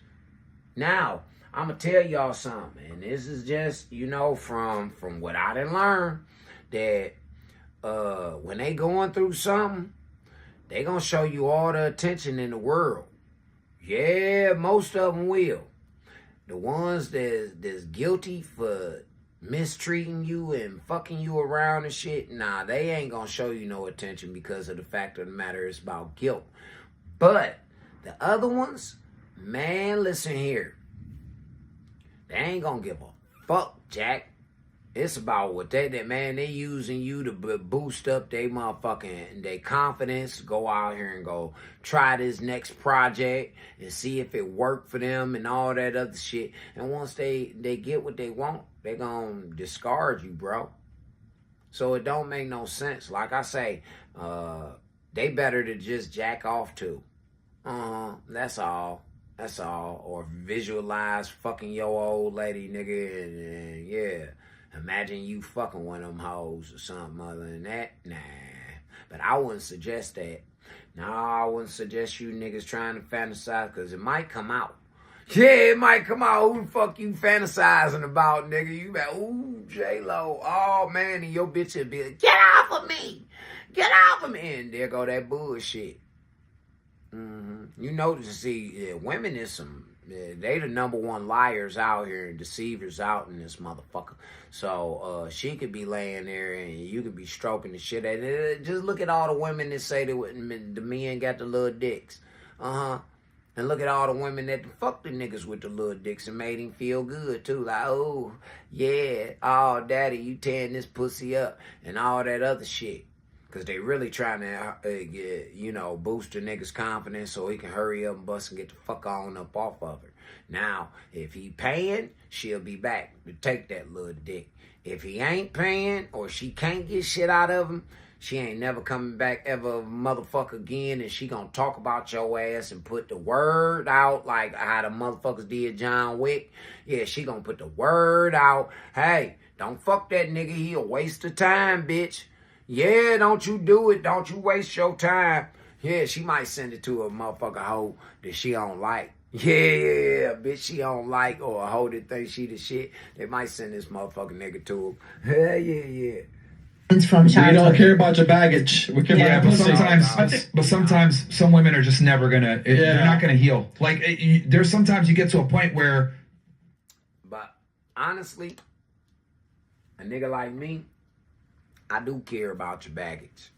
Now, I'm going to tell y'all something. And this is just, you know, from what I done learned. That when they going through something, they going to show you all the attention in the world. Yeah, most of them will. The ones that's guilty for mistreating you and fucking you around and shit, nah, they ain't gonna show you no attention because of the fact of the matter is about guilt. But the other ones, man, listen here. They ain't gonna give a fuck, Jack. It's about what they using you to boost up their motherfucking, their confidence, go out here and go try this next project and see if it worked for them and all that other shit. And once they get what they want, they gonna discard you, bro. So it don't make no sense. Like I say, they better to just jack off to. That's all. That's all. Or visualize fucking your old lady, nigga, and yeah. Imagine you fucking one of them hoes or something other than that. Nah. But I wouldn't suggest that. No, I wouldn't suggest you niggas trying to fantasize because it might come out. Yeah, it might come out. Who the fuck you fantasizing about, nigga? You be ooh, J-Lo. Oh, man. And your bitch would be like, get off of me. Get off of me. And there go that bullshit. You notice, see, women is some... they the number one liars out here and deceivers out in this motherfucker. So she could be laying there and you could be stroking the shit at it. Just look at all the women that say that the men got the little dicks. And look at all the women that fucked the niggas with the little dicks and made him feel good too. Like, oh, yeah, oh, daddy, you tearing this pussy up and all that other shit. Because they really trying to, boost the nigga's confidence so he can hurry up and bust and get the fuck on up off of her. Now, if he paying, she'll be back to take that little dick. If he ain't paying or she can't get shit out of him, she ain't never coming back ever motherfucker again, and she gonna talk about your ass and put the word out like how the motherfuckers did John Wick. Yeah, she gonna put the word out. Hey, don't fuck that nigga. He a waste of time, bitch. Yeah, don't you do it. Don't you waste your time. Yeah, she might send it to a motherfucker hoe that she don't like. Yeah, bitch she don't like or a hoe that thinks she the shit. They might send this motherfucking nigga to her. Yeah. From we don't care about your baggage. We care about but sometimes some women are just never gonna. They're not gonna heal. Like there's sometimes you get to a point where. But honestly, a nigga like me, I do care about your baggage.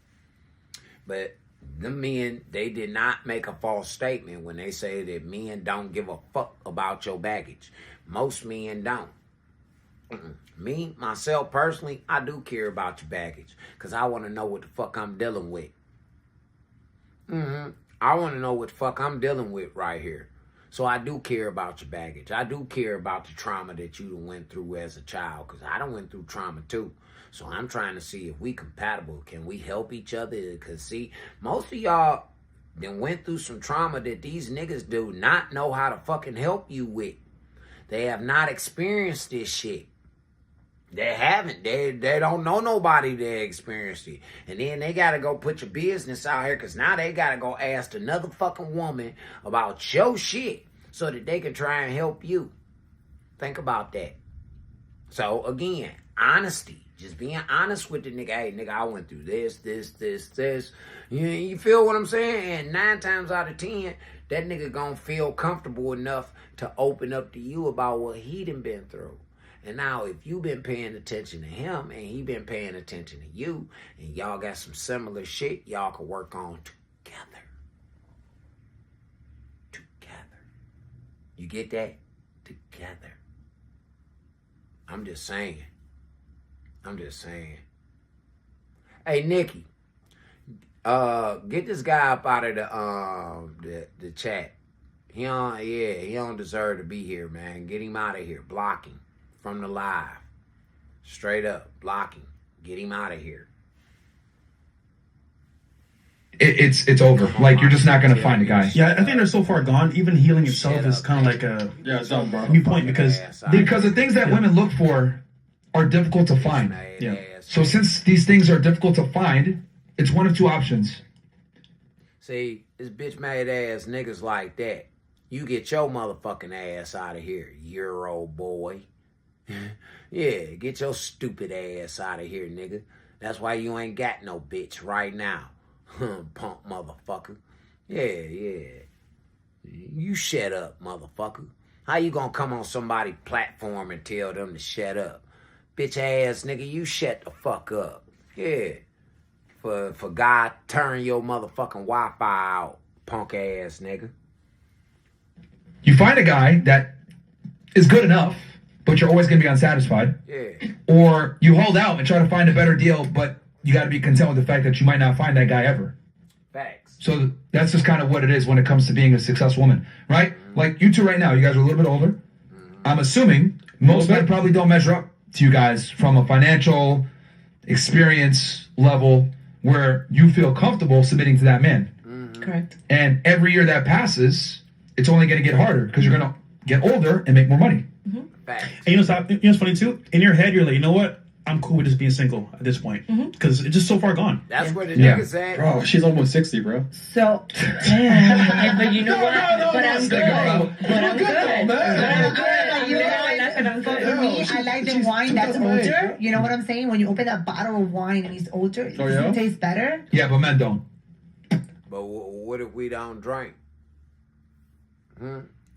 But them men, they did not make a false statement when they say that men don't give a fuck about your baggage. Most men don't. Me, myself, personally, I do care about your baggage. Because I want to know what the fuck I'm dealing with. I want to know what the fuck I'm dealing with right here. So I do care about your baggage. I do care about the trauma that you went through as a child. Because I done went through trauma too. So I'm trying to see if we compatible. Can we help each other? Because see, most of y'all then went through some trauma that these niggas do not know how to fucking help you with. They have not experienced this shit. They haven't. They don't know nobody that experienced it. And then they got to go put your business out here because now they got to go ask another fucking woman about your shit so that they can try and help you. Think about that. So, again, honesty. Just being honest with the nigga. Hey, nigga, I went through this. You feel what I'm saying? And 9 times out of 10, that nigga gonna feel comfortable enough to open up to you about what he done been through. And now, if you been paying attention to him and he been paying attention to you, and y'all got some similar shit y'all can work on together. You get that? Together. I'm just saying. Hey, Nikki, get this guy up out of the chat. He don't deserve to be here, man. Get him out of here. Block him from the live. Straight up, block him. Get him out of here. It's over. Like, you're just not gonna find a guy. Yeah, I think they're so far gone. Even healing itself is kind of like a new point because the things that women look for are difficult to find. Yeah. So since these things are difficult to find, it's one of 2 options. See, this bitch made ass niggas like that. You get your motherfucking ass out of here, Euro boy. Yeah, get your stupid ass out of here, nigga. That's why you ain't got no bitch right now. Punk motherfucker. Yeah. You shut up, motherfucker. How you gonna come on somebody's platform and tell them to shut up? Bitch ass nigga, you shut the fuck up. Yeah. For God, turn your motherfucking Wi-Fi out, punk ass nigga. You find a guy that is good enough, but you're always gonna be unsatisfied. Yeah. Or you hold out and try to find a better deal, but you got to be content with the fact that you might not find that guy ever. Facts. So that's just kind of what it is when it comes to being a successful woman, right? Like you two right now, you guys are a little bit older. I'm assuming most men probably don't measure up to you guys from a financial experience level where you feel comfortable submitting to that man. Correct. And every year that passes, it's only going to get harder because you're going to get older and make more money. Facts. And you know what's funny too? In your head, you're like, you know what? I'm cool with just being single at this point because it's just so far gone. That's where the niggas at. Bro, she's almost 60, bro. So, But you know what? But I'm good. For me, I like the wine that's older. You know what I'm saying? When you open that bottle of wine and it's older, it tastes better. Yeah, but men don't. But what if we don't drink?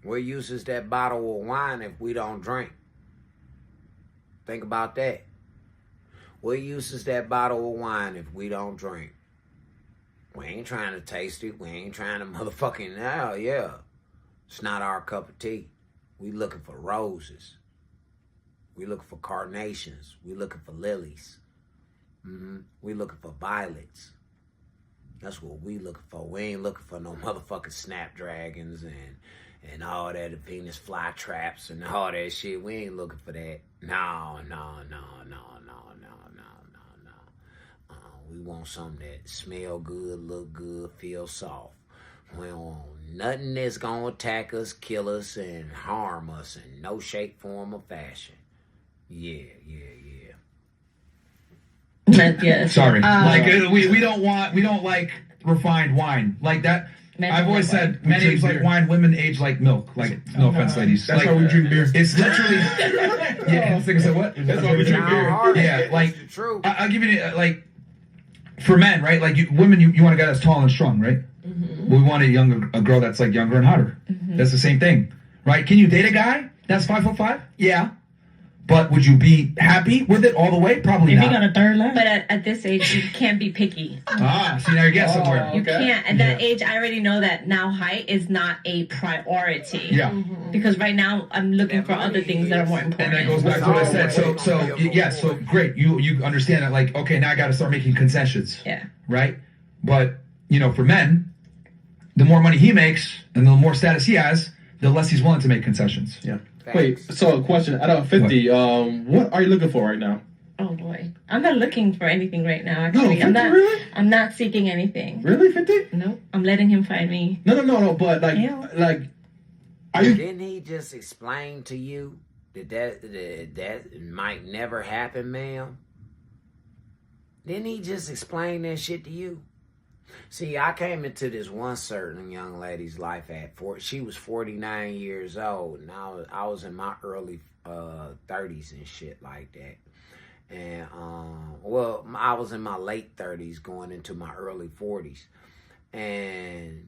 What use is that bottle of wine if we don't drink? Think about that. What use is that bottle of wine if we don't drink? We ain't trying to taste it. We ain't trying to motherfucking, yeah. It's not our cup of tea. We looking for roses. We looking for carnations. We looking for lilies. We looking for violets. That's what we looking for. We ain't looking for no motherfucking snapdragons and all that Venus flytraps and all that shit. We ain't looking for that. No. We want something that smell good, look good, feel soft. We don't want nothing that's gonna attack us, kill us, and harm us in no shape, form, or fashion. Yeah. Yes. Sorry. We don't like refined wine. Like that. I've always said men age like wine, women age like milk. Like, no offense, ladies. That's like, why we drink beer. It's literally. Yeah, I said what? That's why we drink beer. Yeah, like, I'll give you, like, for men, right? Like, women, you want a guy that's tall and strong, right? We want a girl that's, like, younger and hotter. That's the same thing, right? Can you date a guy that's 5'5"? Yeah. But would you be happy with it all the way? Probably not. If you got a third leg. But at this age, you can't be picky. See, now you get somewhere. You can't. At that age, I already know that now height is not a priority. Yeah. Because right now, I'm looking for other things that are more important. And that goes back to what I said. So great. You understand that, like, okay, now I got to start making concessions. Yeah. Right? But, for men, the more money he makes and the more status he has, the less he's willing to make concessions. Yeah. Wait, so a question. Out of 50, what are you looking for right now? Oh boy, I'm not looking for anything right now. Actually, 50, really? I'm not seeking anything. Really, 50? Nope. I'm letting him find me. No. But like, are you? Didn't he just explain to you that might never happen, ma'am? Didn't he just explain that shit to you? See, I came into this one certain young lady's life she was 49 years old, and I was in my early 30s and shit like that. And, I was in my late 30s going into my early 40s. And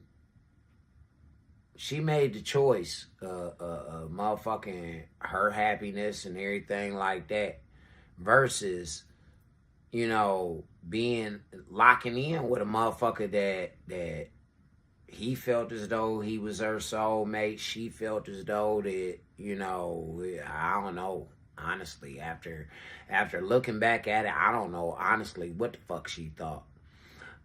she made the choice of motherfucking her happiness and everything like that versus, locking in with a motherfucker that he felt as though he was her soulmate. She felt as though that, I don't know. Honestly, after looking back at it, I don't know honestly what the fuck she thought.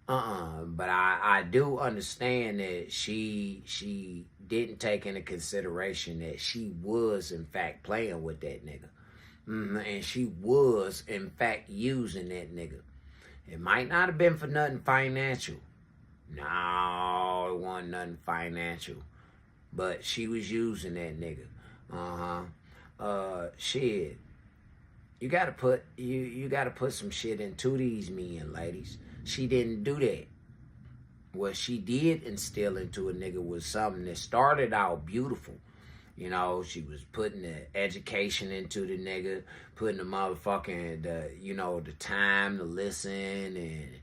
But I do understand that she didn't take into consideration that she was in fact playing with that nigga. And she was in fact using that nigga. It might not have been for nothing financial. No, it wasn't nothing financial. But she was using that nigga. Shit. You gotta put some shit into these men, ladies. She didn't do that. What she did instill into a nigga was something that started out beautiful. She was putting the education into the nigga, putting the motherfucking, the time to listen and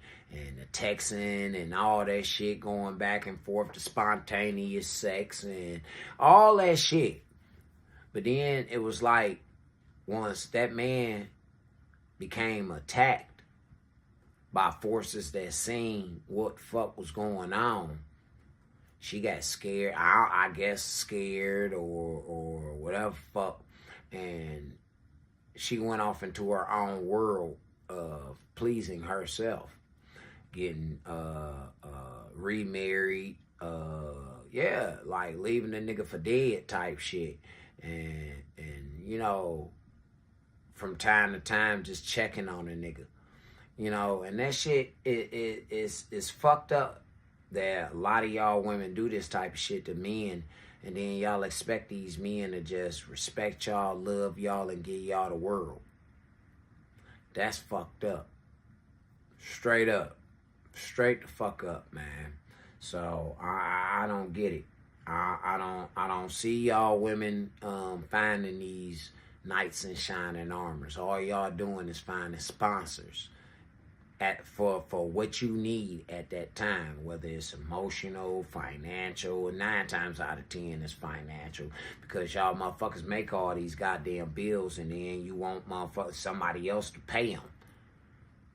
the texting and all that shit, going back and forth to spontaneous sex and all that shit. But then it was like, once that man became attacked by forces that seen what the fuck was going on, she got scared. I guess scared or whatever fuck. And she went off into her own world of pleasing herself. Getting remarried. Like leaving the nigga for dead type shit. And from time to time just checking on a nigga. And that shit is fucked up. That a lot of y'all women do this type of shit to men, and then y'all expect these men to just respect y'all, love y'all, and give y'all the world. That's fucked up. Straight up. Straight the fuck up, man. So I don't get it. I don't see y'all women finding these knights in shining armors. All y'all doing is finding sponsors for what you need at that time, whether it's emotional, financial. 9 times out of 10 it's financial, because y'all motherfuckers make all these goddamn bills and then you want somebody else to pay them.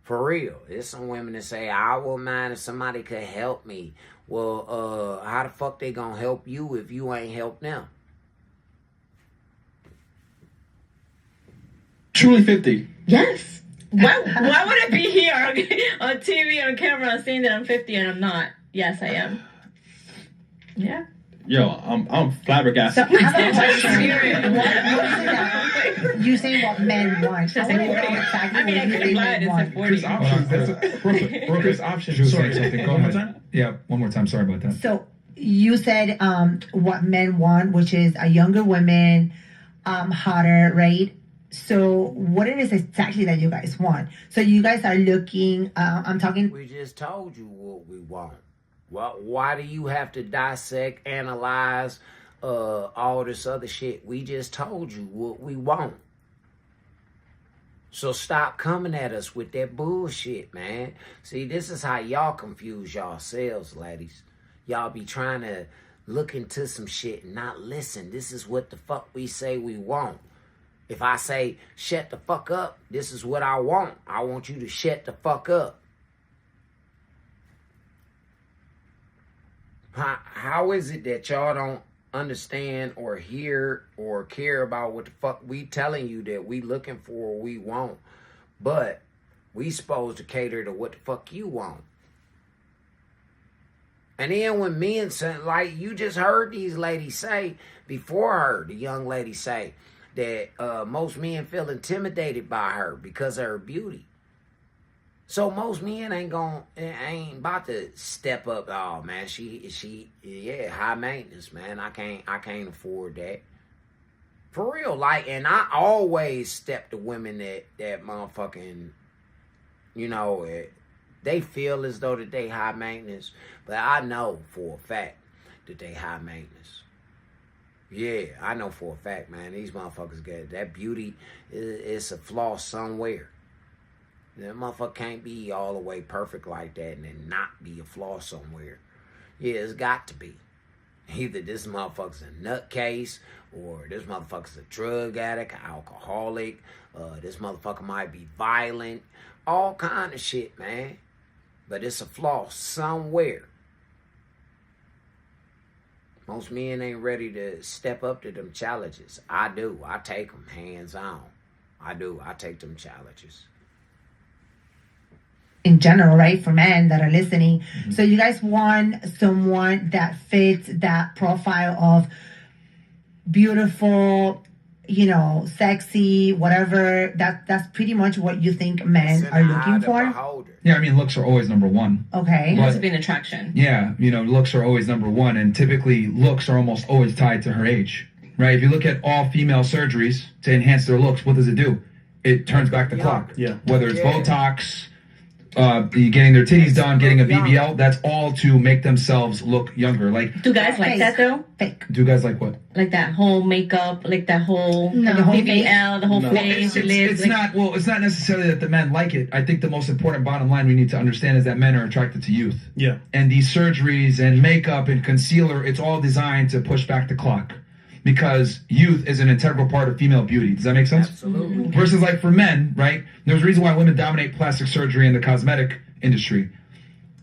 For real. There's some women that say, I wouldn't mind if somebody could help me. Well, how the fuck they gonna help you if you ain't help them? Truly 50. Yes. Why would I be here on TV, on camera, saying that I'm 50 and I'm not? Yes, I am. Yeah. Yo, I'm flabbergasted. So, how about what you say what men want? I want to know exactly what you say men want. Chris options. Sorry, something. Go ahead. Yeah, one more time. Sorry about that. So you said what men want, which is a younger woman, hotter, right? So what it is exactly that you guys want? So you guys are looking, I'm talking... We just told you what we want. Well, why do you have to dissect, analyze, all this other shit? We just told you what we want. So stop coming at us with that bullshit, man. See, this is how y'all confuse yourselves, ladies. Y'all be trying to look into some shit and not listen. This is what the fuck we say we want. If I say, shut the fuck up, this is what I want. I want you to shut the fuck up. How is it that y'all don't understand or hear or care about what the fuck we telling you that we looking for or we want, but we supposed to cater to what the fuck you want? And then when men say, like you just heard these ladies say, before her, the young lady say, that most men feel intimidated by her because of her beauty. So most men ain't about to step up. Oh man, she high maintenance, man. I can't afford that. For real, like, and I always step to women that motherfucking, they feel as though that they high maintenance, but I know for a fact that they high maintenance. Yeah, I know for a fact, man. These motherfuckers get that beauty. It's a flaw somewhere. That motherfucker can't be all the way perfect like that and then not be a flaw somewhere. Yeah, it's got to be. Either this motherfucker's a nutcase, or this motherfucker's a drug addict, alcoholic. This motherfucker might be violent. All kind of shit, man. But it's a flaw somewhere. Most men ain't ready to step up to them challenges. I do. I take them hands on. I do. I take them challenges. In general, right, for men that are listening. So you guys want someone that fits that profile of beautiful, sexy, whatever. That's pretty much what you think men are looking for. Yeah, I mean, looks are always number one. Okay. It has to be an attraction. Yeah, looks are always number one, and typically looks are almost always tied to her age, right? If you look at all female surgeries to enhance their looks, what does it do? It turns back the clock. Yeah. Whether it's Botox, getting their titties done, getting a BBL, that's all to make themselves look younger. Like, Do guys like that though? do guys like what? Like that whole makeup, like that whole No. BBL, the whole Well, face, it's not necessarily that the men like it. I think the most important bottom line we need to understand is that men are attracted to youth. Yeah. And these surgeries and makeup and concealer, it's all designed to push back the clock. Because youth is an integral part of female beauty. Does that make sense? Absolutely. Versus like for men, right? There's a reason why women dominate plastic surgery and the cosmetic industry.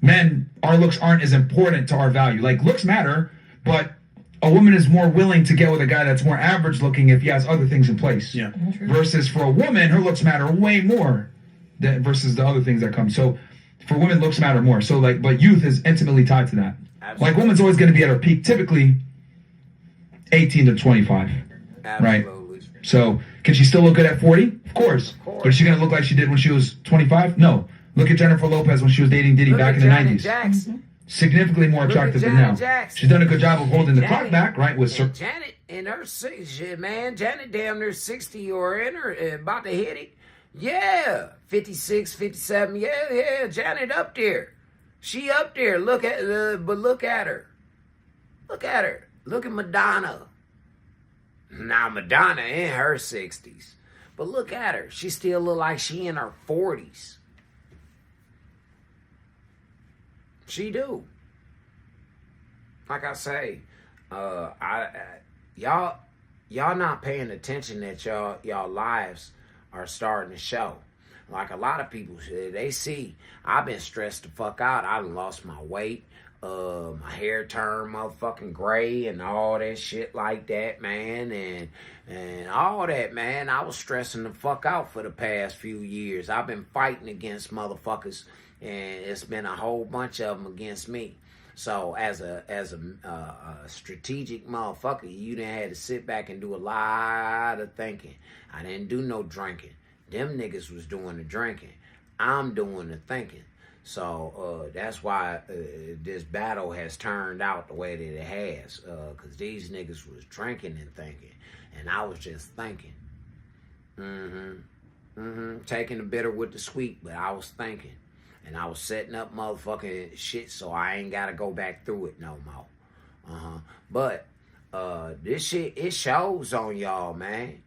Men, our looks aren't as important to our value. Like, looks matter, but a woman is more willing to get with a guy that's more average looking if he has other things in place. Yeah. Versus for a woman, her looks matter way more versus the other things that come. So for women, looks matter more. So like, but youth is intimately tied to that. Absolutely. Like, woman's always going to be at her peak, typically 18 to 25. Absolutely. Right? So can she still look good at 40? Of course. But is she going to look like she did when she was 25? No. Look at Jennifer Lopez when she was dating Diddy back in the 90s. Jackson. Significantly more attractive than now. She's done a good job of holding the clock back, right? With Janet in her 60s, man. Janet damn near 60 or in her, about to hit it. Yeah. 56, 57. Yeah. Janet up there. She up there. Look at her. Look at her. Look at Madonna. Now, Madonna in her 60s. But look at her. She still look like she in her 40s. She do. Like I say, y'all not paying attention that y'all lives are starting to show. Like a lot of people, they see, I've been stressed the fuck out. I lost my weight. My hair turned motherfucking gray and all that shit like that, man, and all that, man. I was stressing the fuck out for the past few years. I've been fighting against motherfuckers, and it's been a whole bunch of them against me. So as a strategic motherfucker, you done had to sit back and do a lot of thinking. I didn't do no drinking. Them niggas was doing the drinking. I'm doing the thinking. So that's why this battle has turned out the way that it has. Because these niggas was drinking and thinking. And I was just thinking. Taking the bitter with the sweet, but I was thinking. And I was setting up motherfucking shit so I ain't got to go back through it no more. But this shit, it shows on y'all, man.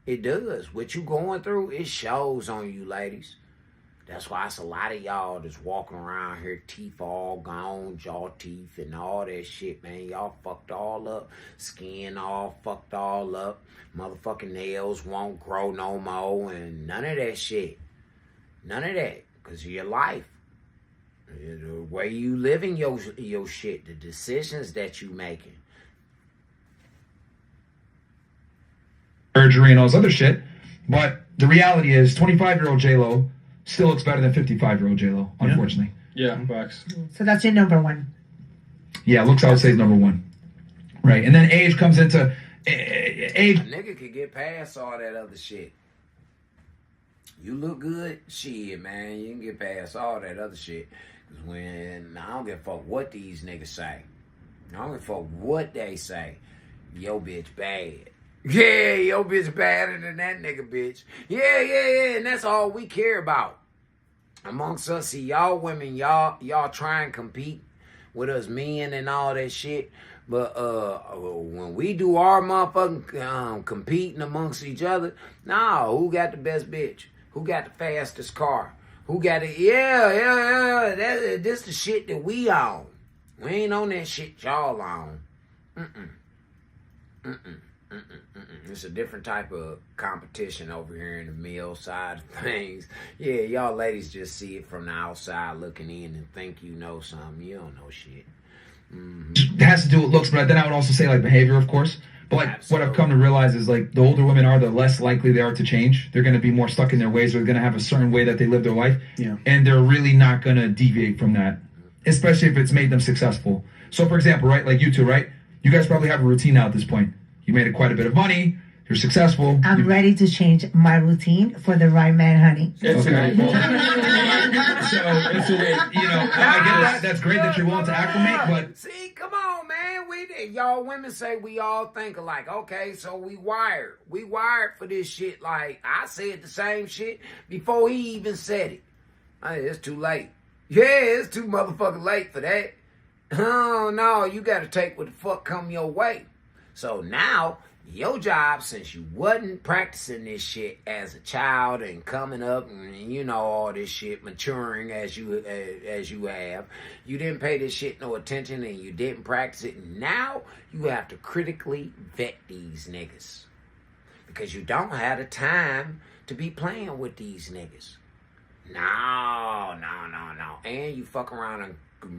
It does. What you going through, it shows on you, ladies. That's why it's a lot of y'all that's walking around here, teeth all gone, jaw teeth and all that shit, man. Y'all fucked all up. Skin all fucked all up. Motherfucking nails won't grow no more and none of that shit. None of that. Because of your life. The way you living your shit. The decisions that you making. Surgery and all this other shit. But the reality is 25-year-old J-Lo still looks better than 55-year-old J-Lo, unfortunately. Yeah, facts. So that's your number one. Yeah, looks I would say is number one. Right. And then age comes into A nigga could get past all that other shit. You look good, shit, man. You can get past all that other shit. Cause when I don't give a fuck what these niggas say. I don't give a fuck what they say. Yo bitch bad. Yeah, yo bitch badder than that nigga bitch. Yeah. And that's all we care about. Amongst us, see y'all women, y'all try and compete with us men and all that shit. But when we do our motherfucking competing amongst each other, nah, who got the best bitch? Who got the fastest car? Who got it? Yeah. This the shit that we on. We ain't on that shit y'all on. It's a different type of competition over here in the male side of things. Yeah, y'all ladies just see it from the outside looking in and think you know something. You don't know shit. It has to do with looks, but then I would also say like behavior, of course. But like what I've come to realize is like the older women are, the less likely they are to change. They're going to be more stuck in their ways. They're going to have a certain way that they live their life, and they're really not going to deviate from that, especially if it's made them successful. So, for example, right, like you two, right? You guys probably have a routine now at this point. You made quite a bit of money. You're successful. I'm ready to change my routine for the right man, honey. Okay. So it's a way, you know, I get that. That's great that you're willing to acclimate, but see, come on, man. Y'all women say we all think alike. Okay, so we wired. We wired for this shit. Like, I said the same shit before he even said it. It's too late. Yeah, it's too motherfucking late for that. Oh, no, you got to take what the fuck come your way. So now, your job, since you wasn't practicing this shit as a child and coming up and you know all this shit, maturing as you have, you didn't pay this shit no attention and you didn't practice it. Now you have to critically vet these niggas because you don't have the time to be playing with these niggas. No. And you fuck around and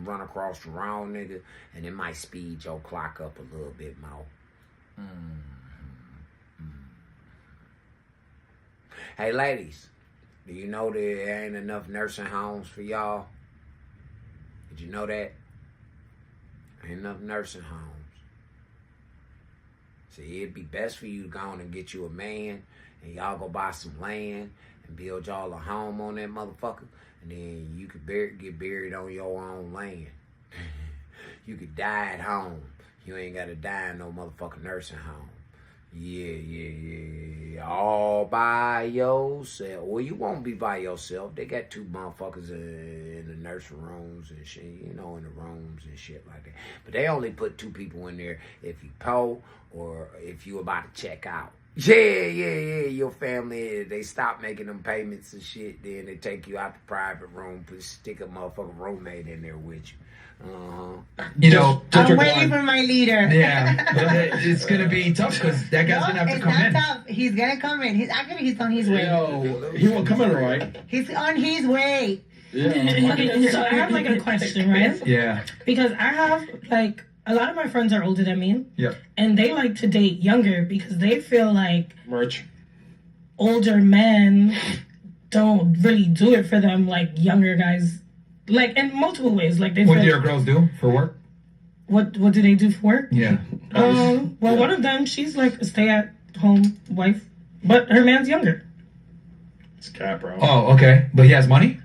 run across the wrong nigga and it might speed your clock up a little bit more. Hey, ladies, do you know there ain't enough nursing homes for y'all? Did you know that? Ain't enough nursing homes. See, it'd be best for you to go on and get you a man and y'all go buy some land and build y'all a home on that motherfucker, and then you could get buried on your own land. You could die at home. You ain't got to die in no motherfucking nursing home. Yeah. All by yourself. Well, you won't be by yourself. They got two motherfuckers in the nursing rooms and shit, you know, in the rooms and shit like that. But they only put two people in there if you po or if you about to check out. Yeah. Your family, they stop making them payments and shit. Then they take you out the private room, stick a motherfucking roommate in there with you. You know, I'm waiting for my leader. Yeah, but it's gonna be tough because that guy's gonna have to come in. Tough. He's gonna come in. He's on his way. Yo, he won't come in, right? He's on his way. Yeah. Okay, so I have like a question, right? Yeah. Because I have like a lot of my friends are older than me. Yeah. And they like to date younger because they feel like merch older men don't really do it for them like younger guys. Like in multiple ways, like they. What do your girls do for work? What do they do for work? Yeah. Well, one of them, she's like a stay-at-home wife, but her man's younger. It's cap, bro. Oh, okay, but he has money.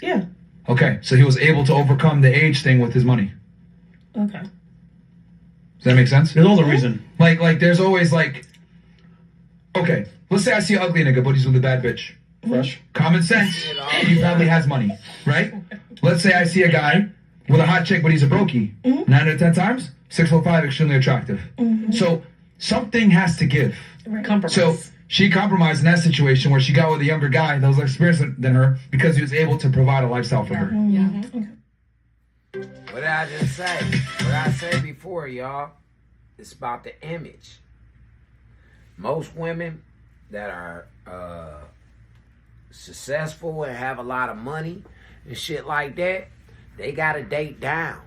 Yeah. Okay, so he was able to overcome the age thing with his money. Okay. Does that make sense? There's all the reason. Like, there's always like, okay, let's say I see an ugly nigga, but he's with a bad bitch. Fresh. Common sense. He probably has money, right? Let's say I see a guy with a hot chick, but he's a brokey. 9 out of 10 times, 6'5", extremely attractive. So something has to give. Compromise. So she compromised in that situation where she got with a younger guy that was less experienced than her because he was able to provide a lifestyle for her. What did I just say? What I said before, y'all, it's about the image. Most women that are successful and have a lot of money and shit like that, they gotta date down.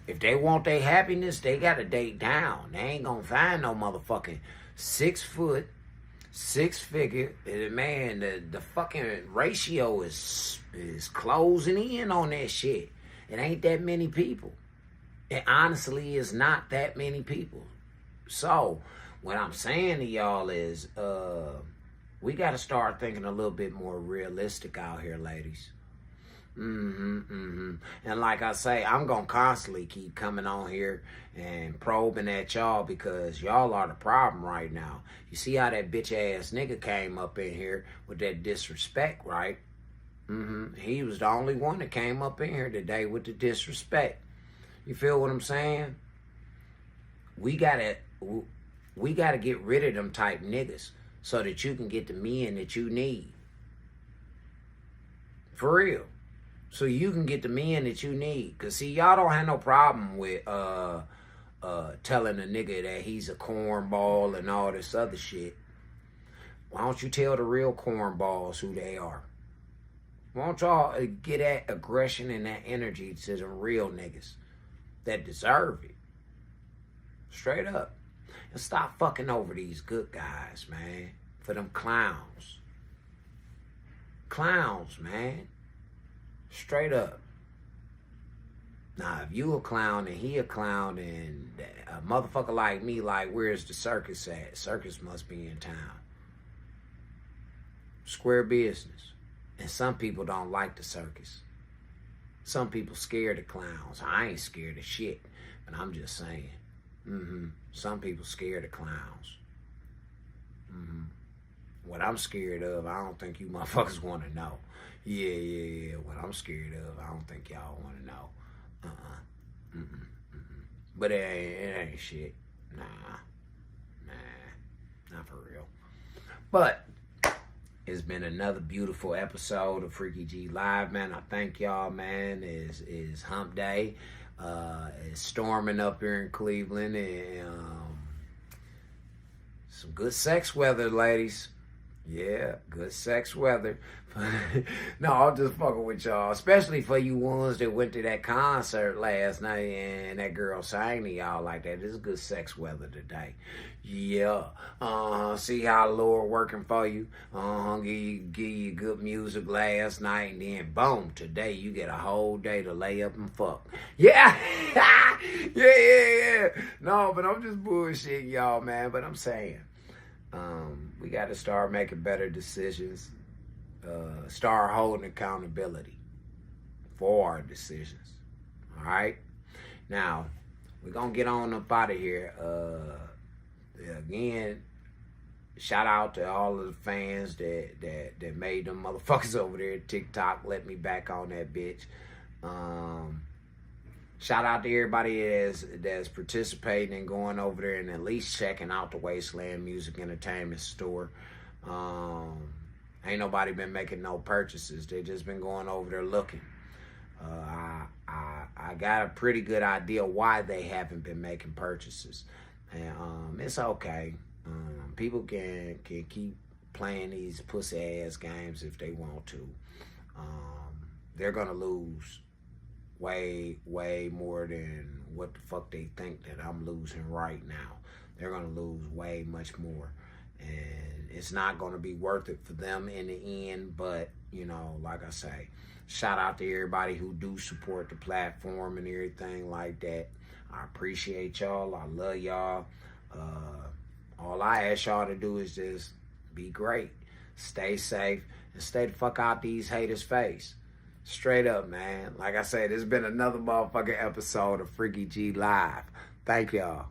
If they want their happiness, they gotta date down. They ain't gonna find no motherfucking 6 foot, 6 figure. Man, the fucking ratio is closing in on that shit. It ain't that many people. It honestly is not that many people. So what I'm saying to y'all is, we got to start thinking a little bit more realistic out here, ladies. And like I say, I'm going to constantly keep coming on here and probing at y'all because y'all are the problem right now. You see how that bitch ass nigga came up in here with that disrespect, right? He was the only one that came up in here today with the disrespect. You feel what I'm saying? We gotta get rid of them type niggas so that you can get the men that you need. For real. So you can get the men that you need. Cause see, y'all don't have no problem with telling a nigga that he's a cornball and all this other shit. Why don't you tell the real cornballs who they are? Why don't y'all get that aggression and that energy to the real niggas that deserve it? Straight up. And stop fucking over these good guys, man. For them clowns. Clowns, man. Straight up. Now, if you a clown and he a clown and a motherfucker like me, like, where's the circus at? Circus must be in town. Square business. And some people don't like the circus. Some people scared of clowns. I ain't scared of shit, but I'm just saying. Some people scared of clowns. What I'm scared of, I don't think you motherfuckers want to know. Yeah. What I'm scared of, I don't think y'all want to know. But it ain't shit. Nah, not for real. But it's been another beautiful episode of Freaky-G Live, man. I thank y'all, man. It's hump day. It's storming up here in Cleveland, and some good sex weather, ladies. Yeah, good sex weather. No, I'm just fucking with y'all, especially for you ones that went to that concert last night and that girl sang to y'all like that. It's good sex weather today. Yeah. See how the Lord working for you. Give you good music last night, and then boom, today you get a whole day to lay up and fuck. Yeah. Yeah. No, but I'm just bullshitting y'all, man. But I'm saying, we got to start making better decisions. Start holding accountability for our decisions. All right? Now, we're going to get on up out of here. Again, shout out to all of the fans that made them motherfuckers over there at TikTok let me back on that bitch. Shout out to everybody that's participating and going over there and at least checking out the WastelandMuzik Entertainment store. Ain't nobody been making no purchases. They just been going over there looking. I got a pretty good idea why they haven't been making purchases. And it's okay. People can keep playing these pussy ass games if they want to. They're gonna lose way more than what the fuck they think that I'm losing right now. They're gonna lose way much more. And it's not going to be worth it for them in the end. But, you know, like I say, shout out to everybody who do support the platform and everything like that. I appreciate y'all. I love y'all. All I ask y'all to do is just be great. Stay safe. And stay the fuck out these haters' face. Straight up, man. Like I said, it's been another motherfucking episode of Freaky-G Live. Thank y'all.